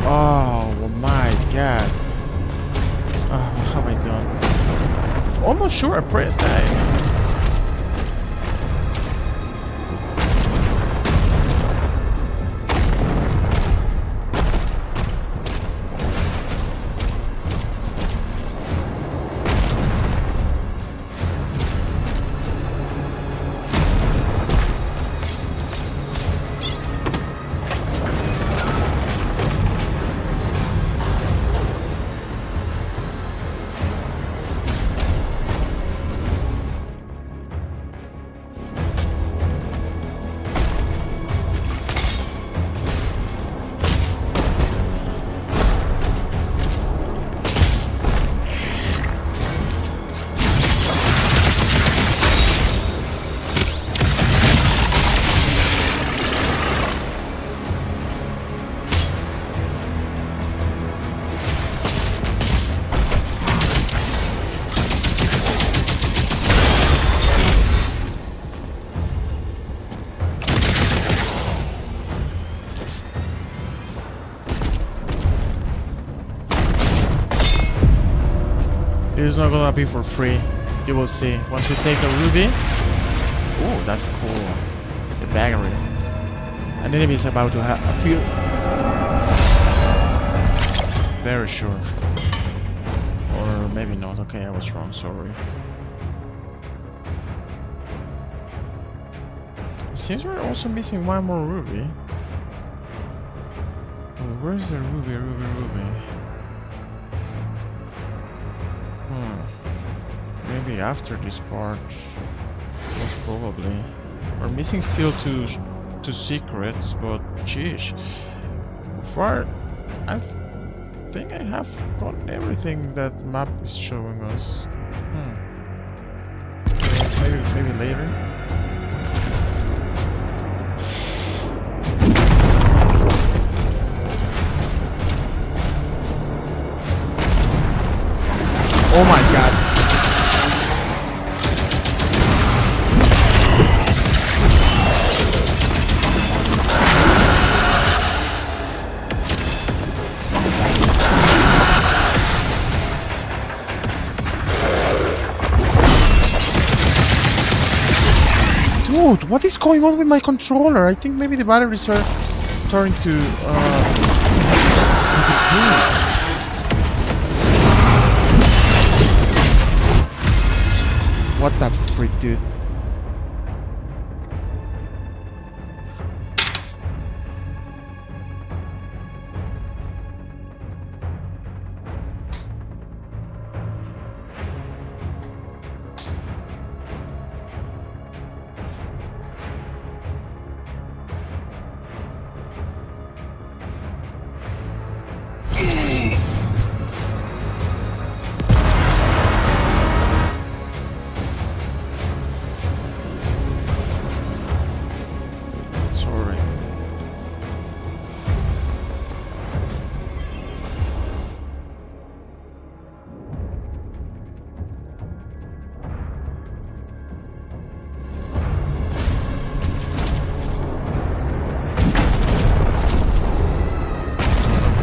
Oh my god. Oh, what have I done? Almost sure I pressed that. This is not gonna be for free. You will see. Once we take the ruby. Oh, that's cool. The baggery. An enemy is about to appear. Very sure. Or maybe not. Okay, I was wrong. Sorry. It seems we're also missing one more ruby. Oh, where's the ruby? Maybe after this part, most probably. We're missing still two secrets, but sheesh. Far, I think I have gotten everything that map is showing us. Yes, maybe later. Oh my god. Dude, what is going on with my controller? I think maybe the batteries are starting to deplete. What the freak, dude?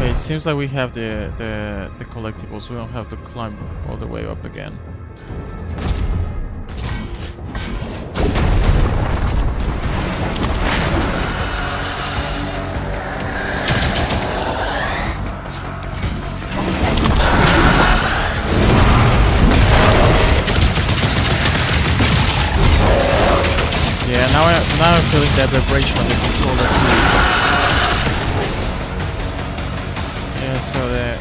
It seems like we have the collectibles. We don't have to climb all the way up again. Yeah, now I'm feeling that vibration of the controller too. Yeah, so that.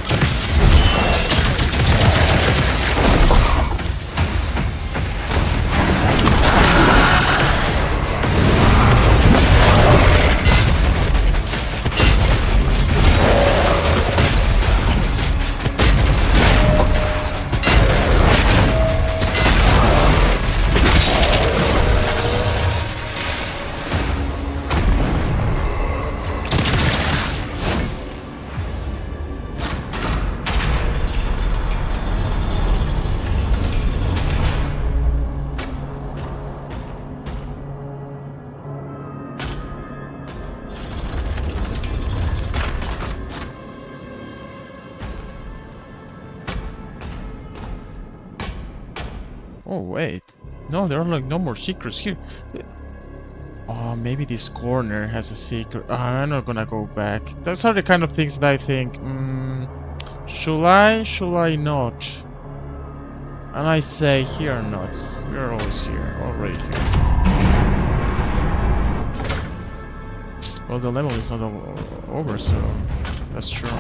Oh, wait. No, there are like no more secrets here. Oh, maybe this corner has a secret. I'm not gonna go back. Those are the kind of things that I think, should I? Should I not? And I say, here or not. We're always here. Already here. Well, the level is not over, so that's true.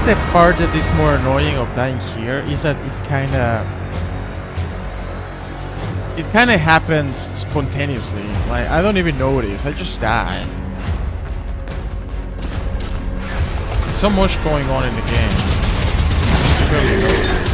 The part that is more annoying of dying here is that it kinda happens spontaneously. Like, I don't even notice, I just die. There's so much going on in the game. I barely notice.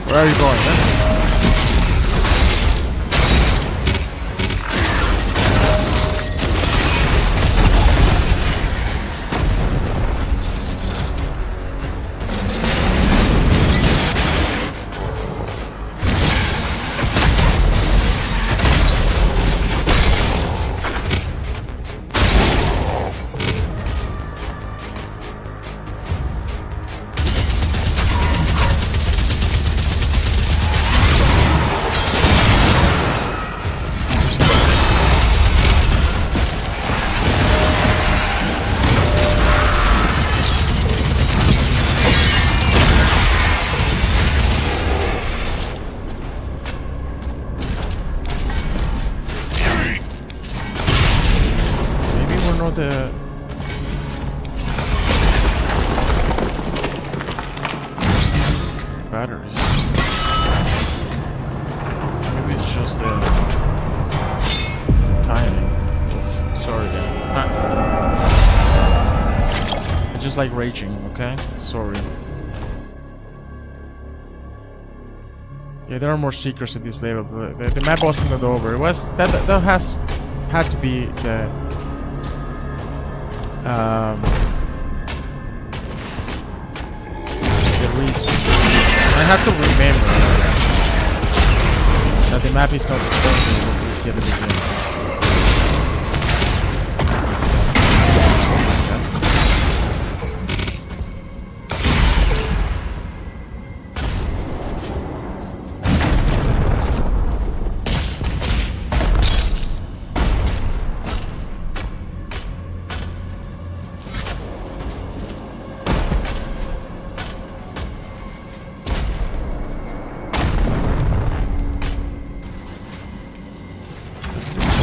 Where are you going, man? The batteries. Maybe it's just the timing. Sorry, I just like raging. Okay, sorry. Yeah, there are more secrets in this level. The map wasn't not over. It was that had to be the. The reason. I have to remember that the map is not totally easy at the beginning. Let's do it.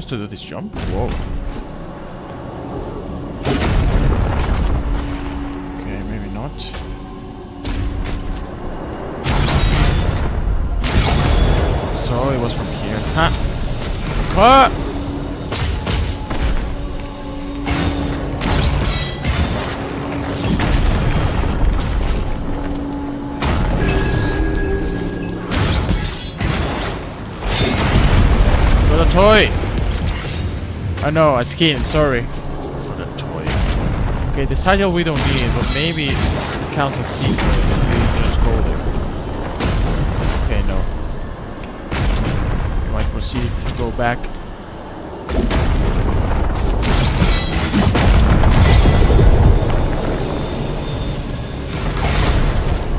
supposed to do this jump? Whoa. Okay, maybe not. So it was from here. Ha! What? For the toy! Oh no, a skin, sorry. For the toy. Okay, the cycle we don't need, but maybe it counts as secret and we just go there. Okay, no. We might proceed to go back.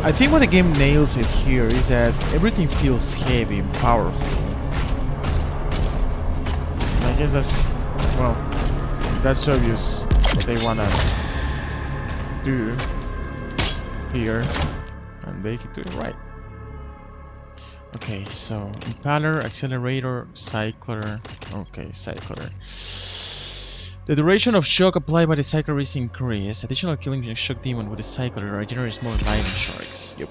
I think what the game nails it here is that everything feels heavy and powerful. I guess that's, well, that's obvious what they wanna do here, and they can do it right. Okay, so impaler, accelerator, cycler. Okay, cycler. The duration of shock applied by the cycler is increased. Additional killing shock demon with the cycler regenerates more lightning sharks. Yep.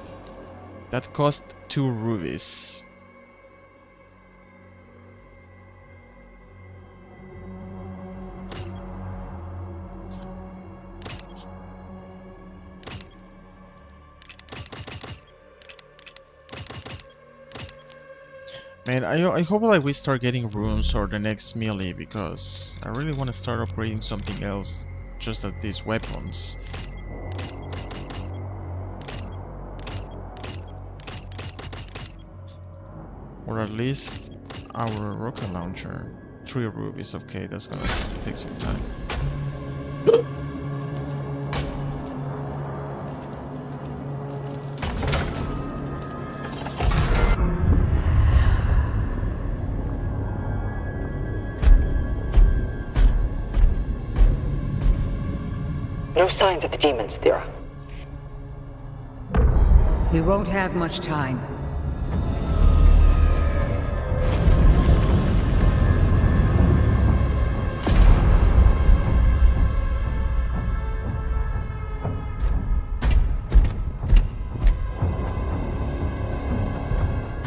That cost 2 rubies. Man, I hope like we start getting runes or the next melee, because I really want to start upgrading something else just at these weapons. Or at least our rocket launcher. 3 rubies, okay, that's gonna take some time. No signs of the demons, Thera. We won't have much time.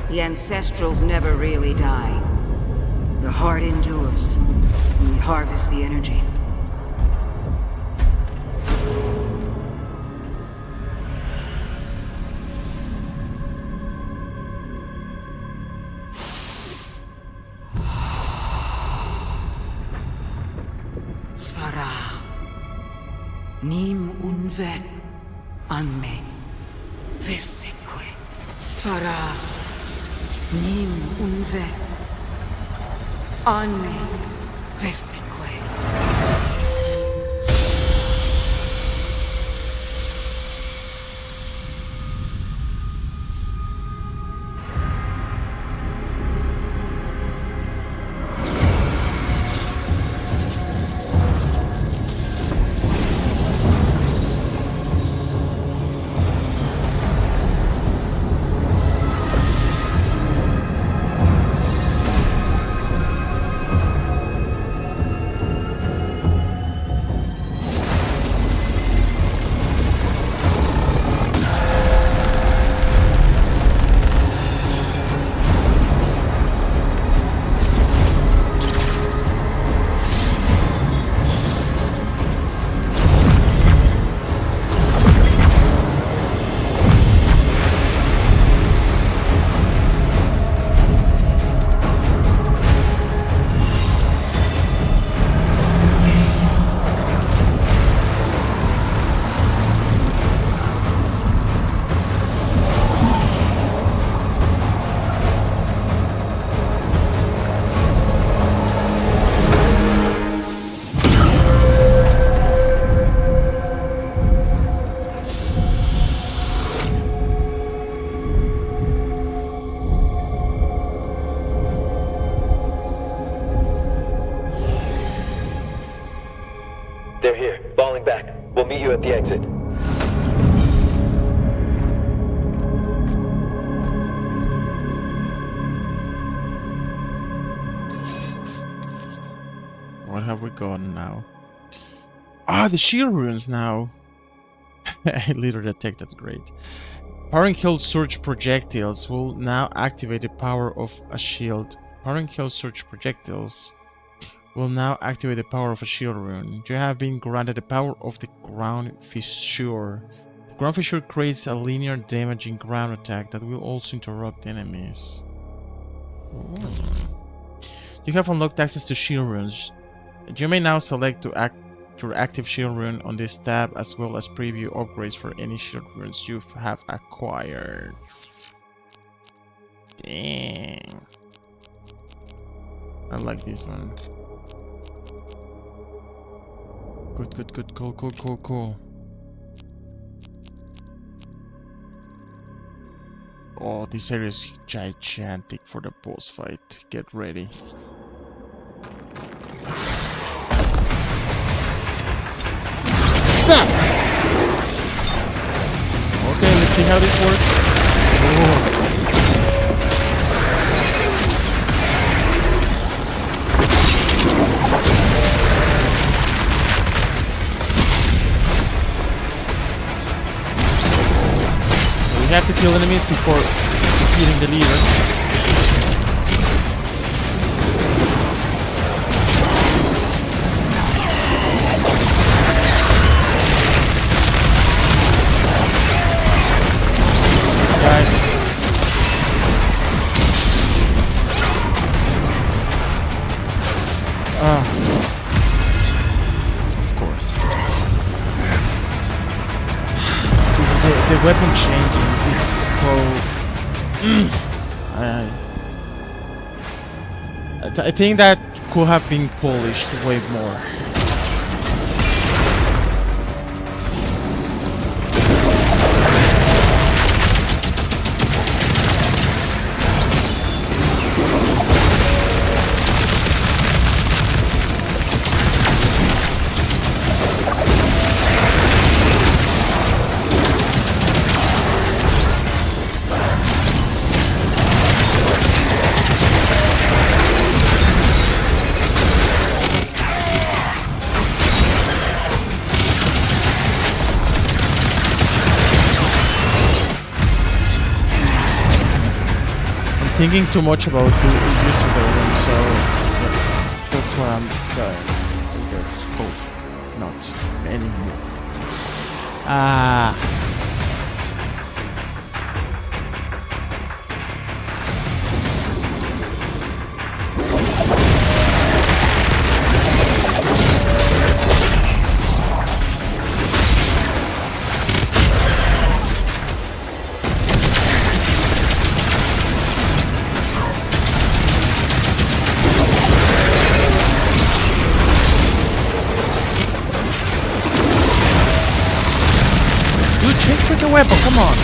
The Ancestrals never really die. The heart endures. We harvest the energy. Nim unve anme veseque. Svara. Nim unve anme veseque. They're here, falling back. We'll meet you at the exit. What have we got now? Ah, the shield runes now. I literally detected. Great. Powering Hill Surge projectiles will now activate the power of a shield. Powering Hill Surge projectiles will now activate the power of a shield rune. You have been granted the power of the Ground Fissure. The Ground Fissure creates a linear damaging ground attack that will also interrupt enemies. Ooh. You have unlocked access to shield runes. You may now select to your active shield rune on this tab, as well as preview upgrades for any shield runes you have acquired. Dang. I like this one. Good, cool. Oh, this area is gigantic for the boss fight. Get ready. Suck! Okay, let's see how this works. Oh. We have to kill enemies before defeating the leader. Of course. The weapon changing is so... I think that could have been polished way more. Thinking too much about using the rune, so that's what I'm going. I guess. Oh, not anymore. Change for the weapon, come on!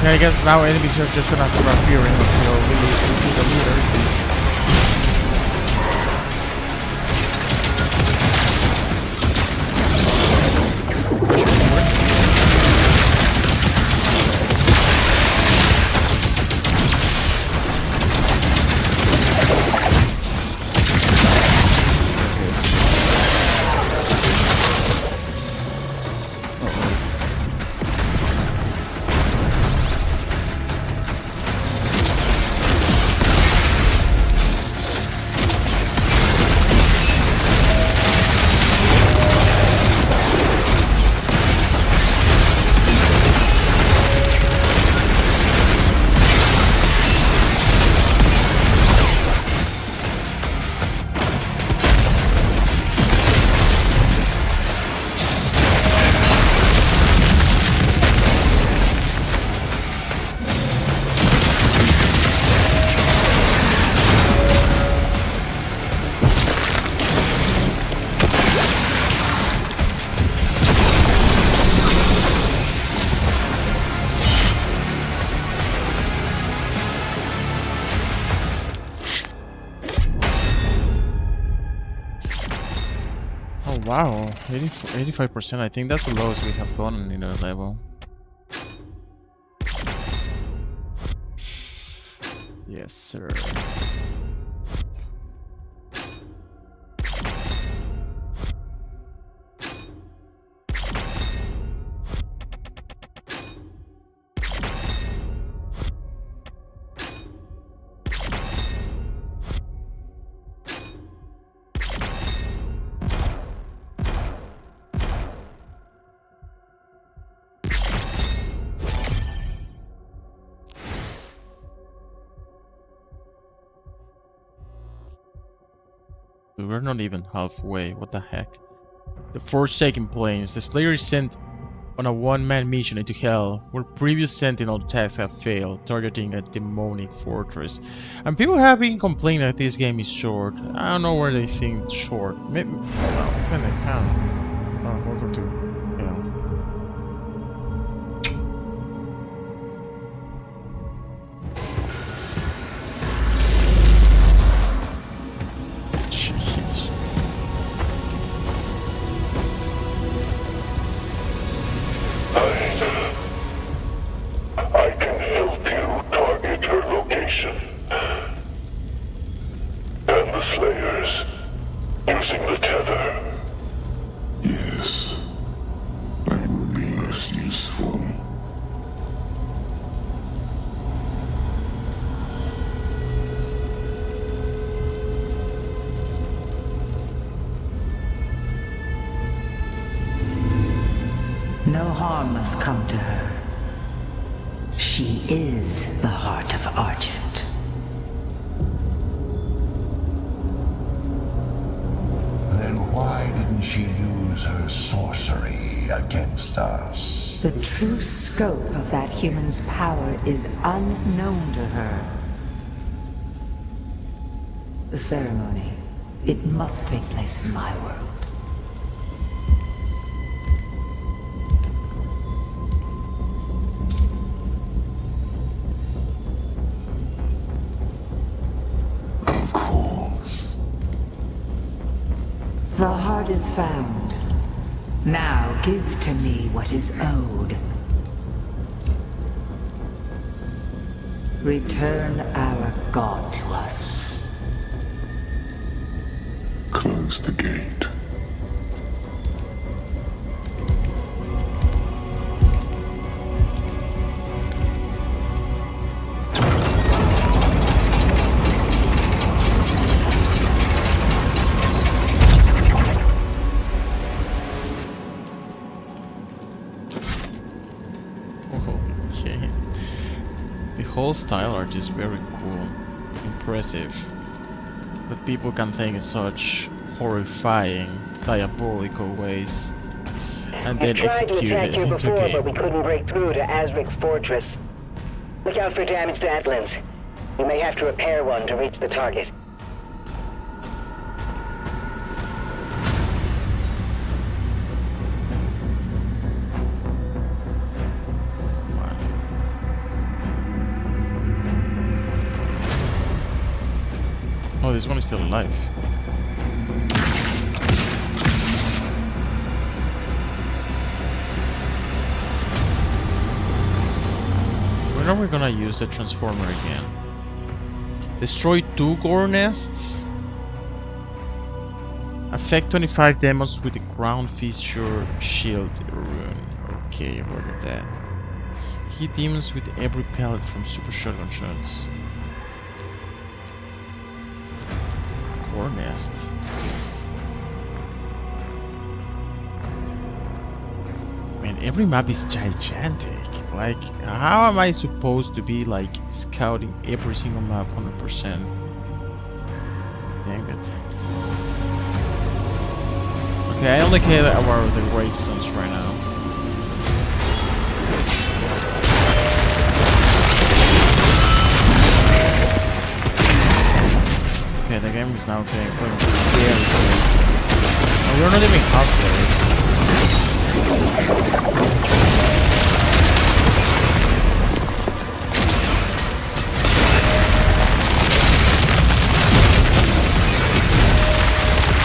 I guess now enemies are just gonna start appearing until we kill the leader. Wow, 85%. I think that's the lowest we have gone in a level. Yes, sir. We're not even halfway. What the heck? The Forsaken Plains. The Slayer is sent on a one-man mission into Hell, where previous Sentinel attacks have failed, targeting a demonic fortress. And people have been complaining that this game is short. I don't know where they think it's short. Maybe... Well, when they can. Oh, welcome to Hell. I can help you target her location. And the Slayers, using the tether. Yes, that would be less useful. No harm must come to her. She is the heart of Argent. Then why didn't she use her sorcery against us? The true scope of that human's power is unknown to her. The ceremony, it must take place in my world. The heart is found. Now give to me what is owed. Return our god to us. Close the gate. Okay. The whole style art is very cool. Impressive. That people can think in such horrifying, diabolical ways and then execute it here into before, but we game. couldn't break through to Azric's fortress. Look out for damaged Atlans. You may have to repair one to reach the target. Oh, this one is still alive. When are we gonna use the transformer again? Destroy 2 gore nests. Affect 25 demons with the ground fissure shield rune. Okay, what is that? Hit demons with every pellet from super shotgun shots. Core nests. Man, every map is gigantic. Like, how am I supposed to be like scouting every single map 100%? Dang it. Okay, I only care about the greystones right now. Okay, the game is now getting very crazy. And we're not even halfway.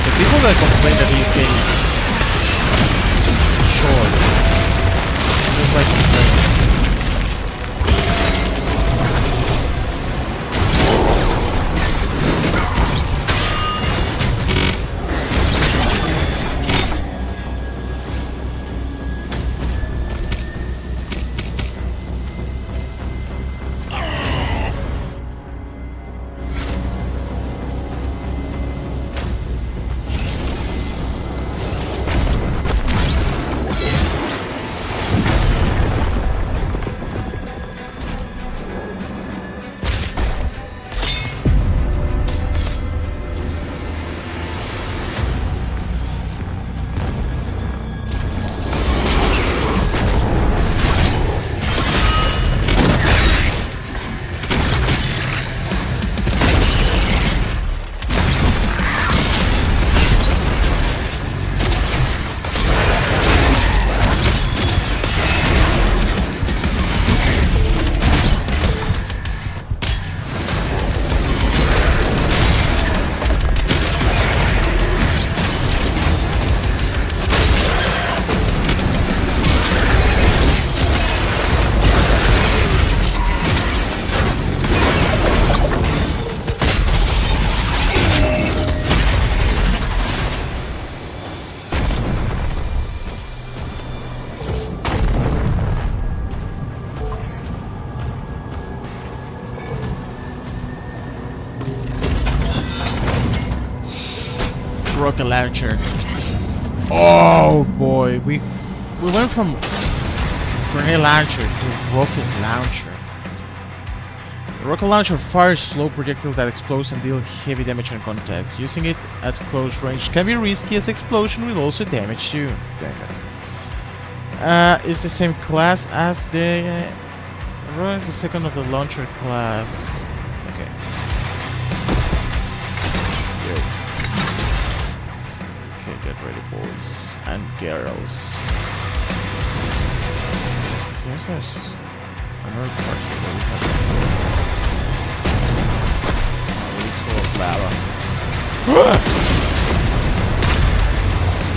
The people that complain that these games short, just like complaining. Rocket launcher. Oh boy, we went from grenade launcher to rocket launcher. The rocket launcher fires slow projectile that explodes and deal heavy damage on contact. Using it at close range can be risky as explosion will also damage you. Dang it. It's the same class as the it's the second of the launcher class. Okay. Good. Okay, get ready, boys and girls. Seems there's another part here where we have this. Oh, it's full of lava.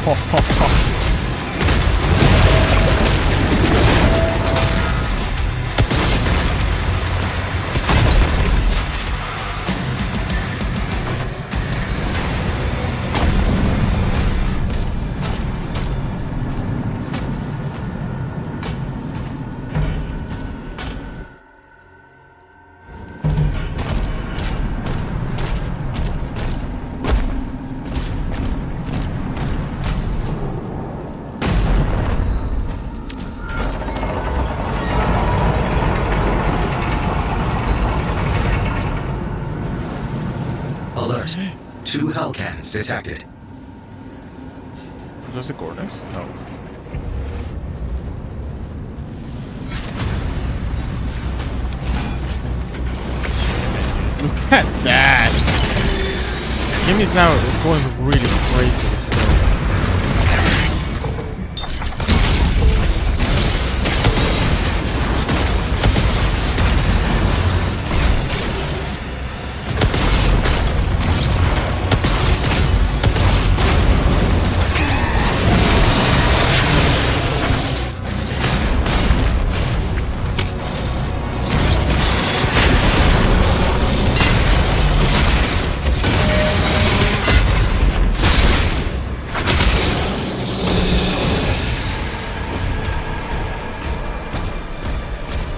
Ho ho ho. Alert. 2 hell cannons detected. Was the corners? No. Look at that! The game is now going really crazy still.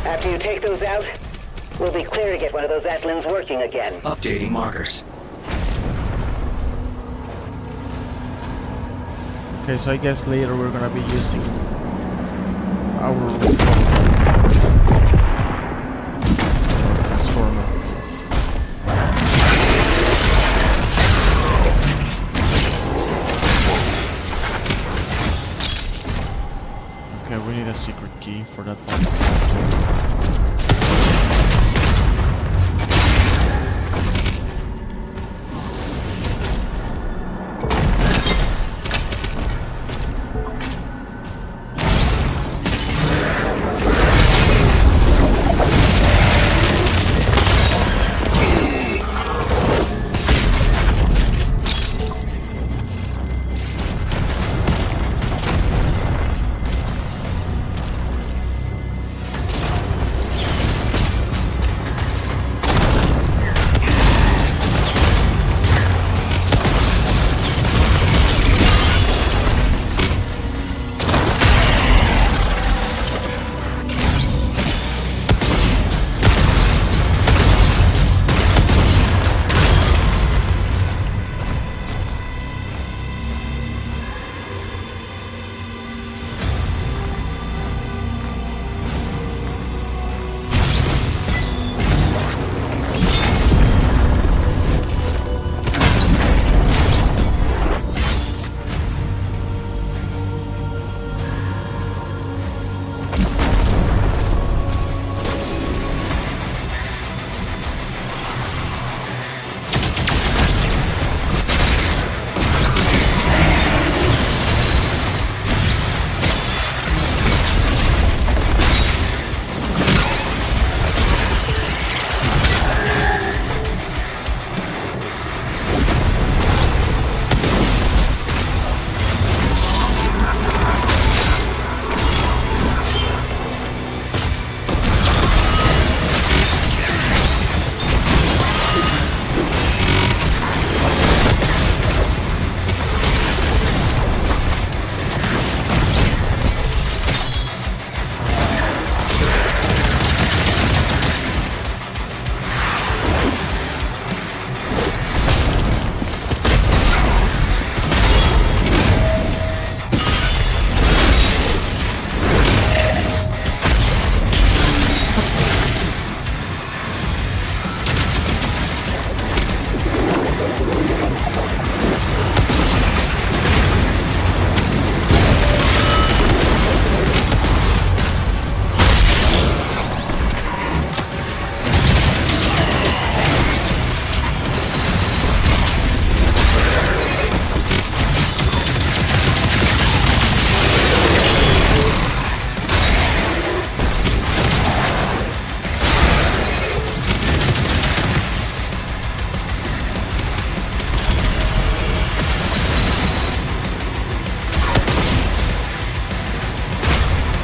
After you take those out, we'll be clear to get one of those Atlans working again. Updating markers. Okay, so I guess later we're gonna be using our transformer. Okay, we need a secret key for that one.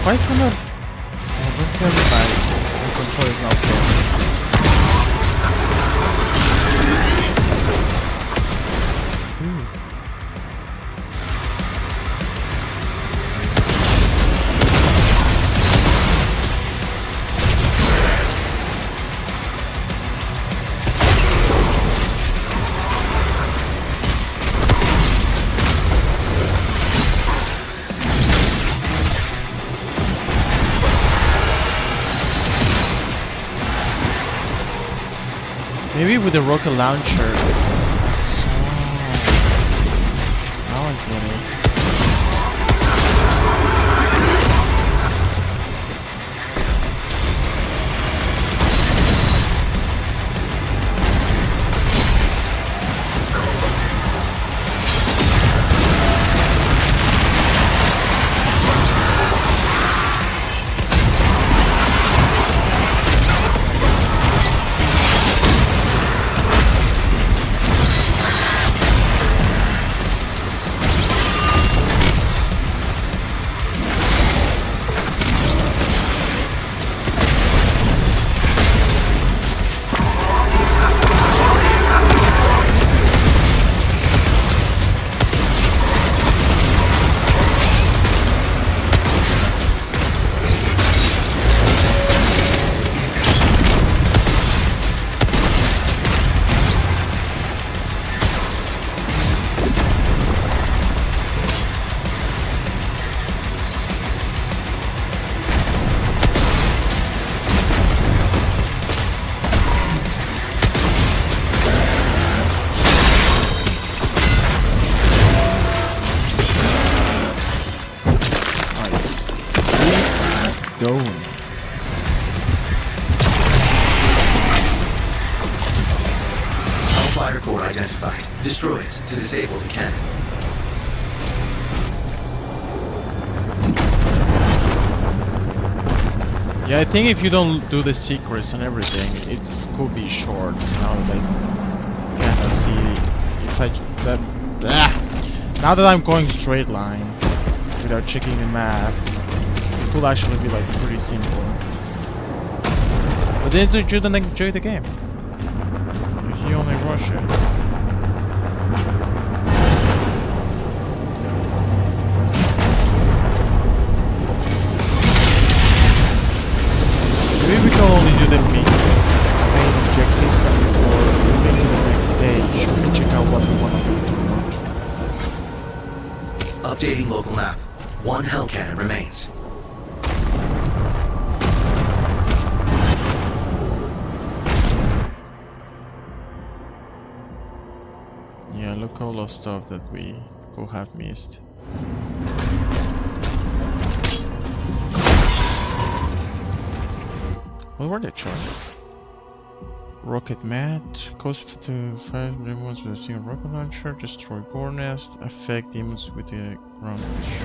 Why cannot... Oh, don't tell me my control is not there. Dude. Maybe with the rocket launcher. So... Now I get it. going. Hellfire core identified. Destroy it to disable the cannon. Yeah, I think if you don't do the secrets and everything, it could be short. Now that I kinda see if I now that I'm going straight line without checking the map, it could actually be like pretty simple. But then you don't enjoy the game if you only rush it. Maybe we can only do the main objectives and before moving to the next stage, we can check out what we want to do to work. Updating local map. One hell cannon remains. Yeah, look all the stuff that we could have missed. What were the charges? Rocket mat, cost to 5 demons with a single rocket launcher, destroy gore nest, affect demons with the ground push.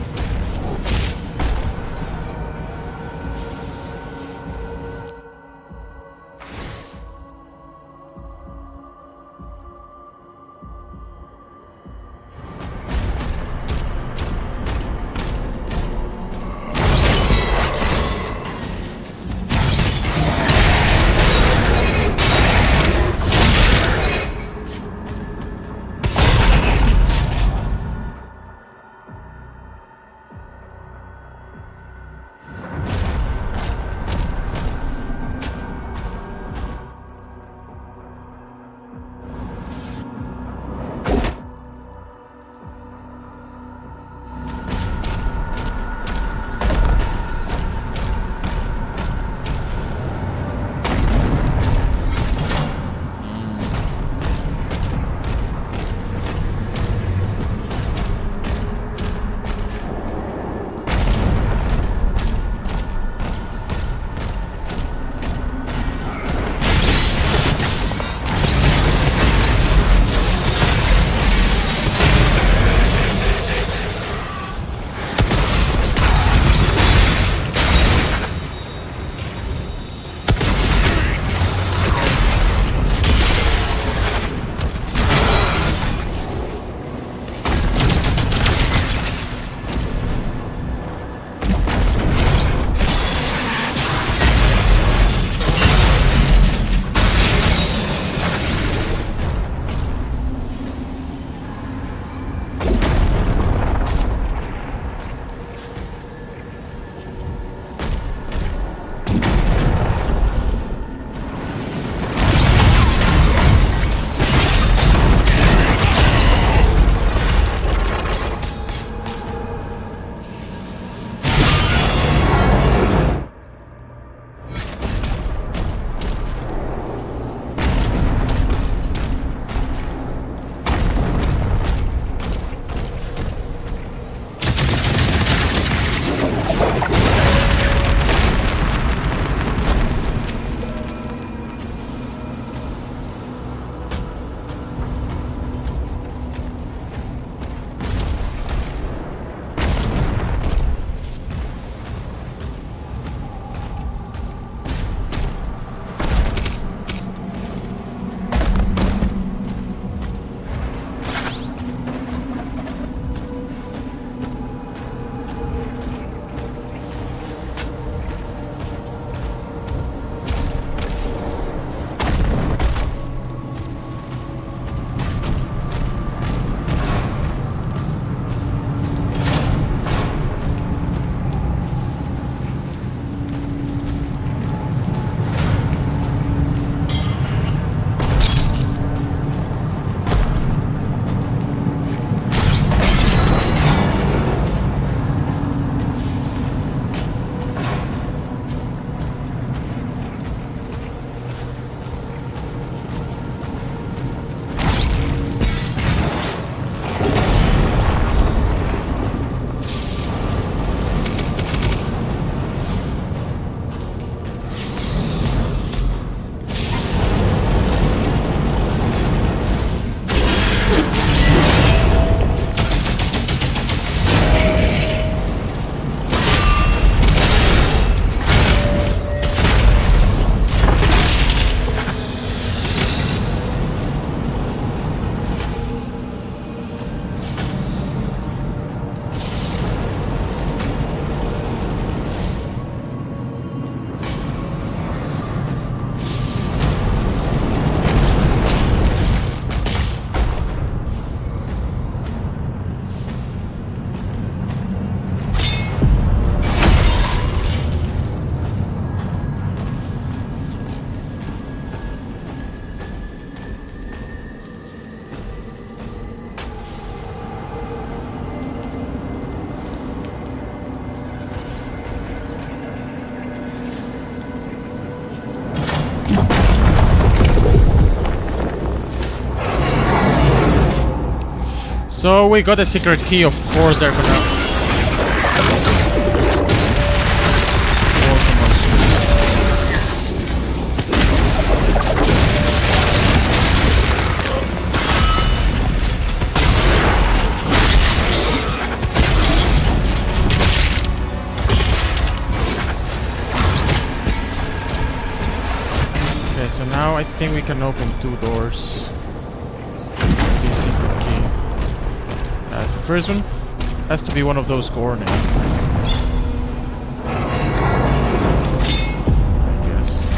So we got a secret key, of course they're gonna... Okay, so now I think we can open 2 doors. This secret key. That's the first one. Has to be one of those core nests. I guess.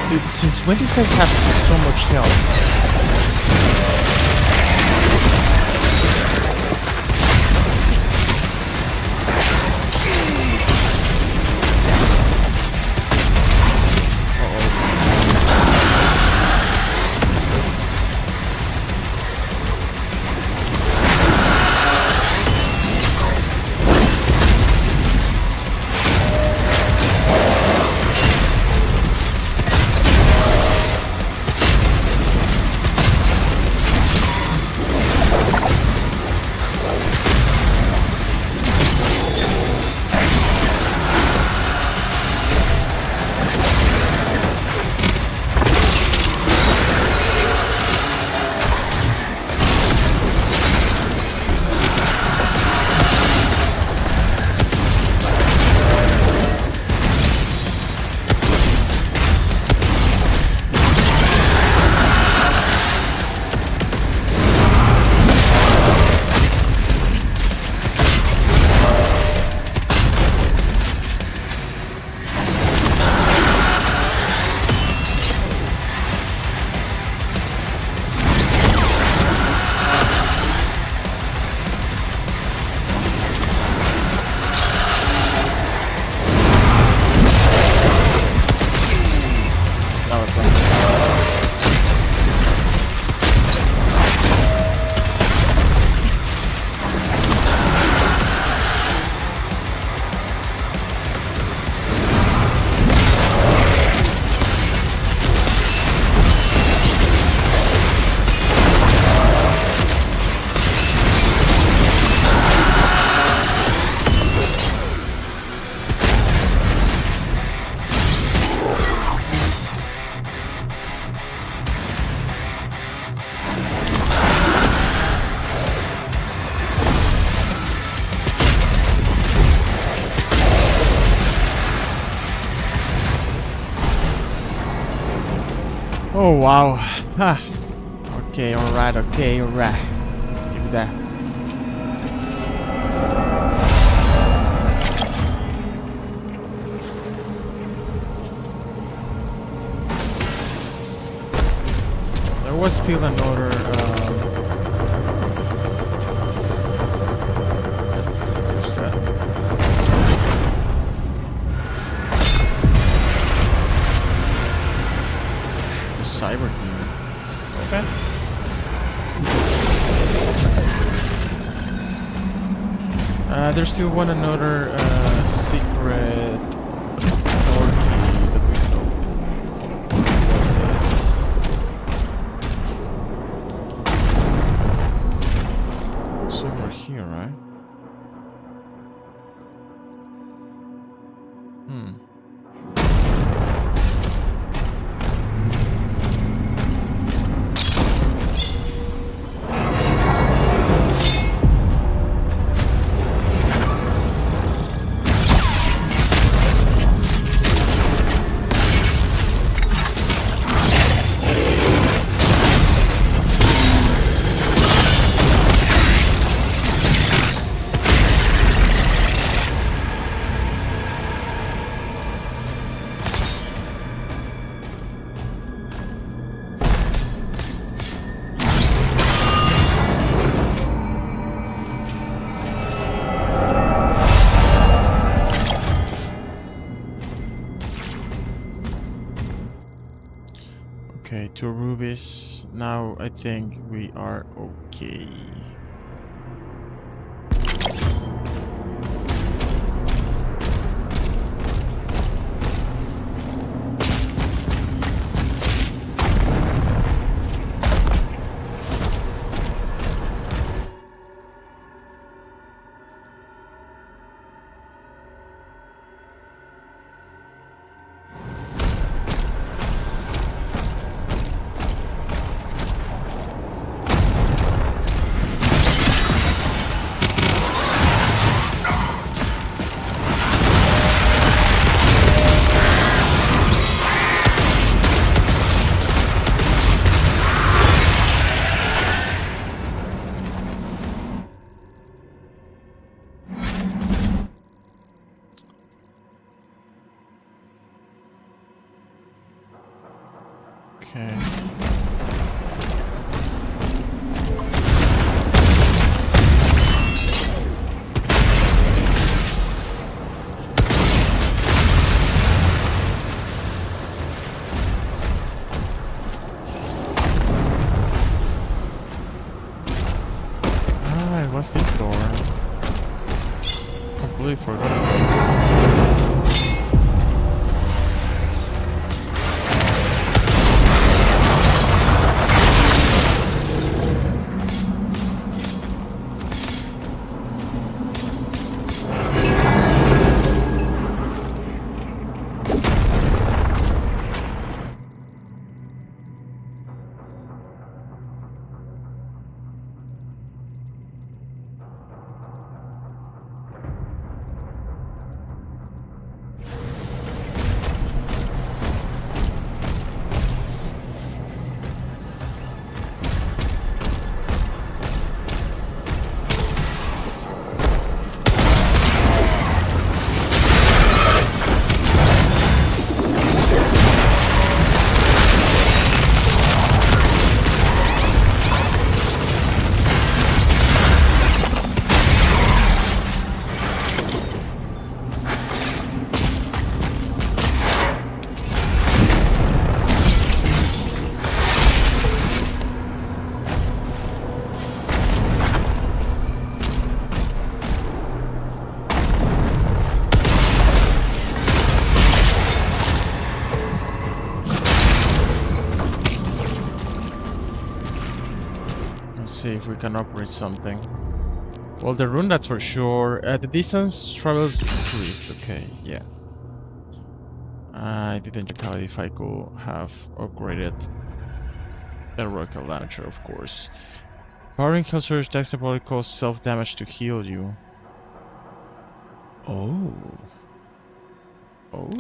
Dude, since when these guys have so much health? Oh wow. Ah. Okay, alright, okay, alright. Give me that. There was still another what's that? Cyber team. Okay. There's still another secret door key that we can open. What's it? Somewhere here, right? 2 rubies. Now I think we are okay. Okay. Alright, what's this door? Completely forgot. See if we can upgrade something. Well, the rune, that's for sure. The distance travels increased. Okay, yeah. I didn't check out if I could have upgraded a rocket launcher, of course. Powering heal surge attacks probably cause self-damage to heal you. Oh. Oh.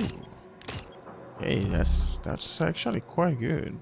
Hey, that's actually quite good.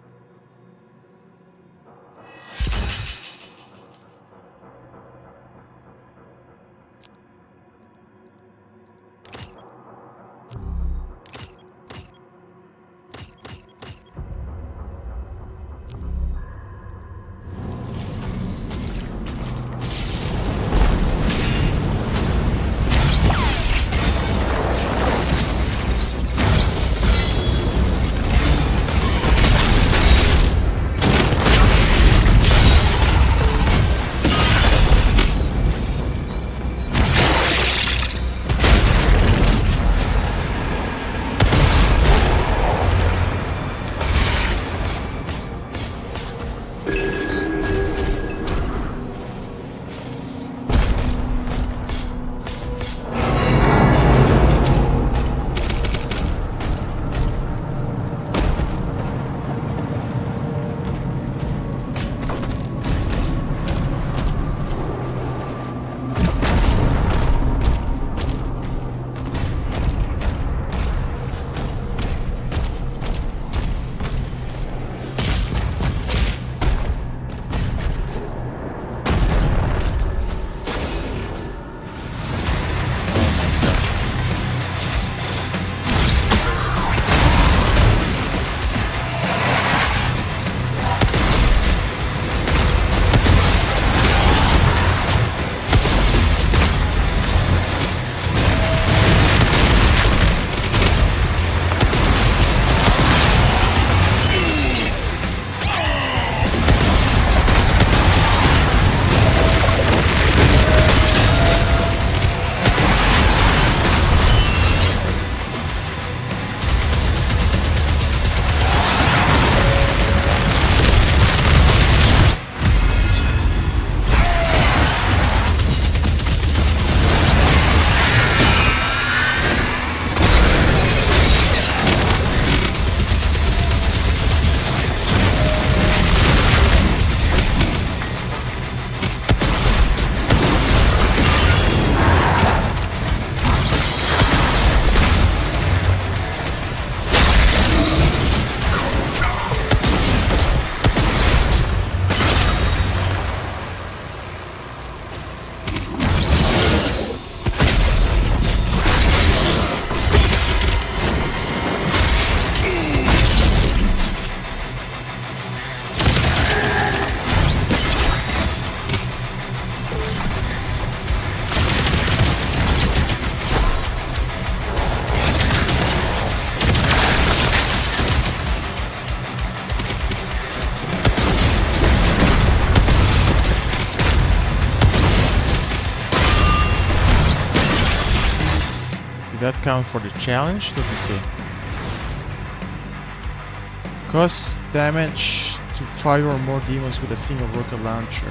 count for the challenge? Let me see. Cause damage to 5 or more demons with a single rocket launcher.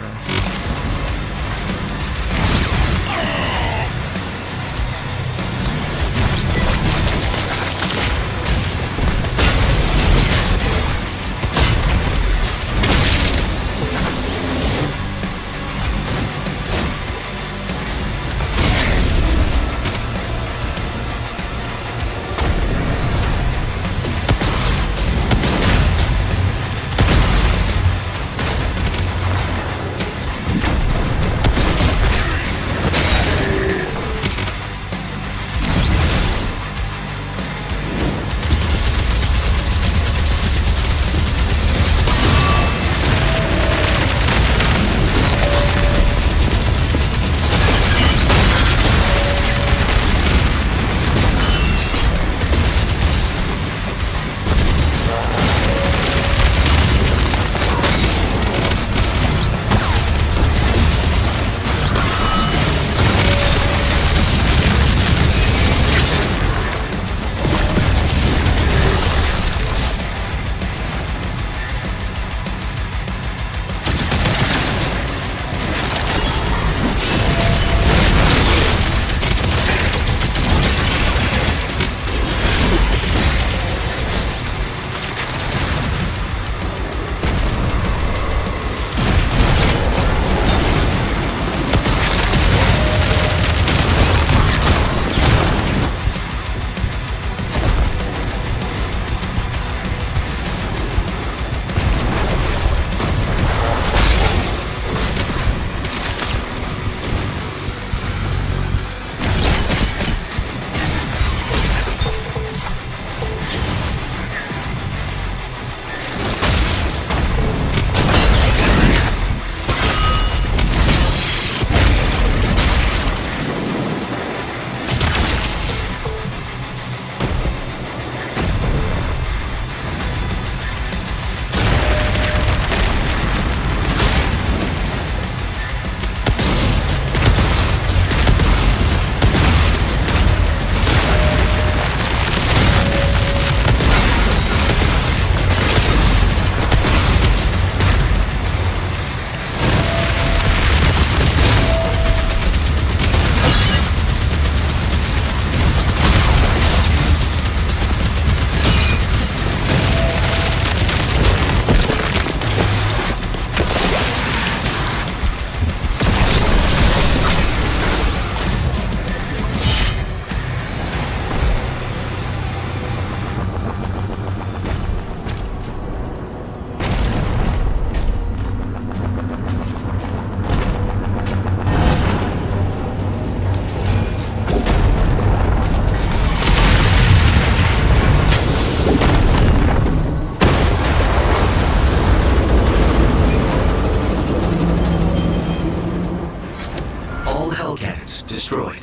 destroyed.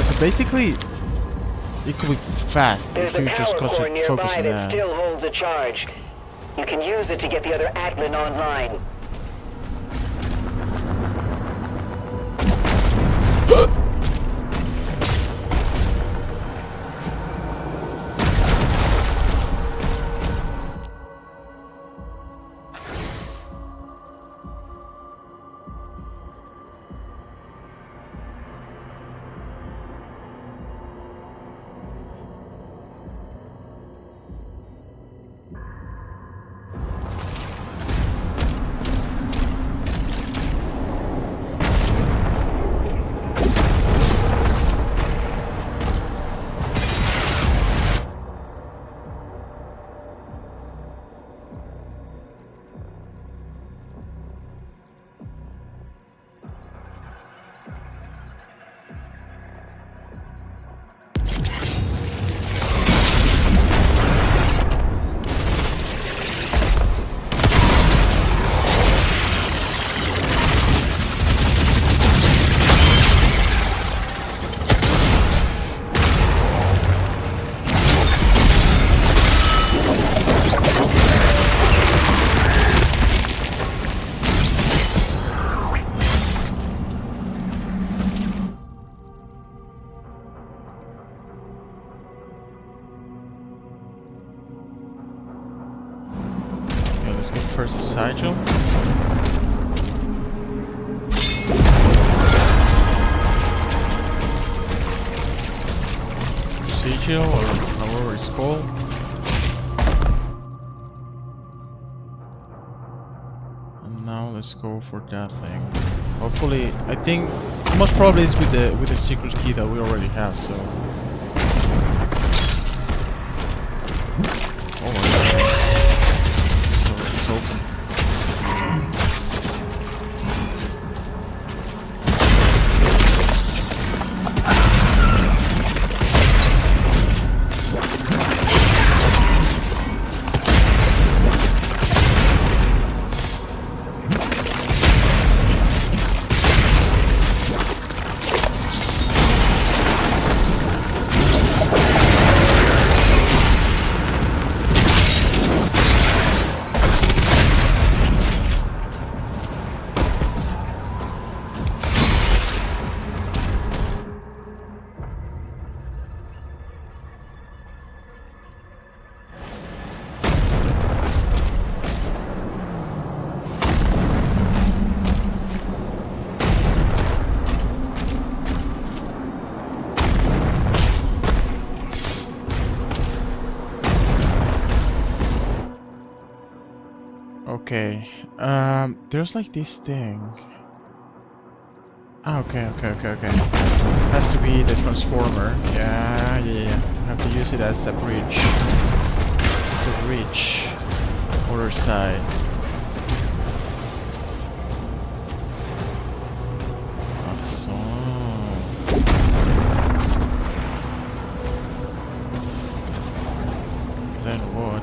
So basically, it could be fast There's if you a just power core focus nearby on that that. still holds a charge. You can use it to get the other Atlan online. let's get first a sigil. Sigil, or however it's called. And now let's go for that thing. Hopefully, I think most probably it's with the secret key that we already have. So. Oh my god. It's open. Okay, there's like this thing. Ah, okay. Has to be the transformer. Yeah. I have to use it as a bridge to reach other side. Awesome. Then what?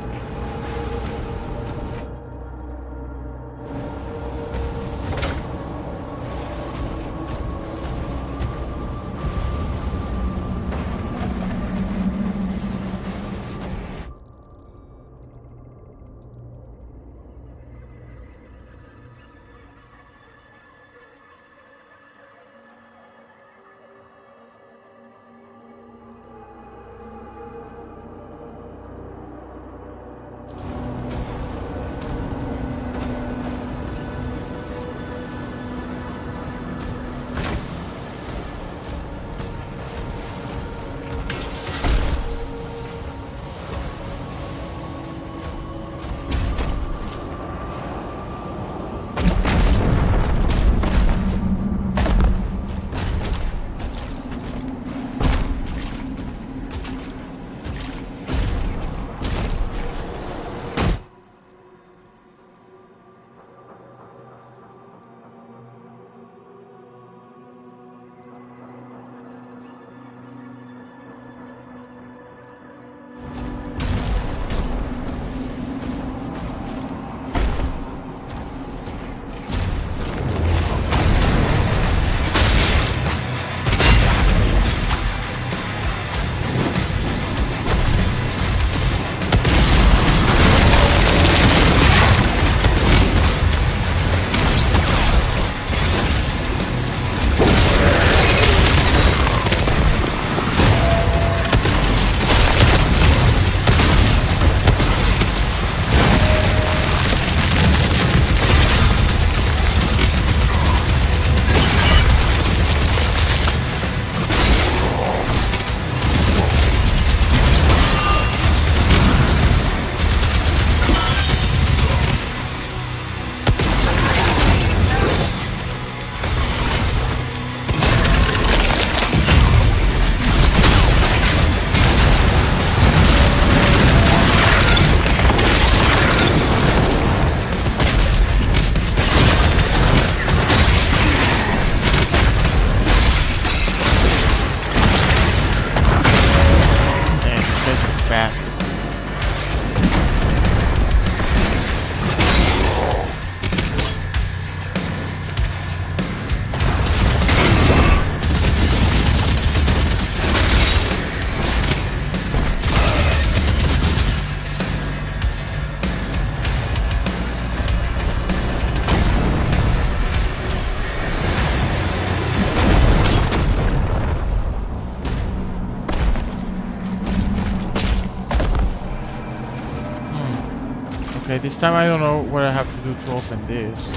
Okay, this time I don't know what I have to do to open this.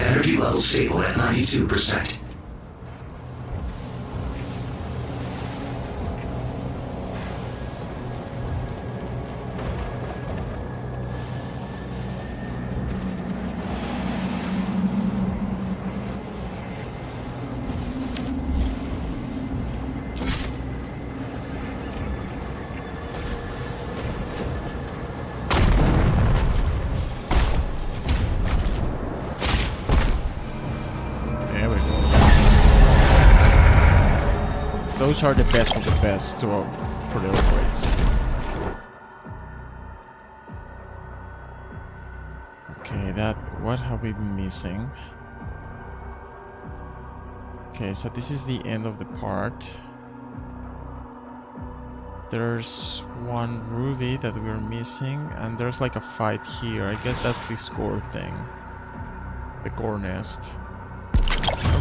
Energy level stable at 92%. There we go. Those are the best of the best for the upgrades. Okay, what have we been missing? Okay, so this is the end of the part. There's one ruby that we're missing, and there's like a fight here. I guess that's the score thing. The gore nest.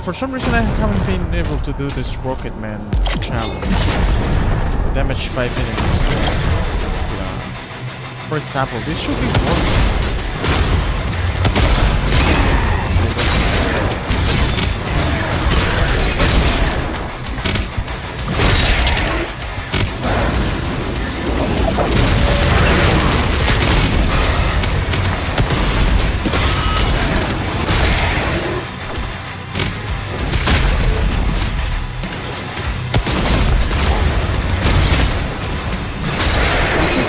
For some reason I haven't been able to do this Rocket Man challenge. Damage 5 enemies. Yeah. For example, this should be working.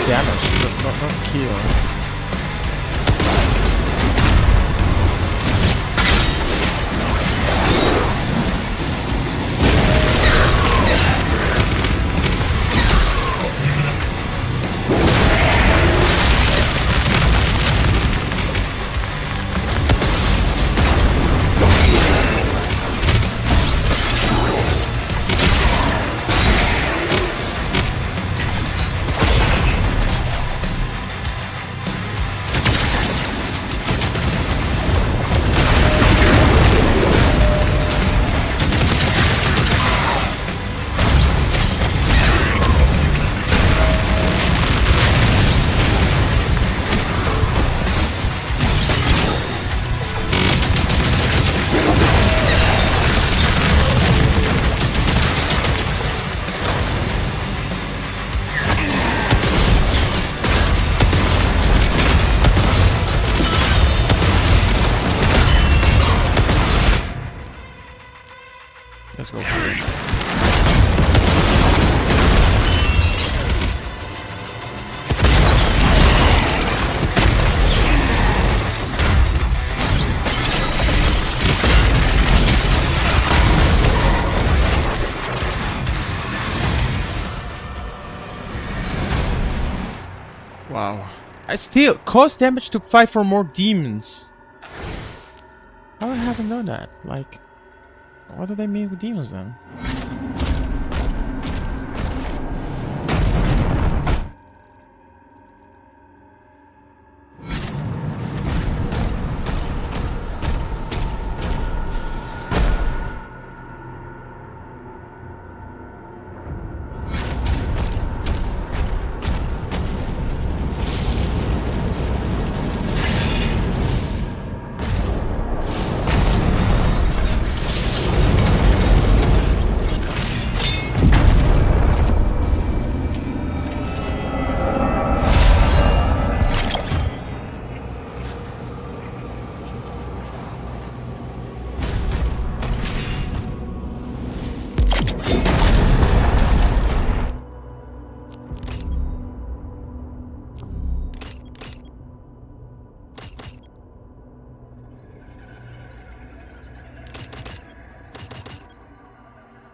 Damage, not kill. Let's go for it. Wow. I still cause damage to 5 or more demons. How I haven't done that? Like, what do they mean with demons then?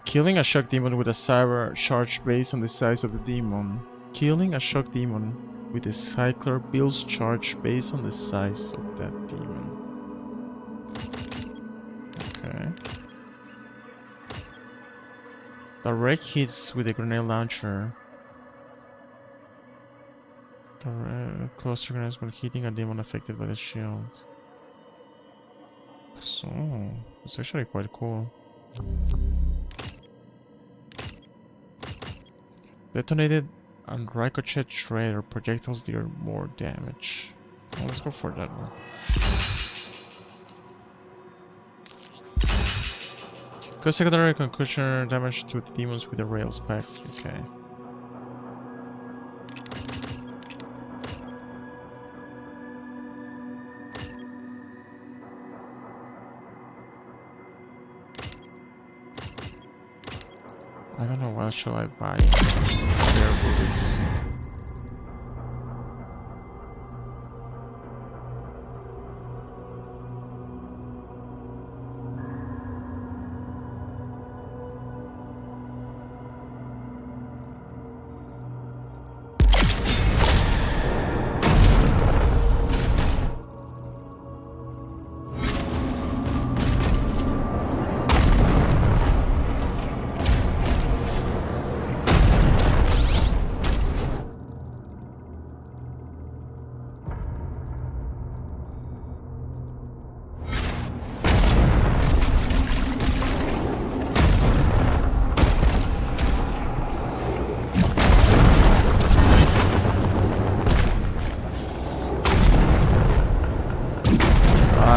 Killing a shock demon with a cyber charge based on the size of the demon. Killing a shock demon with a cycler builds charge based on the size of that demon. Okay. Direct hits with a grenade launcher. Close grenades when hitting a demon affected by the shield. So, it's actually quite cool. Detonated and ricochet shredder projectiles deal more damage. Well, let's go for that one. Cause secondary concussion damage to the demons with the rails packed. Okay. I don't know what shall I buy there for this.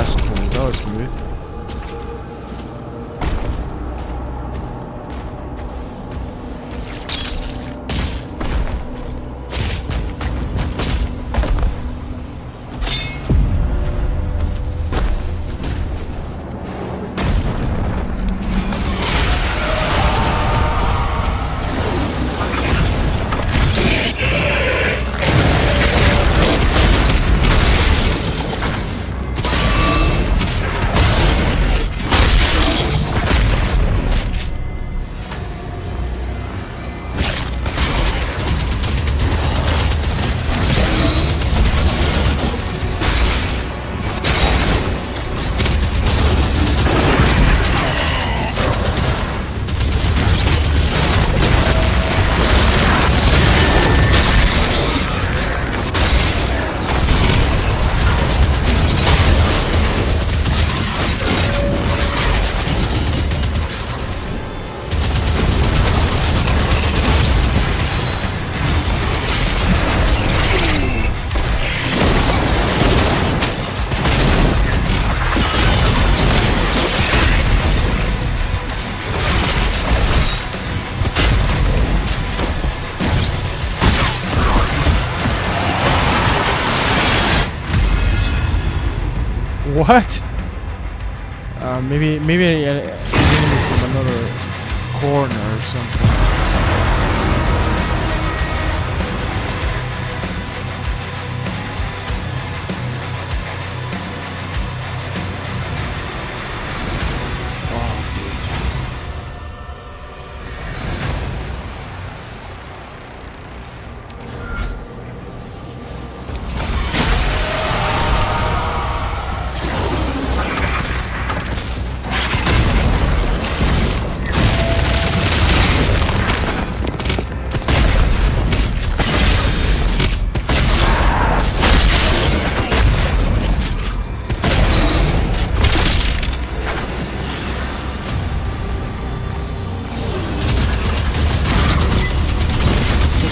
That's cool, that was smooth. What? Maybe an enemy from another corner or something. Oh, dude.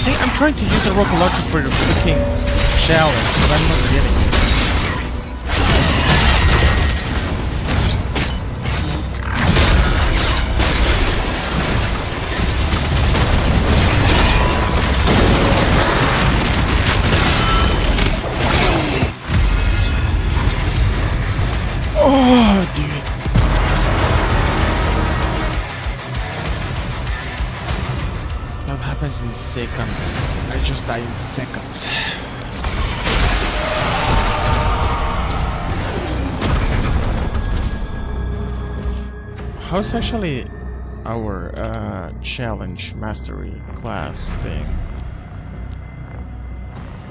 See, I'm trying to use the rocket launcher for the freaking challenge, but I'm not getting it. Oh, dude. That happens in seconds. I just die in seconds. How's actually our challenge mastery class thing?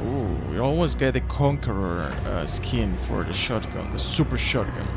Ooh, we always get the Conqueror skin for the shotgun, the super shotgun.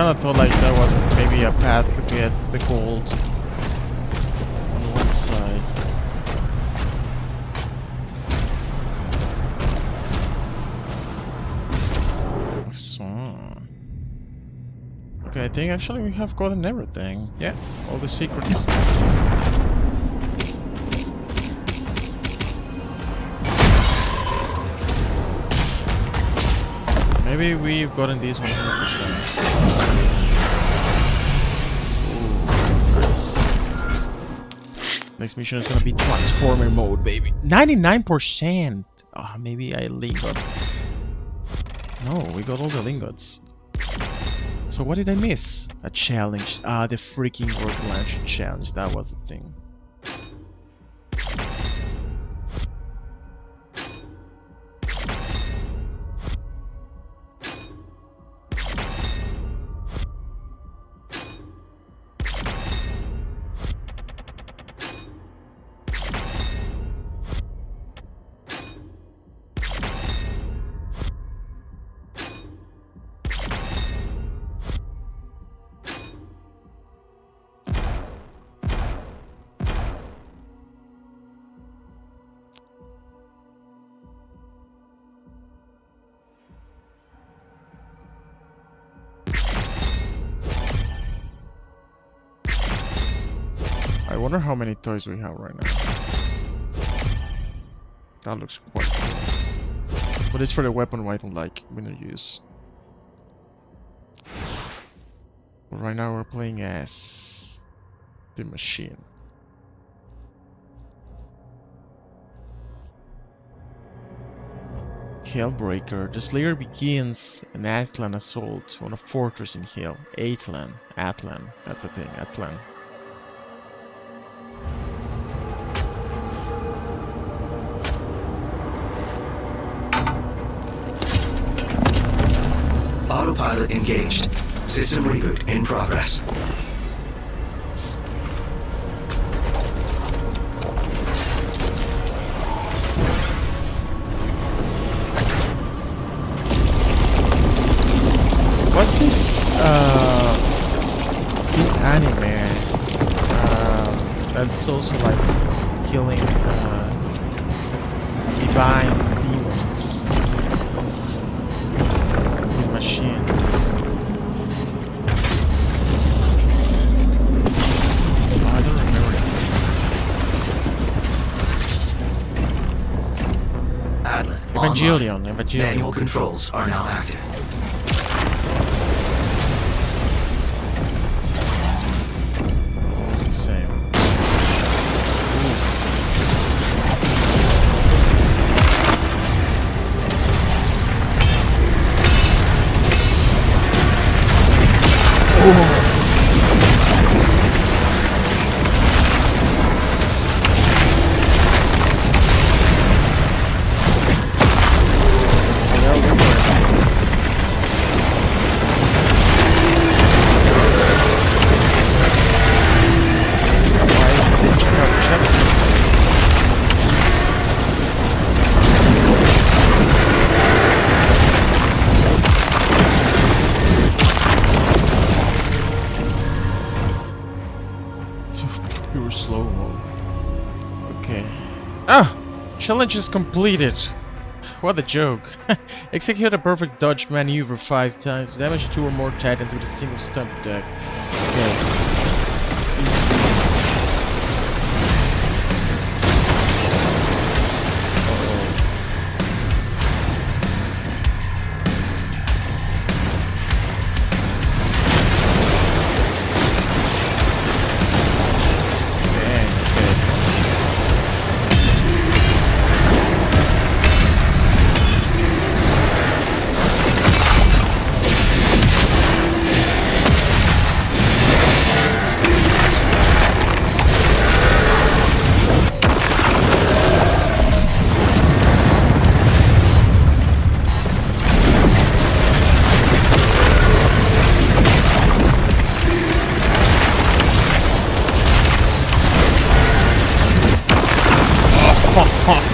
kinda thought like that was maybe a path to get the gold on one side. So, okay, I think actually we have gotten everything. Yeah, all the secrets. Maybe we've gotten these 100%. Ooh, nice. Next mission is gonna be Transformer mode, baby. 99%! Ah, maybe I lingot. No, we got all the lingots. So what did I miss? A challenge. Ah, the freaking World Launcher challenge. That was the thing. I wonder how many toys we have right now. That looks quite cool. But it's for the weapon I don't like when I use. But right now we're playing as the machine. Hellbreaker. The Slayer begins an Atlan assault on a fortress in Hell. Atlan. That's the thing. Atlan. Autopilot engaged. System reboot in progress. What's this anime that's also like killing divine demons with machines? Oh, I don't remember his name. Atlan. Evangelion. Manual controls are now active. Almost the same. Pure slow-mo. Okay. Ah! Challenge is completed. What a joke. Execute a perfect dodge maneuver 5 times. Damage 2 or more titans with a single stun attack. Okay.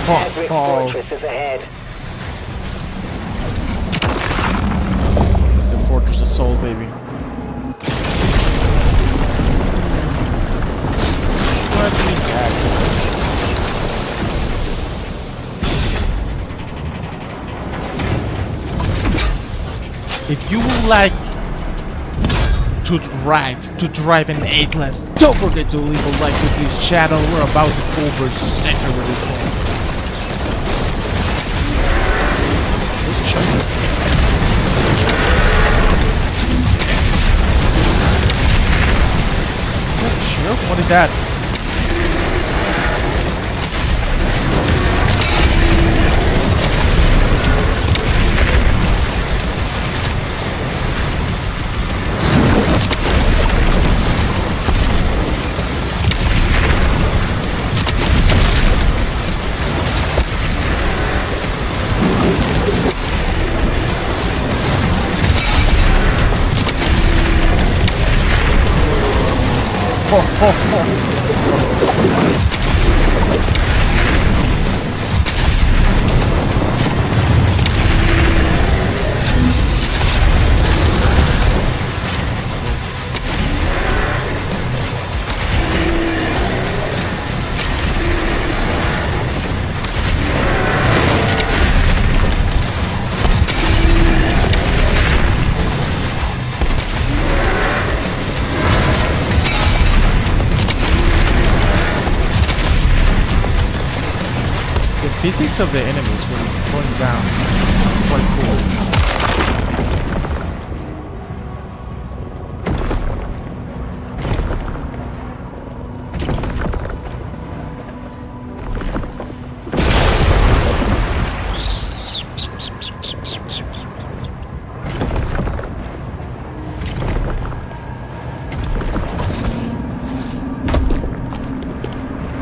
Every fortress is ahead. It's the Fortress of Soul, baby. like to drive an Atlas, don't forget to leave a like to this channel. We're about to over center with this thing. What's the shot? That's a shield? What is that? The physics of the enemies when going down is quite cool.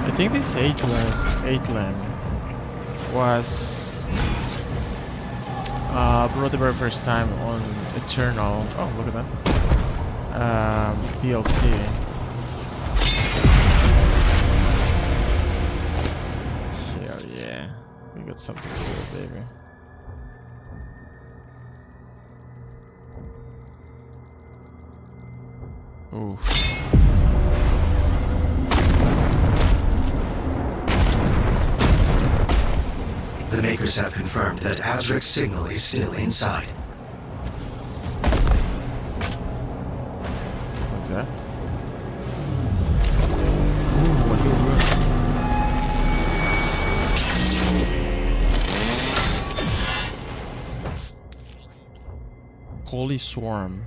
I think this Atlan was brought the very first time on Eternal. Oh, look at that. DLC. Hell yeah. We got something cool, baby. Ooh. The Makers have confirmed that Azric's signal is still inside. What's that? Ooh, what do you do? Holy Swarm.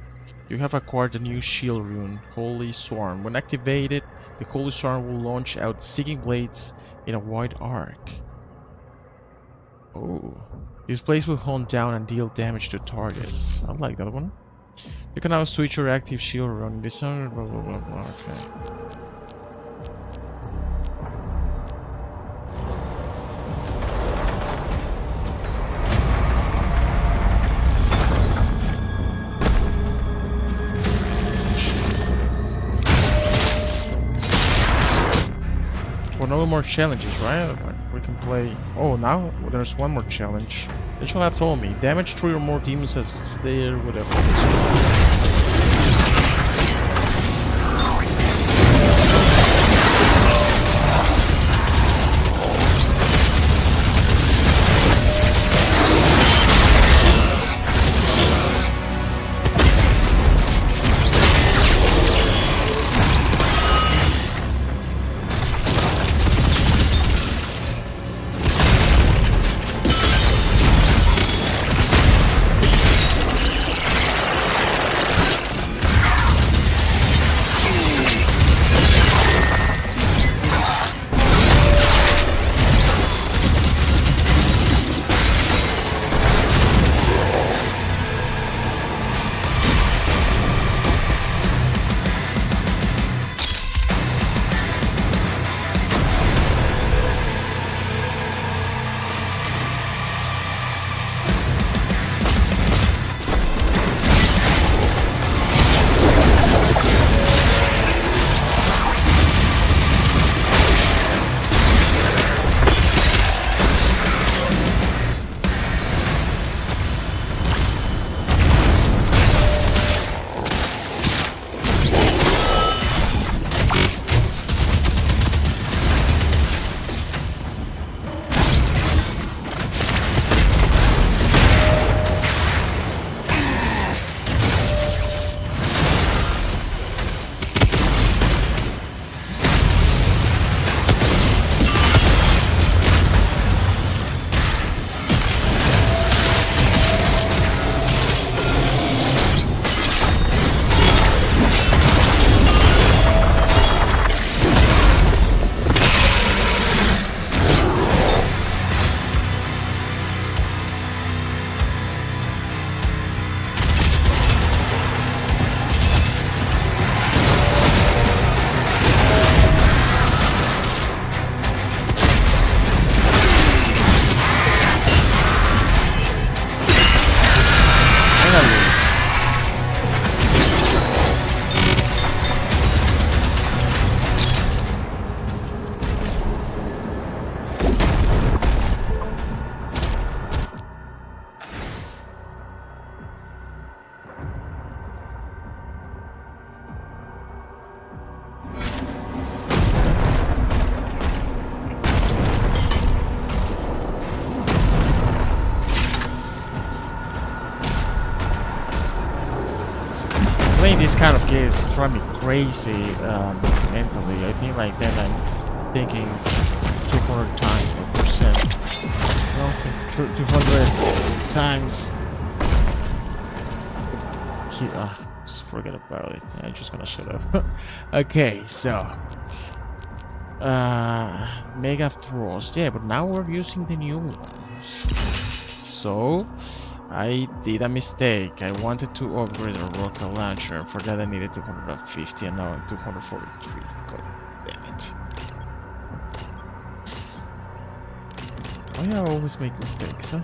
You have acquired a new shield rune, Holy Swarm. When activated, the Holy Swarm will launch out seeking blades in a wide arc. Oh, these blades will hunt down and deal damage to targets. I like that one. You can now switch your active shield rune. This blah blah blah blah. Okay. No more challenges, right? We can play. Oh, now there's one more challenge. They should have told me. Damage 3 or more demons as there, whatever. these kind of games drive me crazy mentally. I think like then I'm thinking 200 times or percent. No, 200 times. Just forget about it. I'm just gonna shut up. Okay, so mega thrust. Yeah, but now we're using the new ones. So I did a mistake. I wanted to upgrade a rocket launcher, and for that I needed 250, and now I'm 243. God damn it. Why I always make mistakes, huh?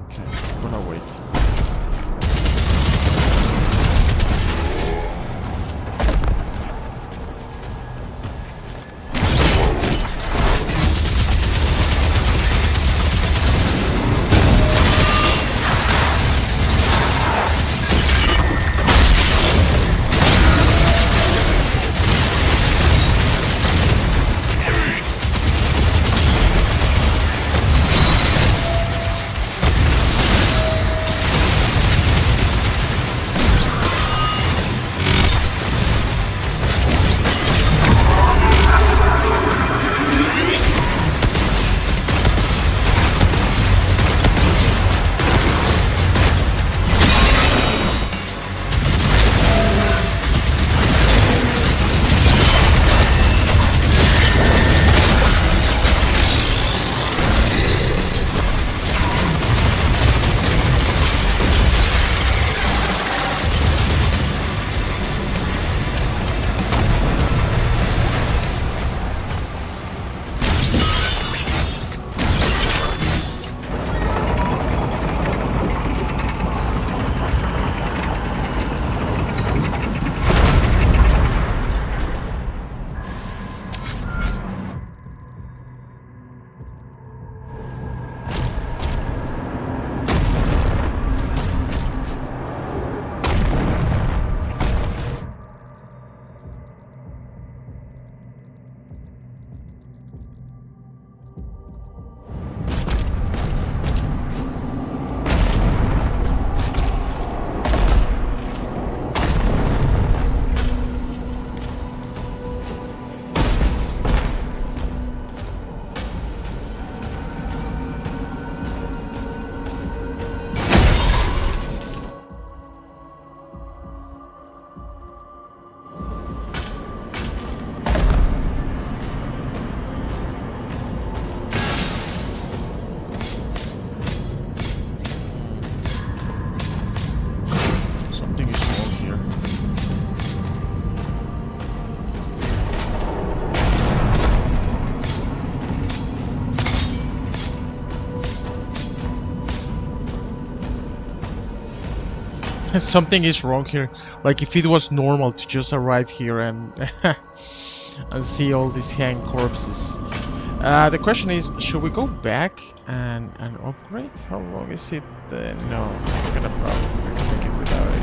Okay, I'm gonna wait. Something is wrong here. Like if it was normal to just arrive here and and see all these hanging corpses. The question is, should we go back and upgrade? How long is it? No, we're gonna probably make it without it.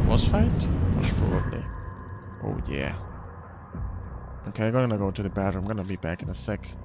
Boss fight? Most probably. Oh yeah. Okay, I'm gonna go to the bathroom. I'm gonna be back in a sec.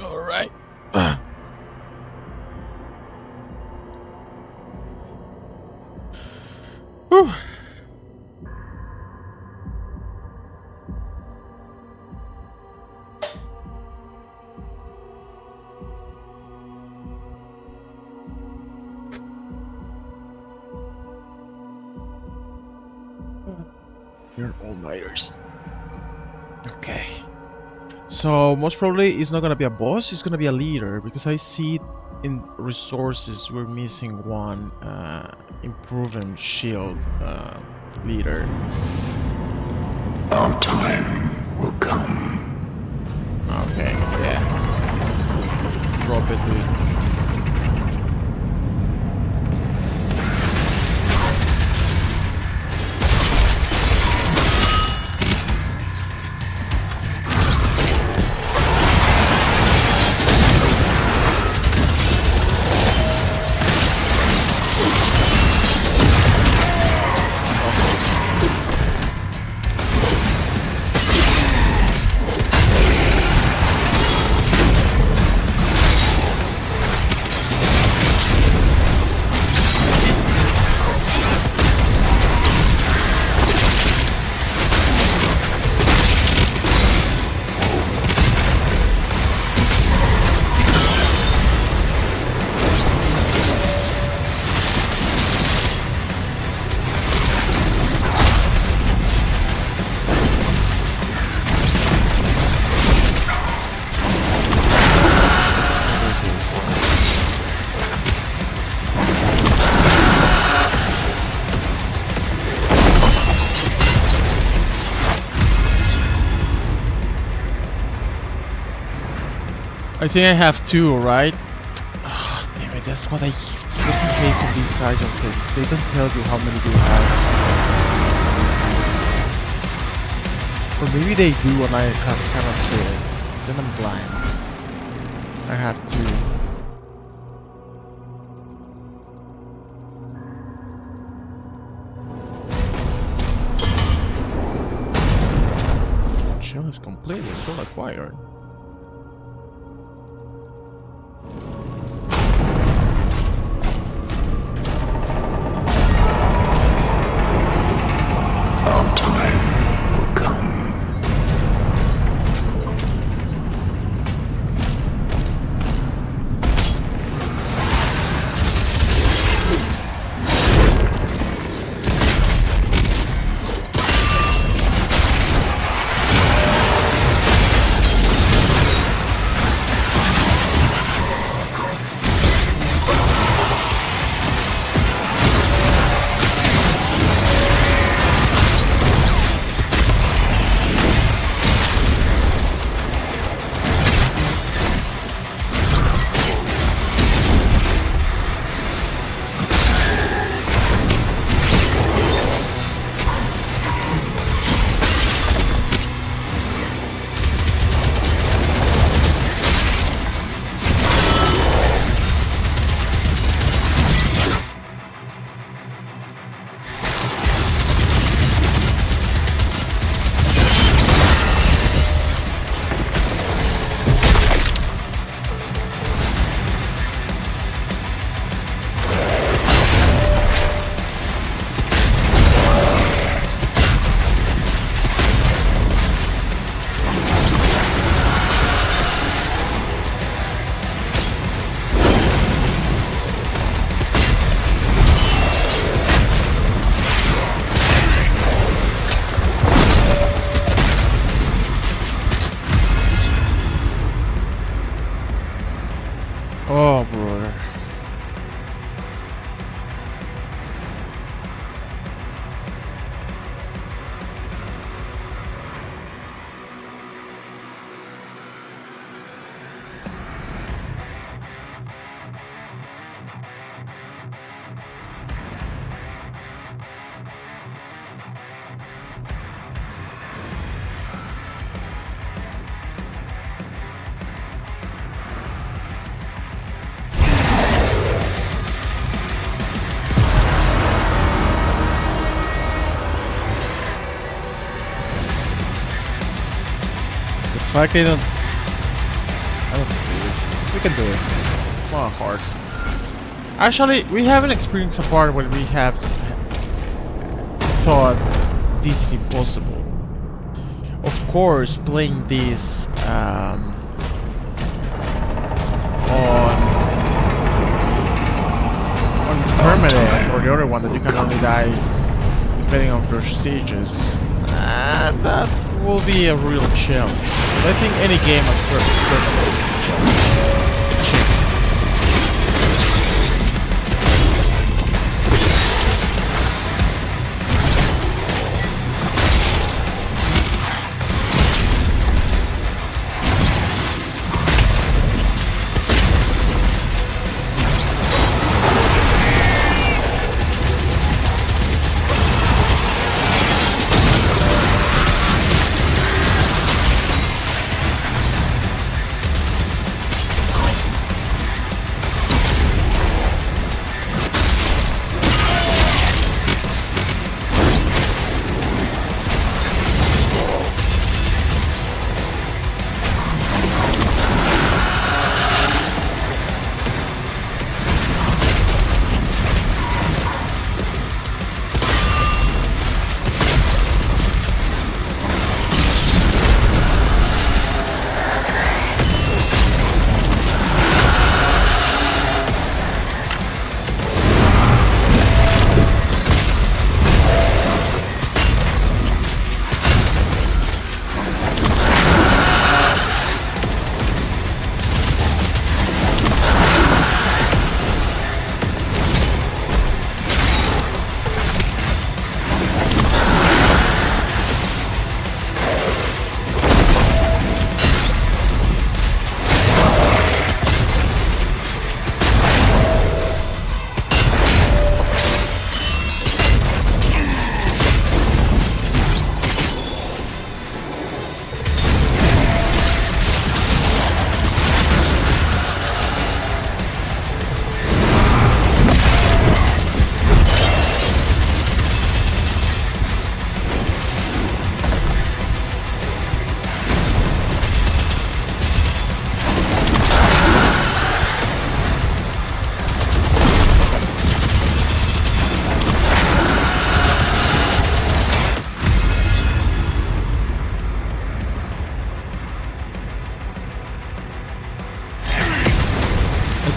All right. Whew. You're all-nighters. Okay. So most probably it's not gonna be a boss, it's gonna be a leader, because I see in resources we're missing one improving shield leader. Our time will come. Okay, yeah. Drop it, dude. I think I have two, right? Oh, damn it, that's what I fucking hate from these sergeant things. They don't tell you how many you have. Or maybe they do and I cannot say it. Then I'm blind. I have two. Shell is completed, shell acquired. Oh, brother. The fact I don't We can do it. It's not hard. Actually, we haven't experienced a part where we have thought this is impossible. Of course, playing this on permanent, or the other one that you can only die depending on procedures, that will be a real challenge. But I think any game has permanent challenge.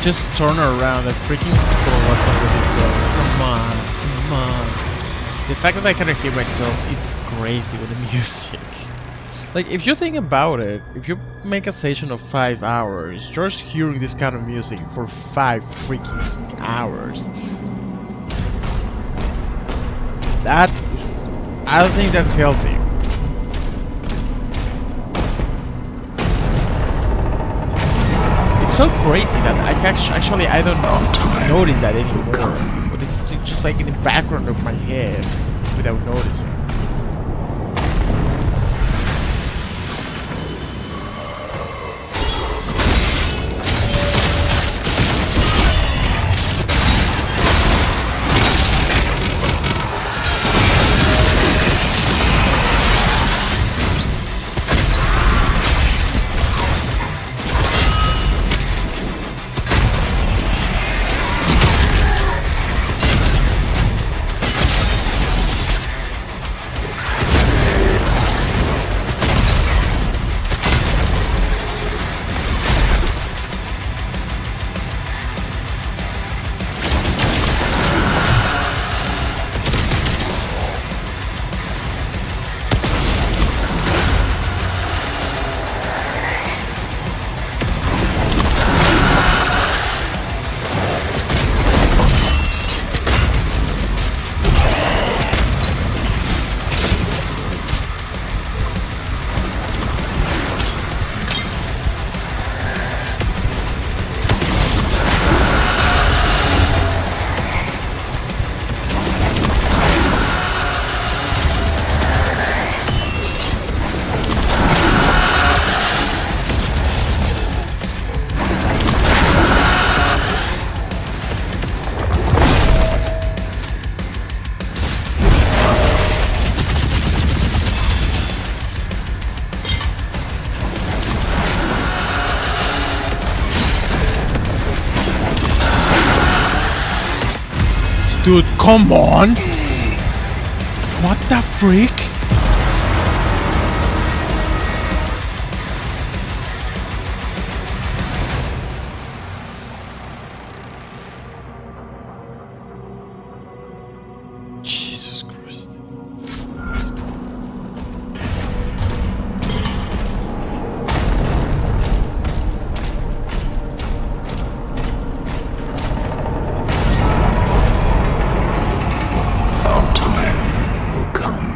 Just turn around, the freaking score was already gone. Come on, come on. The fact that I cannot hear myself, it's crazy with the music. Like, if you think about it, if you make a session of 5 hours, just hearing this kind of music for 5 freaking hours. I don't think that's healthy. So crazy that I don't notice that anymore, but it's just like in the background of my head without noticing. Dude, come on! What the freak? Jesus Christ. Our time will come.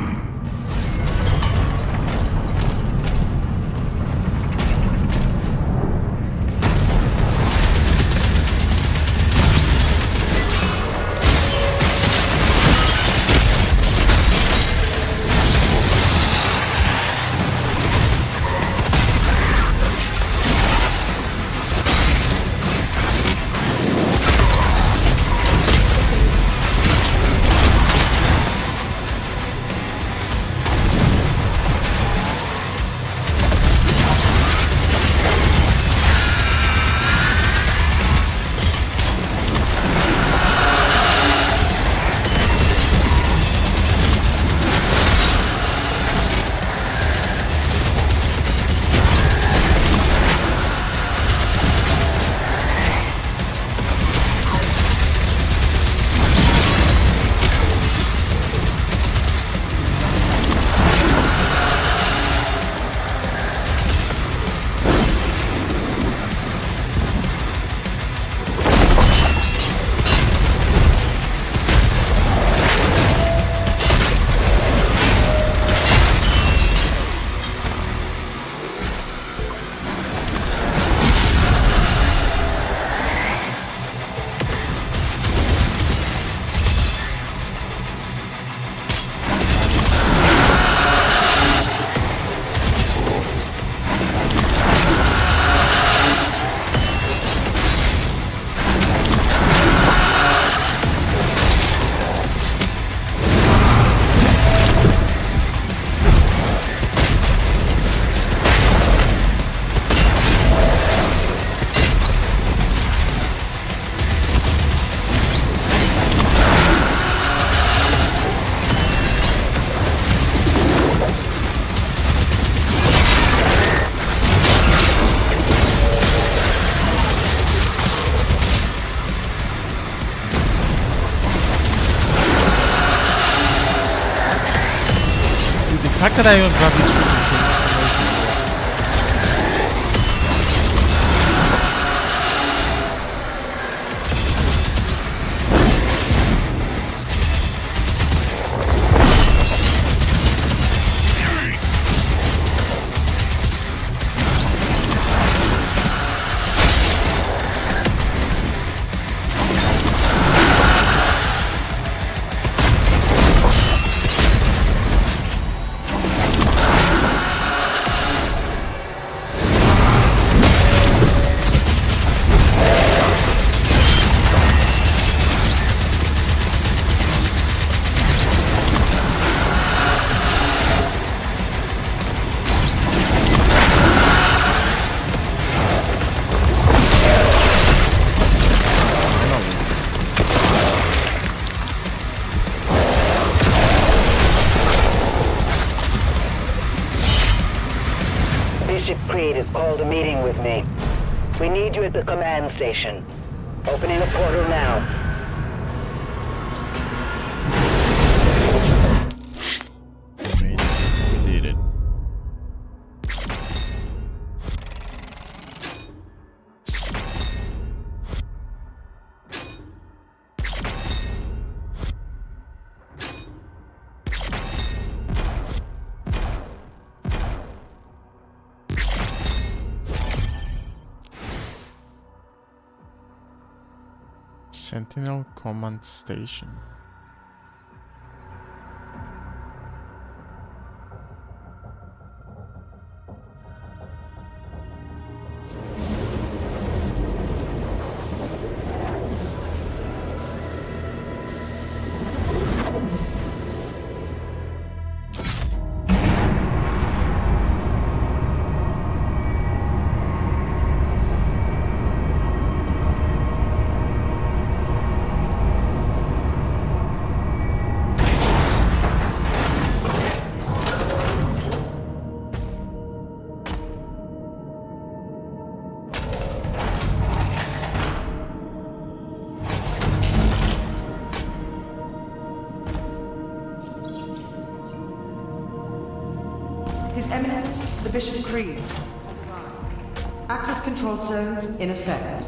The fact that I don't grab this freaking thing annoys me. Creed has called a meeting with me. We need you at the command station. Opening a portal now. We did it. Sentinel Command Station. His Eminence, the Bishop Creed, has arrived. Access control zones in effect.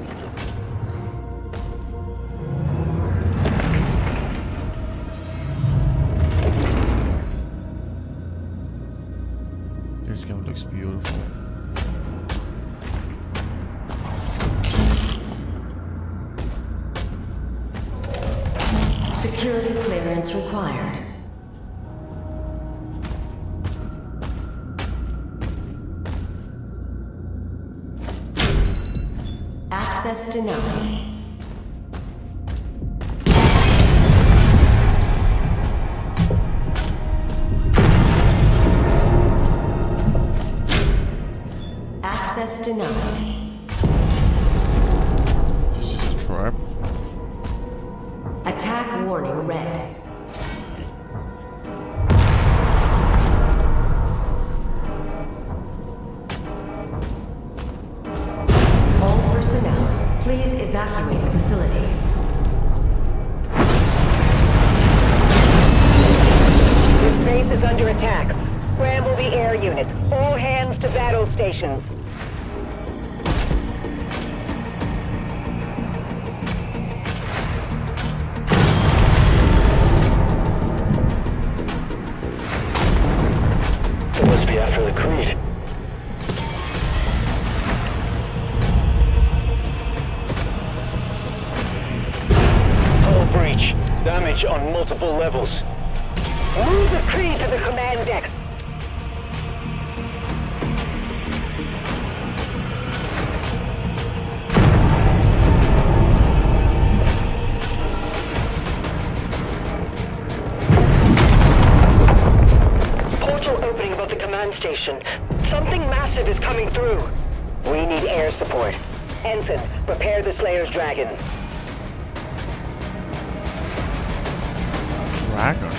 This game looks beautiful. Security clearance required. Access denied. Access denied. This is a trap. Attack warning red. All personnel, please evacuate the facility. This base is under attack. Scramble the air units. All hands to battle stations. It must be after the Creed. Hull breach. Damage on multiple levels. Move the Creed to the command deck. Portal opening above the command station. Something massive is coming through. We need air support. Ensign, prepare the Slayer's Dragon. Dragon.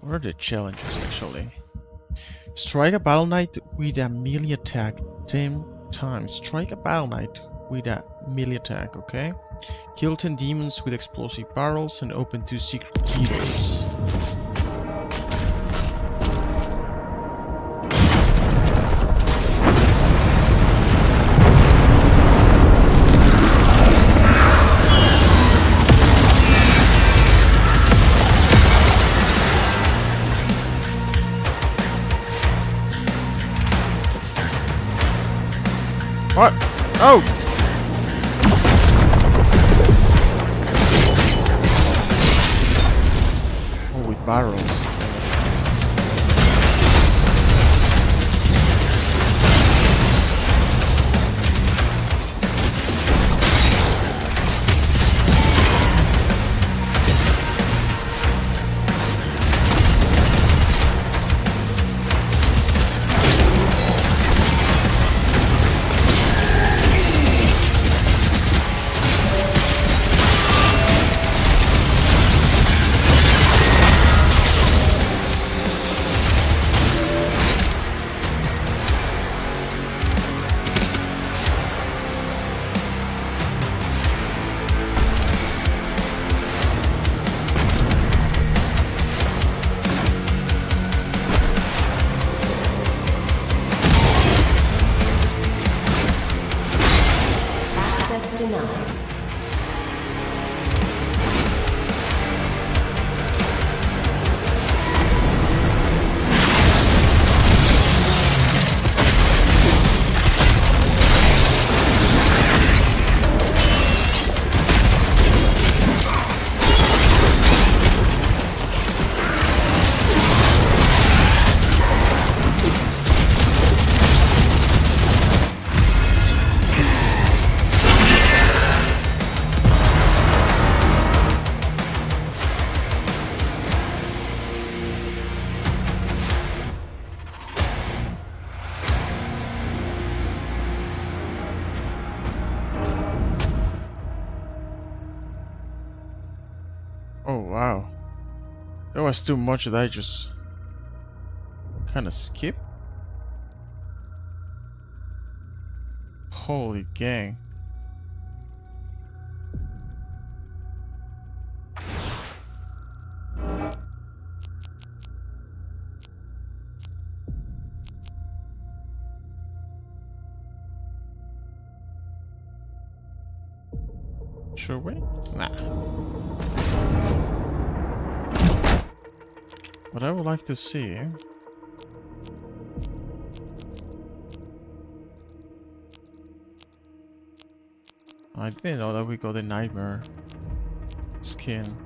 What are the challenges actually? Strike a battle knight with a melee attack 10 times. Strike a battle knight with a melee attack, okay? Kill 10 demons with explosive barrels and open 2 secret key doors. What? Oh! Oh, with barrels. Denied. Oh wow. There was too much that I just kind of skipped. Holy gang. Sure way? Nah. What I would like to see. I didn't know that we got a nightmare skin.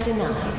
Denied.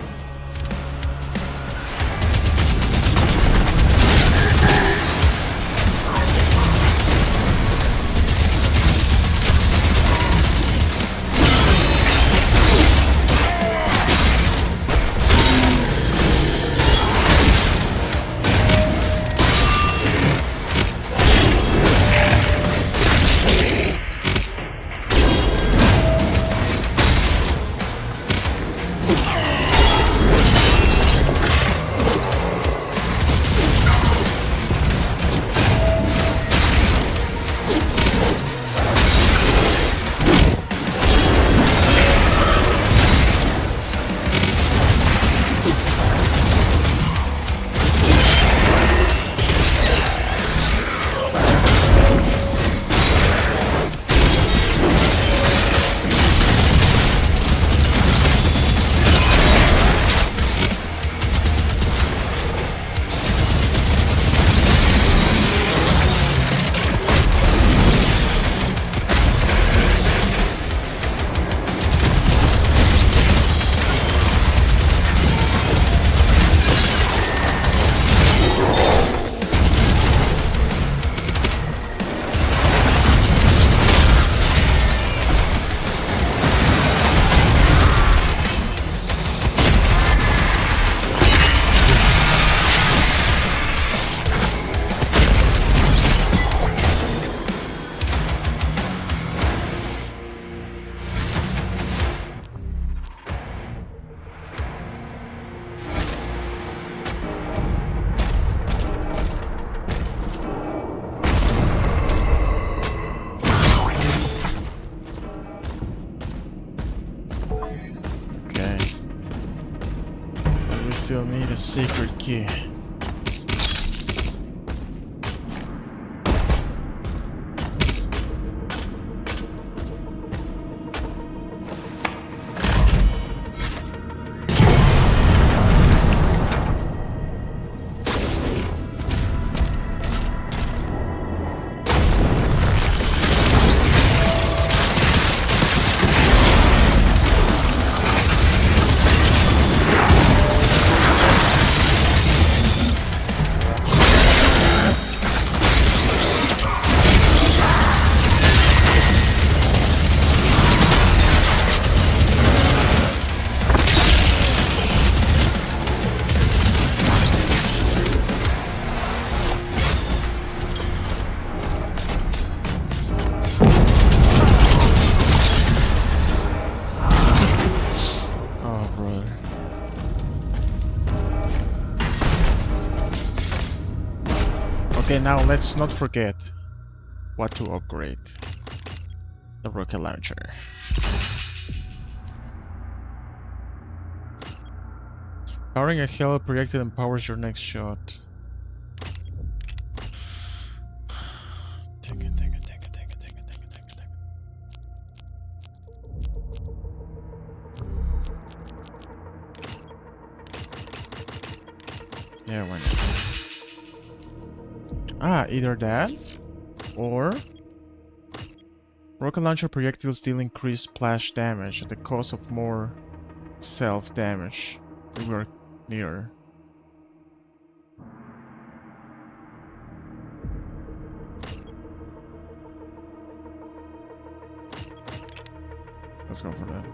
Still need a secret key. Okay, now let's not forget what to upgrade. The rocket launcher. Powering a helo projectile empowers your next shot. Take it. Yeah, why not? Ah, either that or rocket launcher projectiles deal increased splash damage at the cost of more self-damage. We were near. Let's go for that.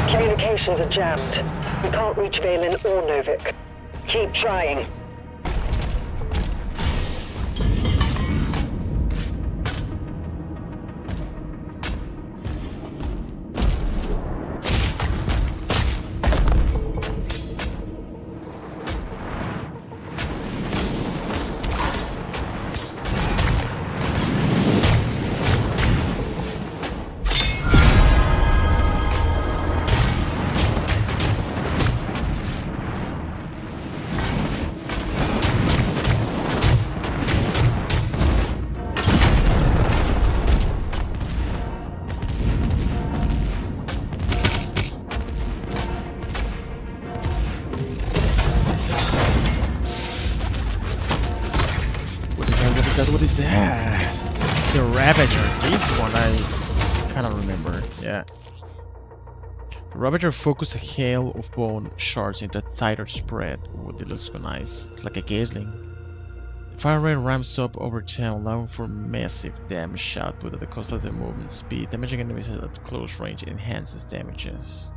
Communications are jammed. We can't reach Valen or Novik. Keep trying. What is that? The Ravager. This one I kind of remember. Yeah. The Ravager focuses a hail of bone shards into a tighter spread. Oh, it looks so nice. Like a Gatling. The fire rate ramps up over time, allowing for massive damage output at the cost of the movement speed. Damaging enemies at close range enhances damages.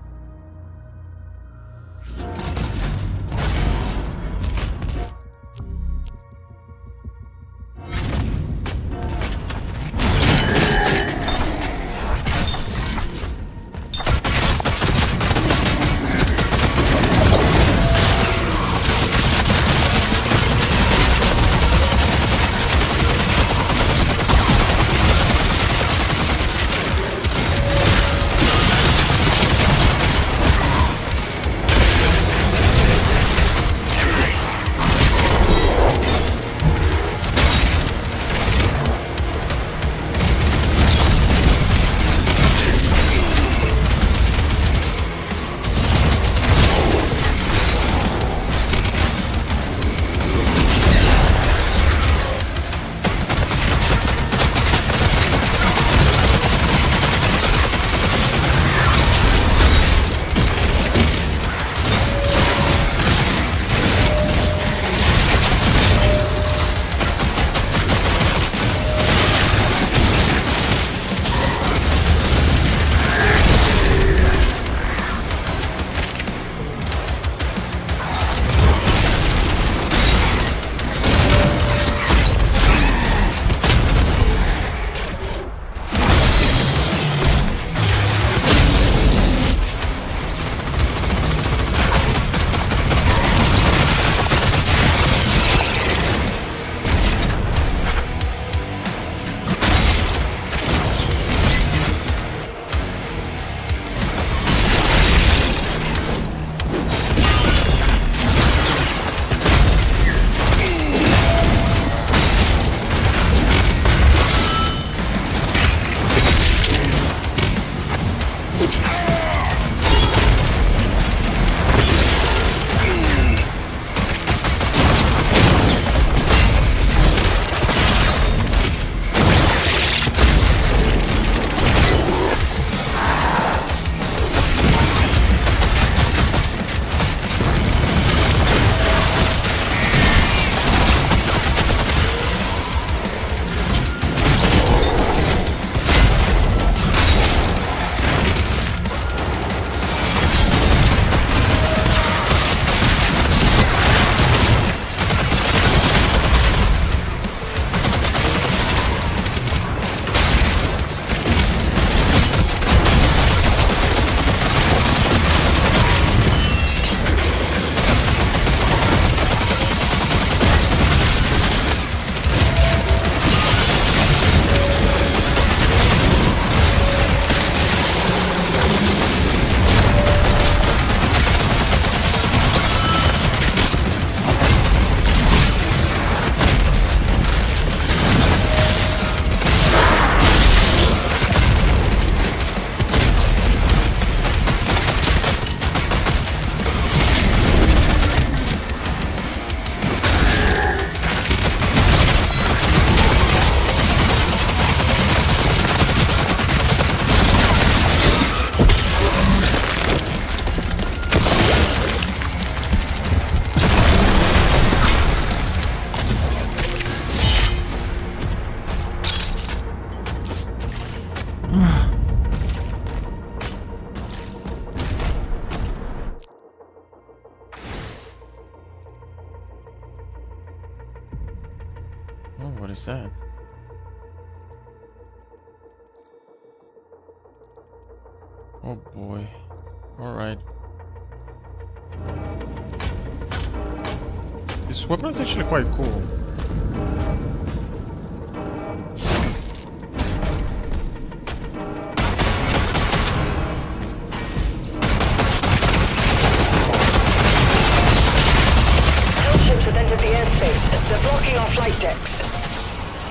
Oh, what is that? Oh boy. Alright. This weapon is actually quite cool. Ships have entered the airspace. They're blocking our flight decks.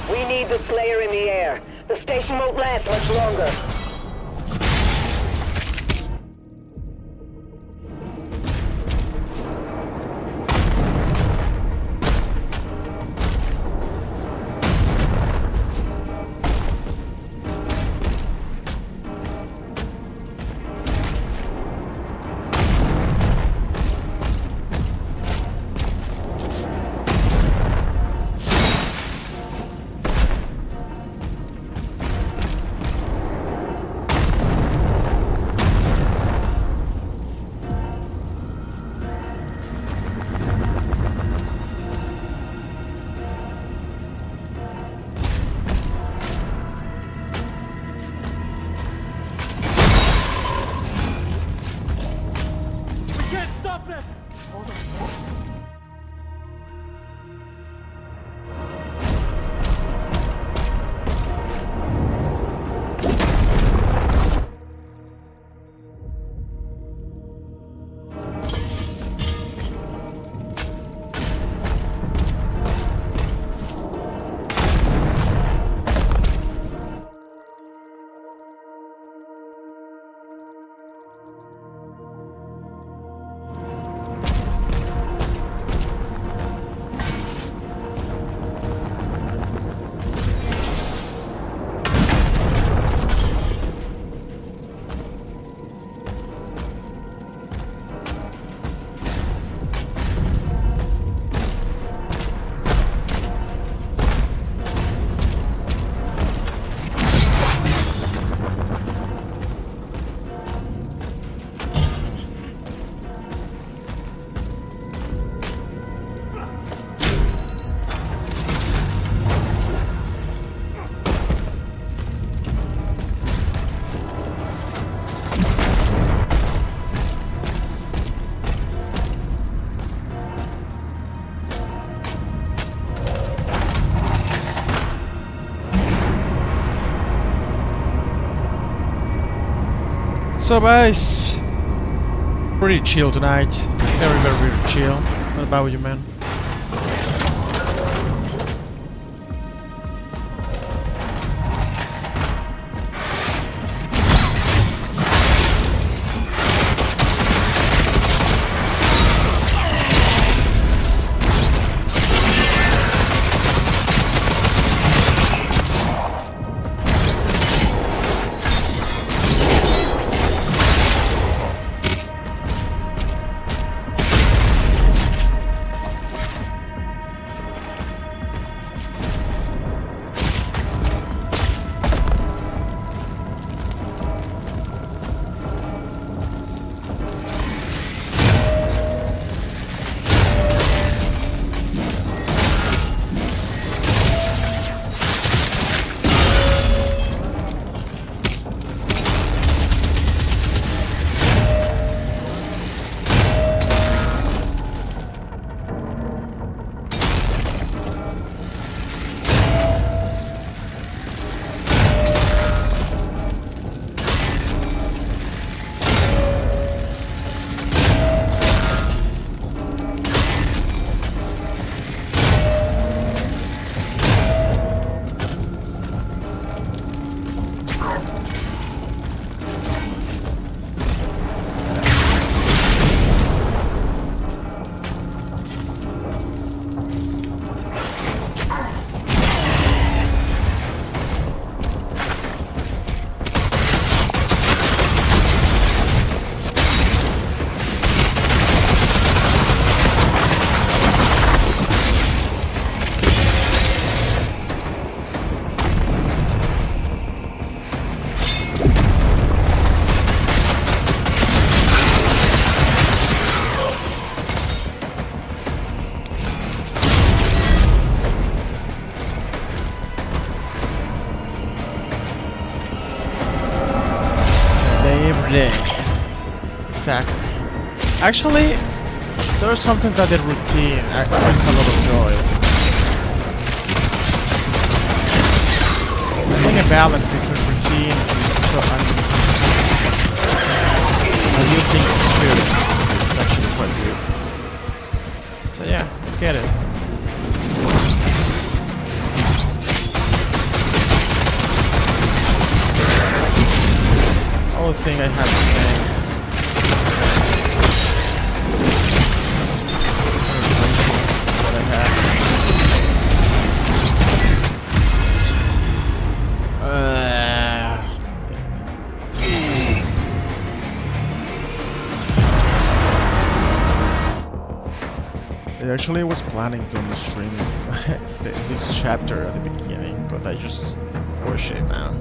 We need the Slayer in the air. The station won't last much longer. So guys, pretty chill tonight. Very chill. What about you, man? exactly. Actually, there are some things that the routine brings a lot of joy. I think a balance between routine and new things experience is actually quite good. So yeah, I get it. Only thing I have to say. What I have. I actually was planning to stream this chapter at the beginning, but I just push it now.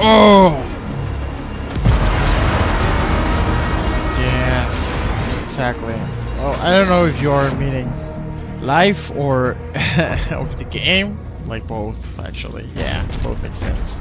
Oh! Yeah, exactly. Well, I don't know if you're meaning life or of the game. Like both, actually. Yeah, both make sense.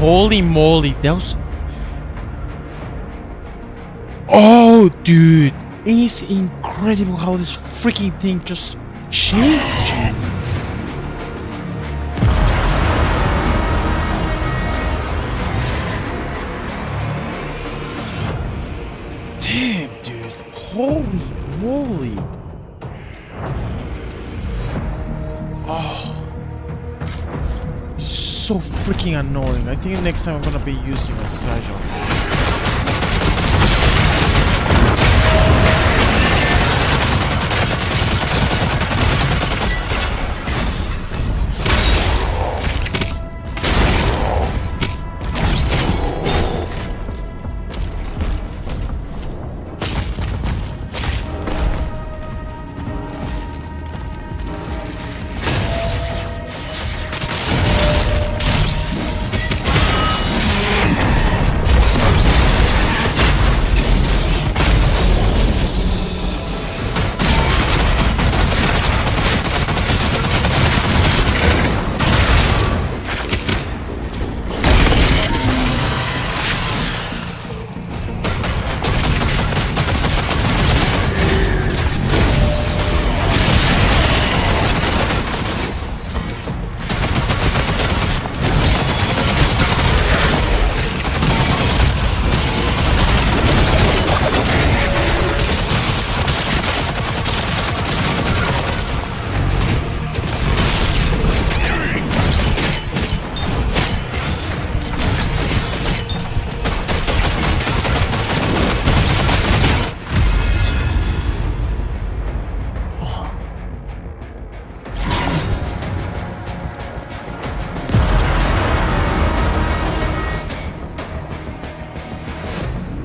Holy moly, that was... Oh, dude. It's incredible how this freaking thing just chased you. Damn, dude. Holy moly. Oh. So freaking annoying. I think next time I'm gonna be using a Sigil.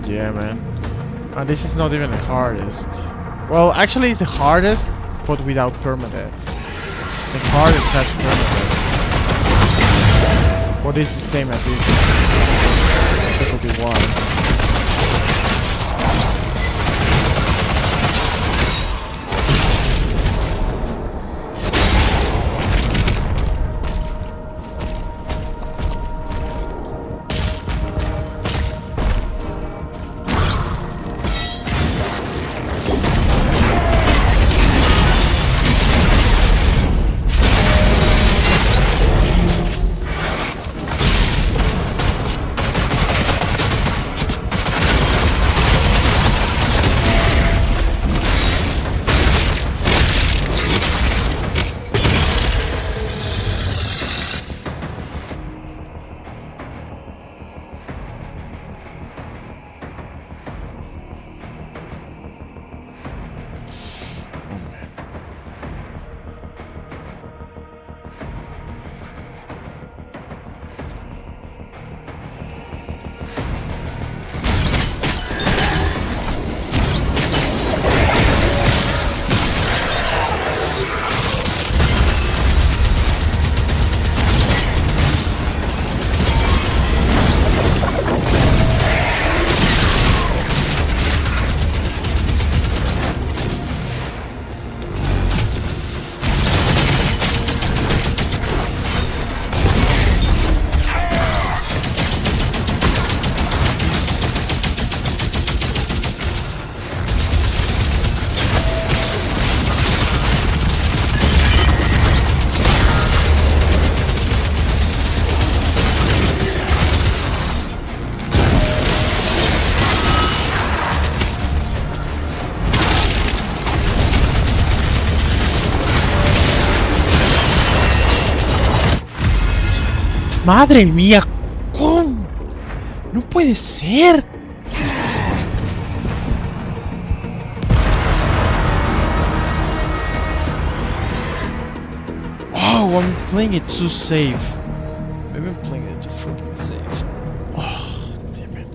Yeah, man. This is not even the hardest. Well, actually, it's the hardest, but without permadeath. The hardest has permadeath. But it's the same as this one. Difficulty wise. Madre mía, ¿cómo? No puede ser. Oh, I'm playing it too safe. Maybe I'm playing it too freaking safe. Oh, damn it.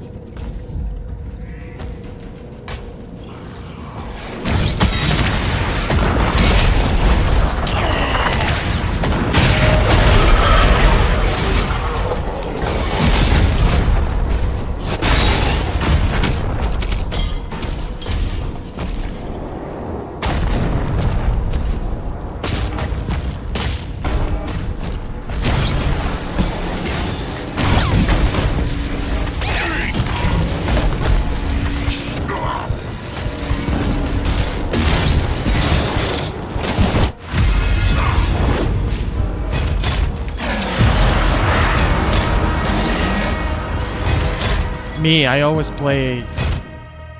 Me, I always play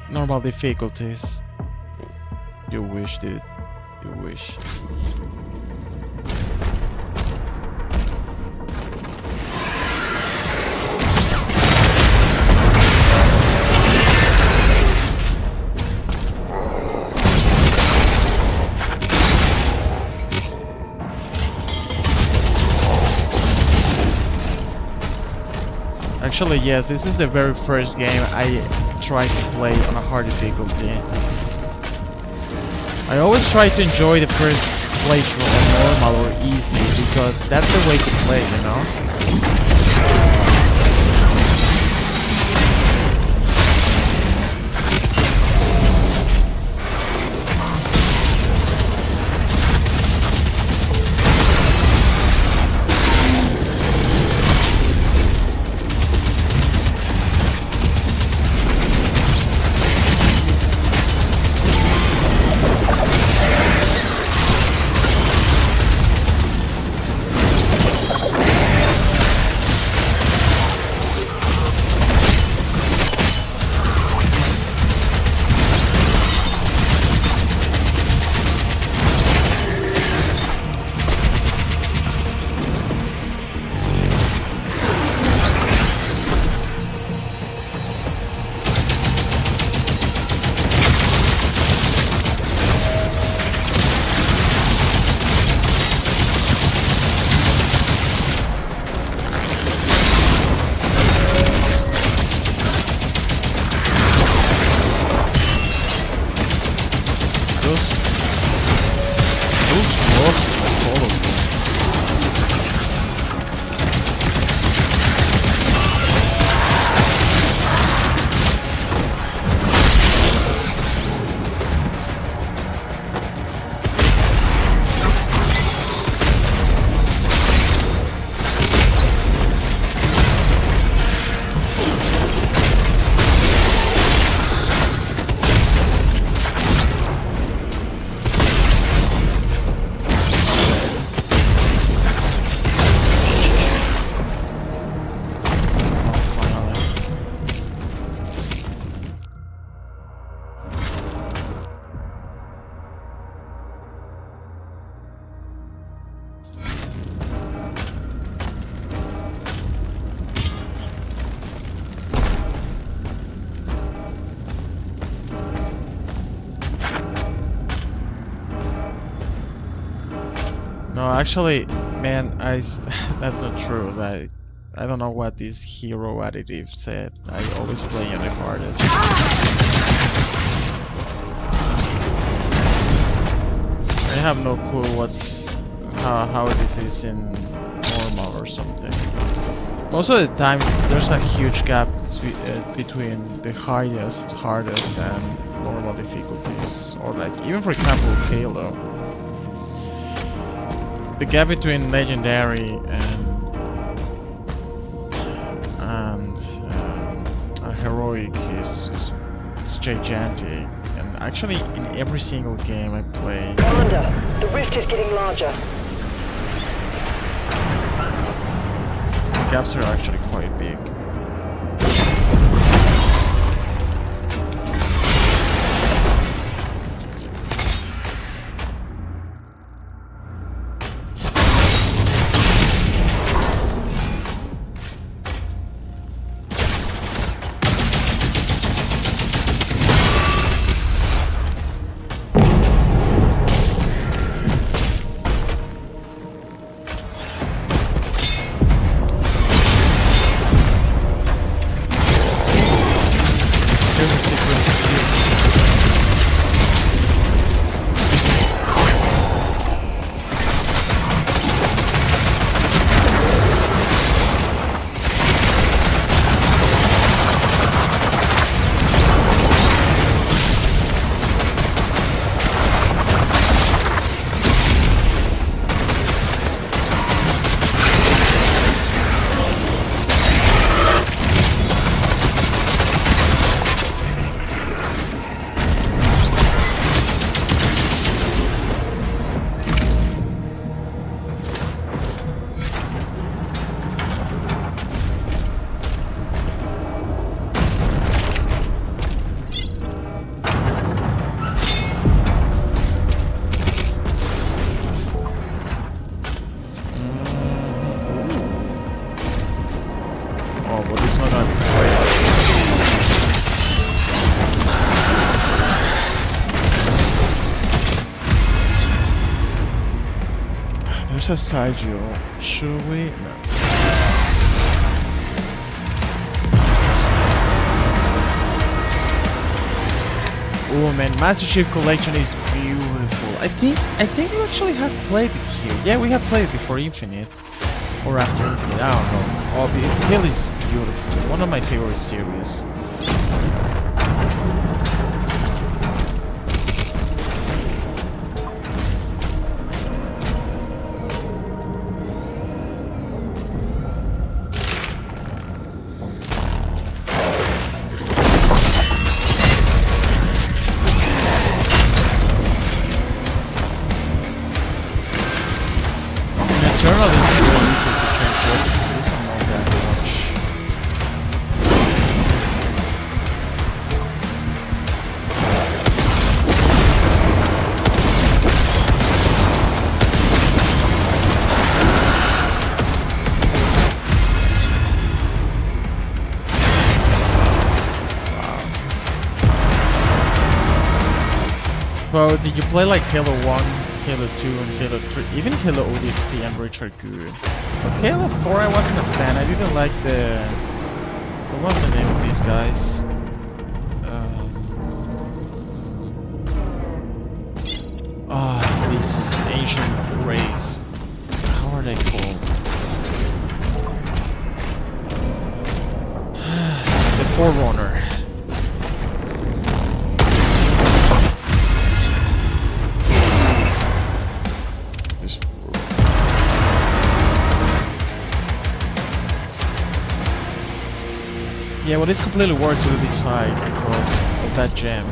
normal difficulties. You wish, dude. You wish. Actually, yes, this is the very first game I tried to play on a hard difficulty. I always try to enjoy the first playthrough on normal or easy, because that's the way to play, you know? No, actually, man, that's not true. I don't know what this hero additive said. I always play on the hardest. I have no clue how this is in normal or something. Most of the times, there's a huge gap between the hardest, and normal difficulties. Or like, even for example, Halo. The gap between legendary and heroic is gigantic, and actually in every single game I play. Commander, the rift is getting larger. The gaps are actually quite big. but it's not gonna be fair. There's a side duel. Should we? No. Oh man, Master Chief Collection is beautiful. I think we actually have played it here. Yeah, we have played it before Infinite. Or after Infinite, I don't know. Oh, the kill is beautiful. One of my favorite series. Eternal is really easy to change weapons, so this one not that much. Wow. Well, did you play like Halo 1? Halo 2 and Halo 3, even Halo ODST and Reach are good. But Halo 4 I wasn't a fan, I didn't like the... What's the name of these guys? This ancient race. How are they called? The Forerunner. Yeah, well, it's completely worth to do this fight because of that gem.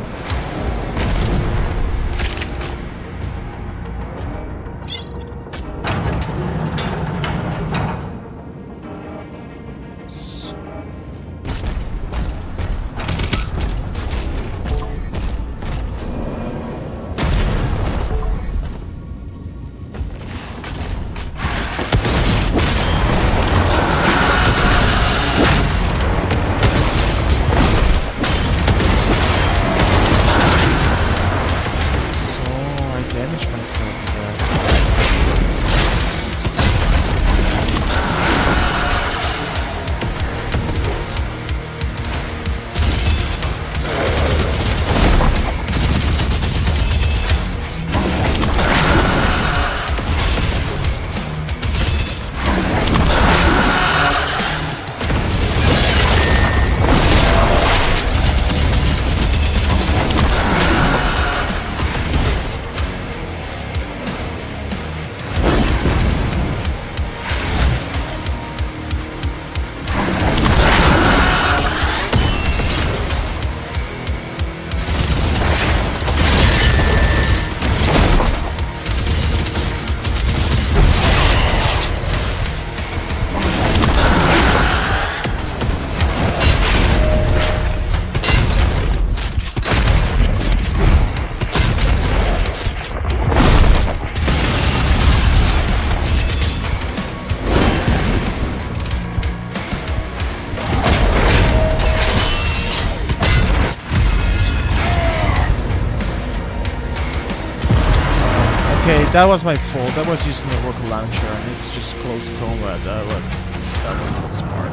Okay, that was my fault. That was using the rocket launcher, and it's just close combat. That was not smart.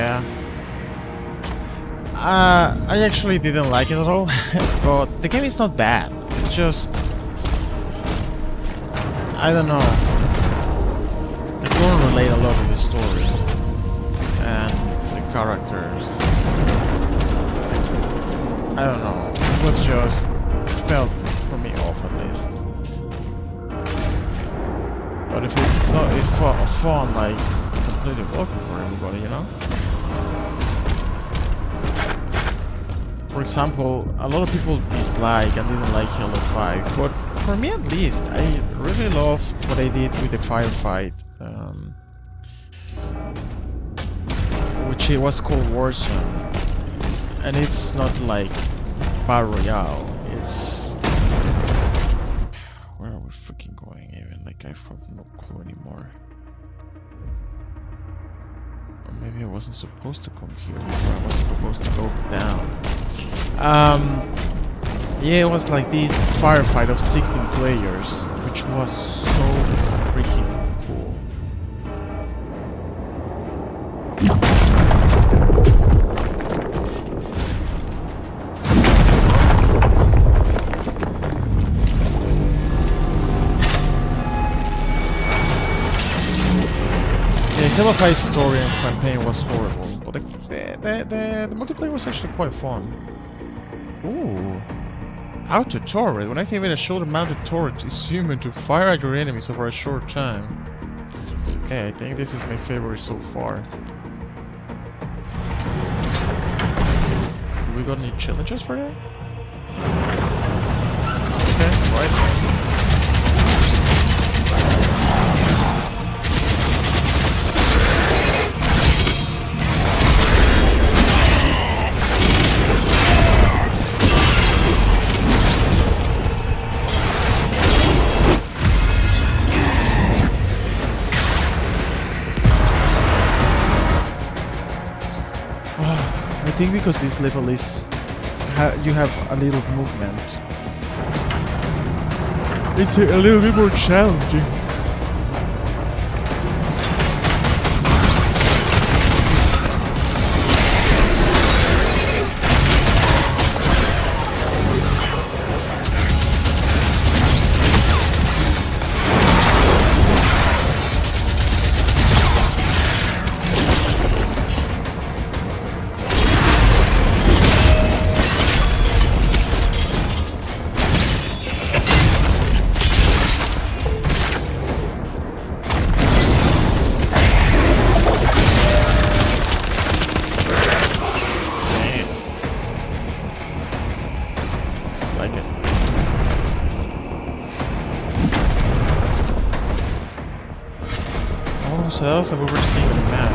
yeah. I actually didn't like it at all, but the game is not bad. It's just, I don't know. I don't relate a lot with the story and the characters. I don't know. It was just, it felt for me off at least. But if it's fun, like, completely welcome for everybody, you know? For example, a lot of people dislike and didn't like Halo 5, but for me at least, I really loved what I did with the firefight, which it was called Warzone, and it's not like Battle Royale. It's where are we freaking going? Even like I have no clue anymore. Or maybe I wasn't supposed to come here. Before I was supposed to go down. Yeah, it was like this firefight of 16 players, which was so freaking cool. Yeah, Halo 5 story and campaign was horrible, but the multiplayer was actually quite fun. Ooh. Auto turret. When activated, a shoulder-mounted turret is human to fire at your enemies over a short time. Okay, I think this is my favorite so far. Do we got any challenges for that? Okay, right. I think because this level is, you have a little movement. It's a little bit more challenging. So that was what we were seeing on the map.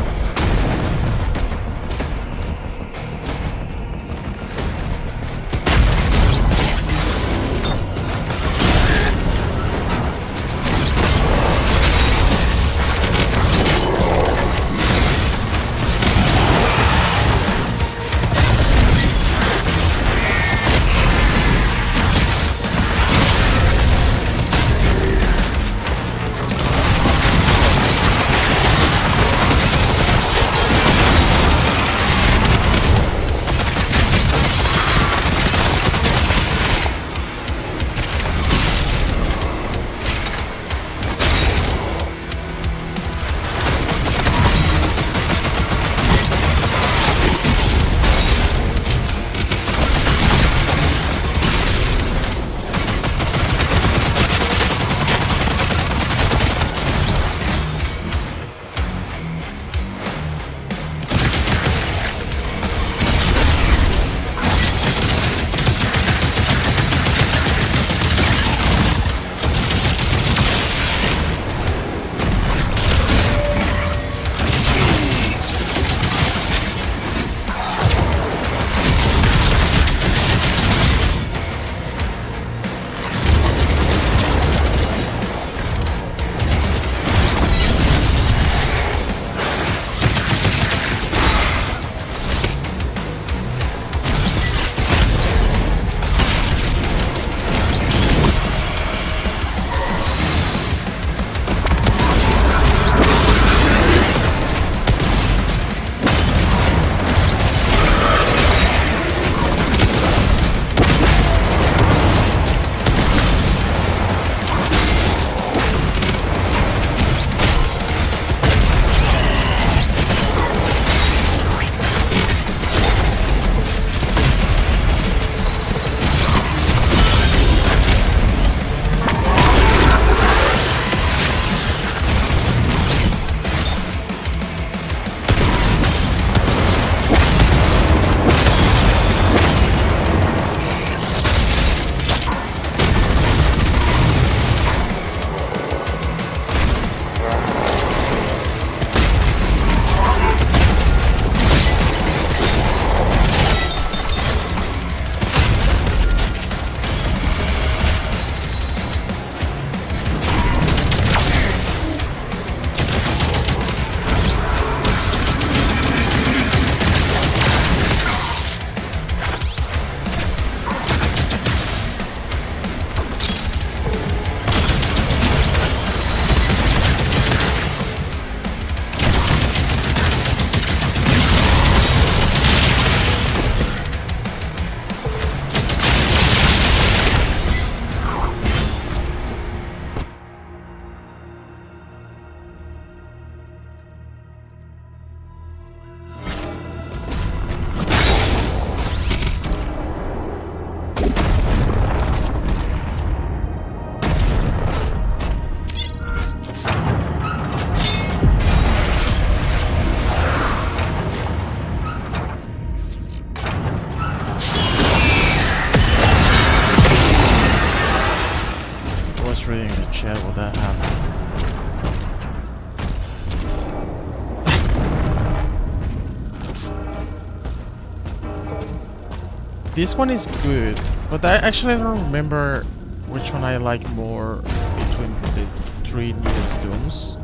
This one is good, but I actually don't remember which one I like more between the three newest Dooms.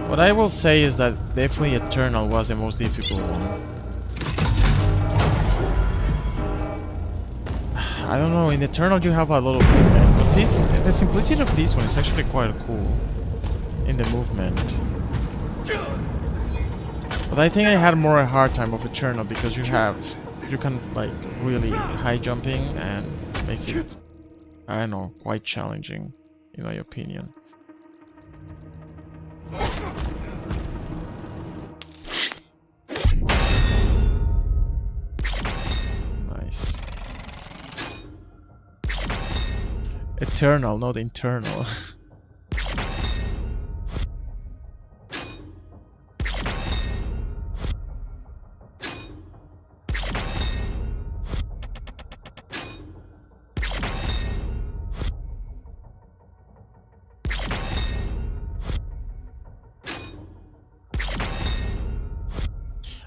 What I will say is that definitely Eternal was the most difficult one. I don't know, in Eternal you have a lot of movement, but the simplicity of this one is actually quite cool in the movement. But I think I had more a hard time of Eternal because you can like really high jumping and makes it, I don't know, quite challenging in my opinion. Nice. Eternal, not internal.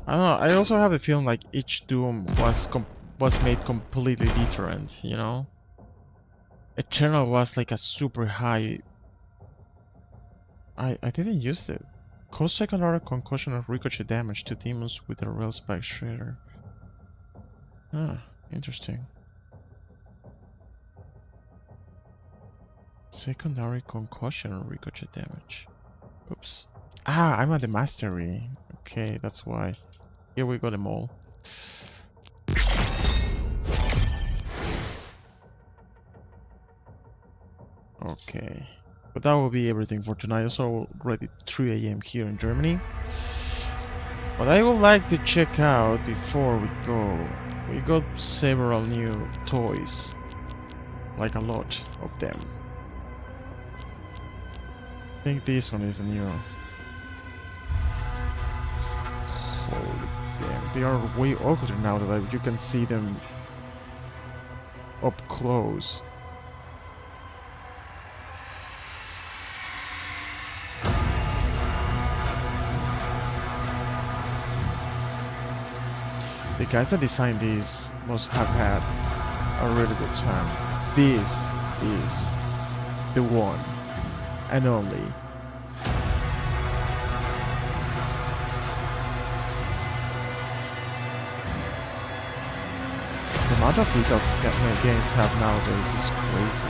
I don't know, I also have the feeling like each Doom was made completely different, you know? Eternal was like a super high... I didn't use it. Cause secondary concussion of ricochet damage to demons with a rail spike shredder. Ah, interesting. Secondary concussion or ricochet damage. Oops. Ah, I'm at the mastery. Okay, that's why. Here we got them all. Okay. But that will be everything for tonight. It's already 3 AM here in Germany. What I would like to check out before we go, we got several new toys. Like a lot of them. I think this one is the new. Holy damn, they are way uglier now that you can see them up close. The guys that designed these must have had a really good time. This is the one and only. The amount of details games have nowadays is crazy.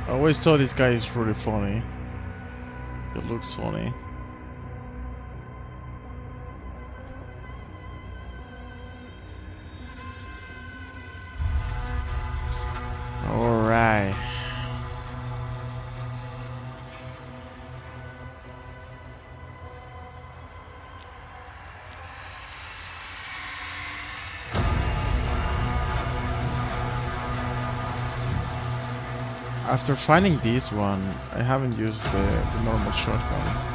I always thought this guy is really funny. It looks funny. after finding this one, I haven't used the normal shotgun.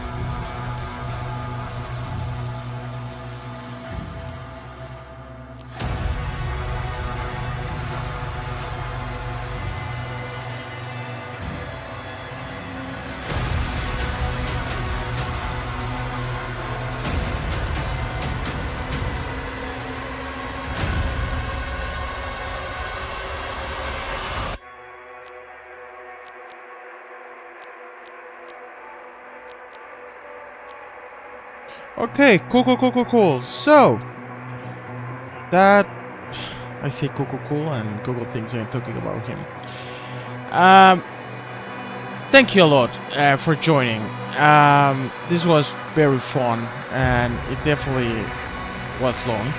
Okay, cool. So, that... I say cool, and Google thinks I'm talking about him. Thank you a lot for joining. This was very fun, and it definitely was long.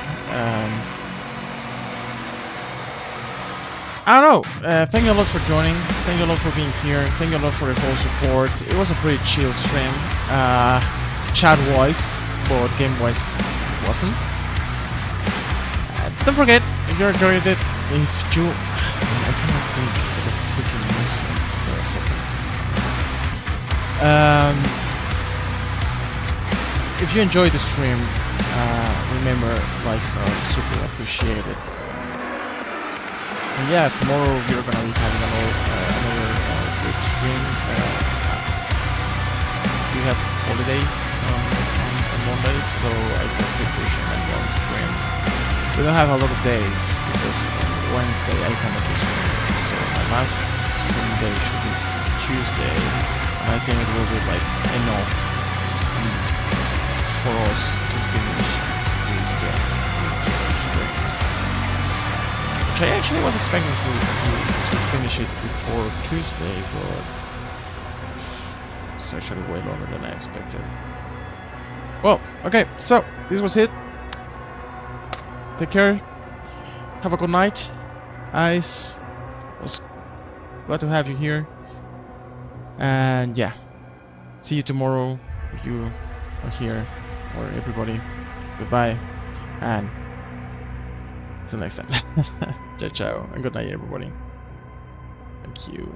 I don't know. Thank you a lot for joining. Thank you a lot for being here. Thank you a lot for the whole support. It was a pretty chill stream. Chat-wise, but game-wise wasn't. Don't forget, if you enjoyed it, if you... I cannot think of the freaking music for a second. If you enjoyed the stream, remember, likes are super appreciated. And yeah, tomorrow we're gonna be having another good stream. We have holiday on Monday, so I will be pushing on one stream. We don't have a lot of days because on Wednesday I cannot be streaming, so my last stream day should be Tuesday, and I think it will be like enough for us to finish this game with streams. Which I actually was expecting to finish it before Tuesday, but it's actually way longer than I expected. Well, okay, so this was it. Take care. Have a good night. Ice. Was glad to have you here. And yeah. See you tomorrow if you are here. Or everybody. Goodbye. And till next time. Ciao, ciao. And good night, everybody. Thank you.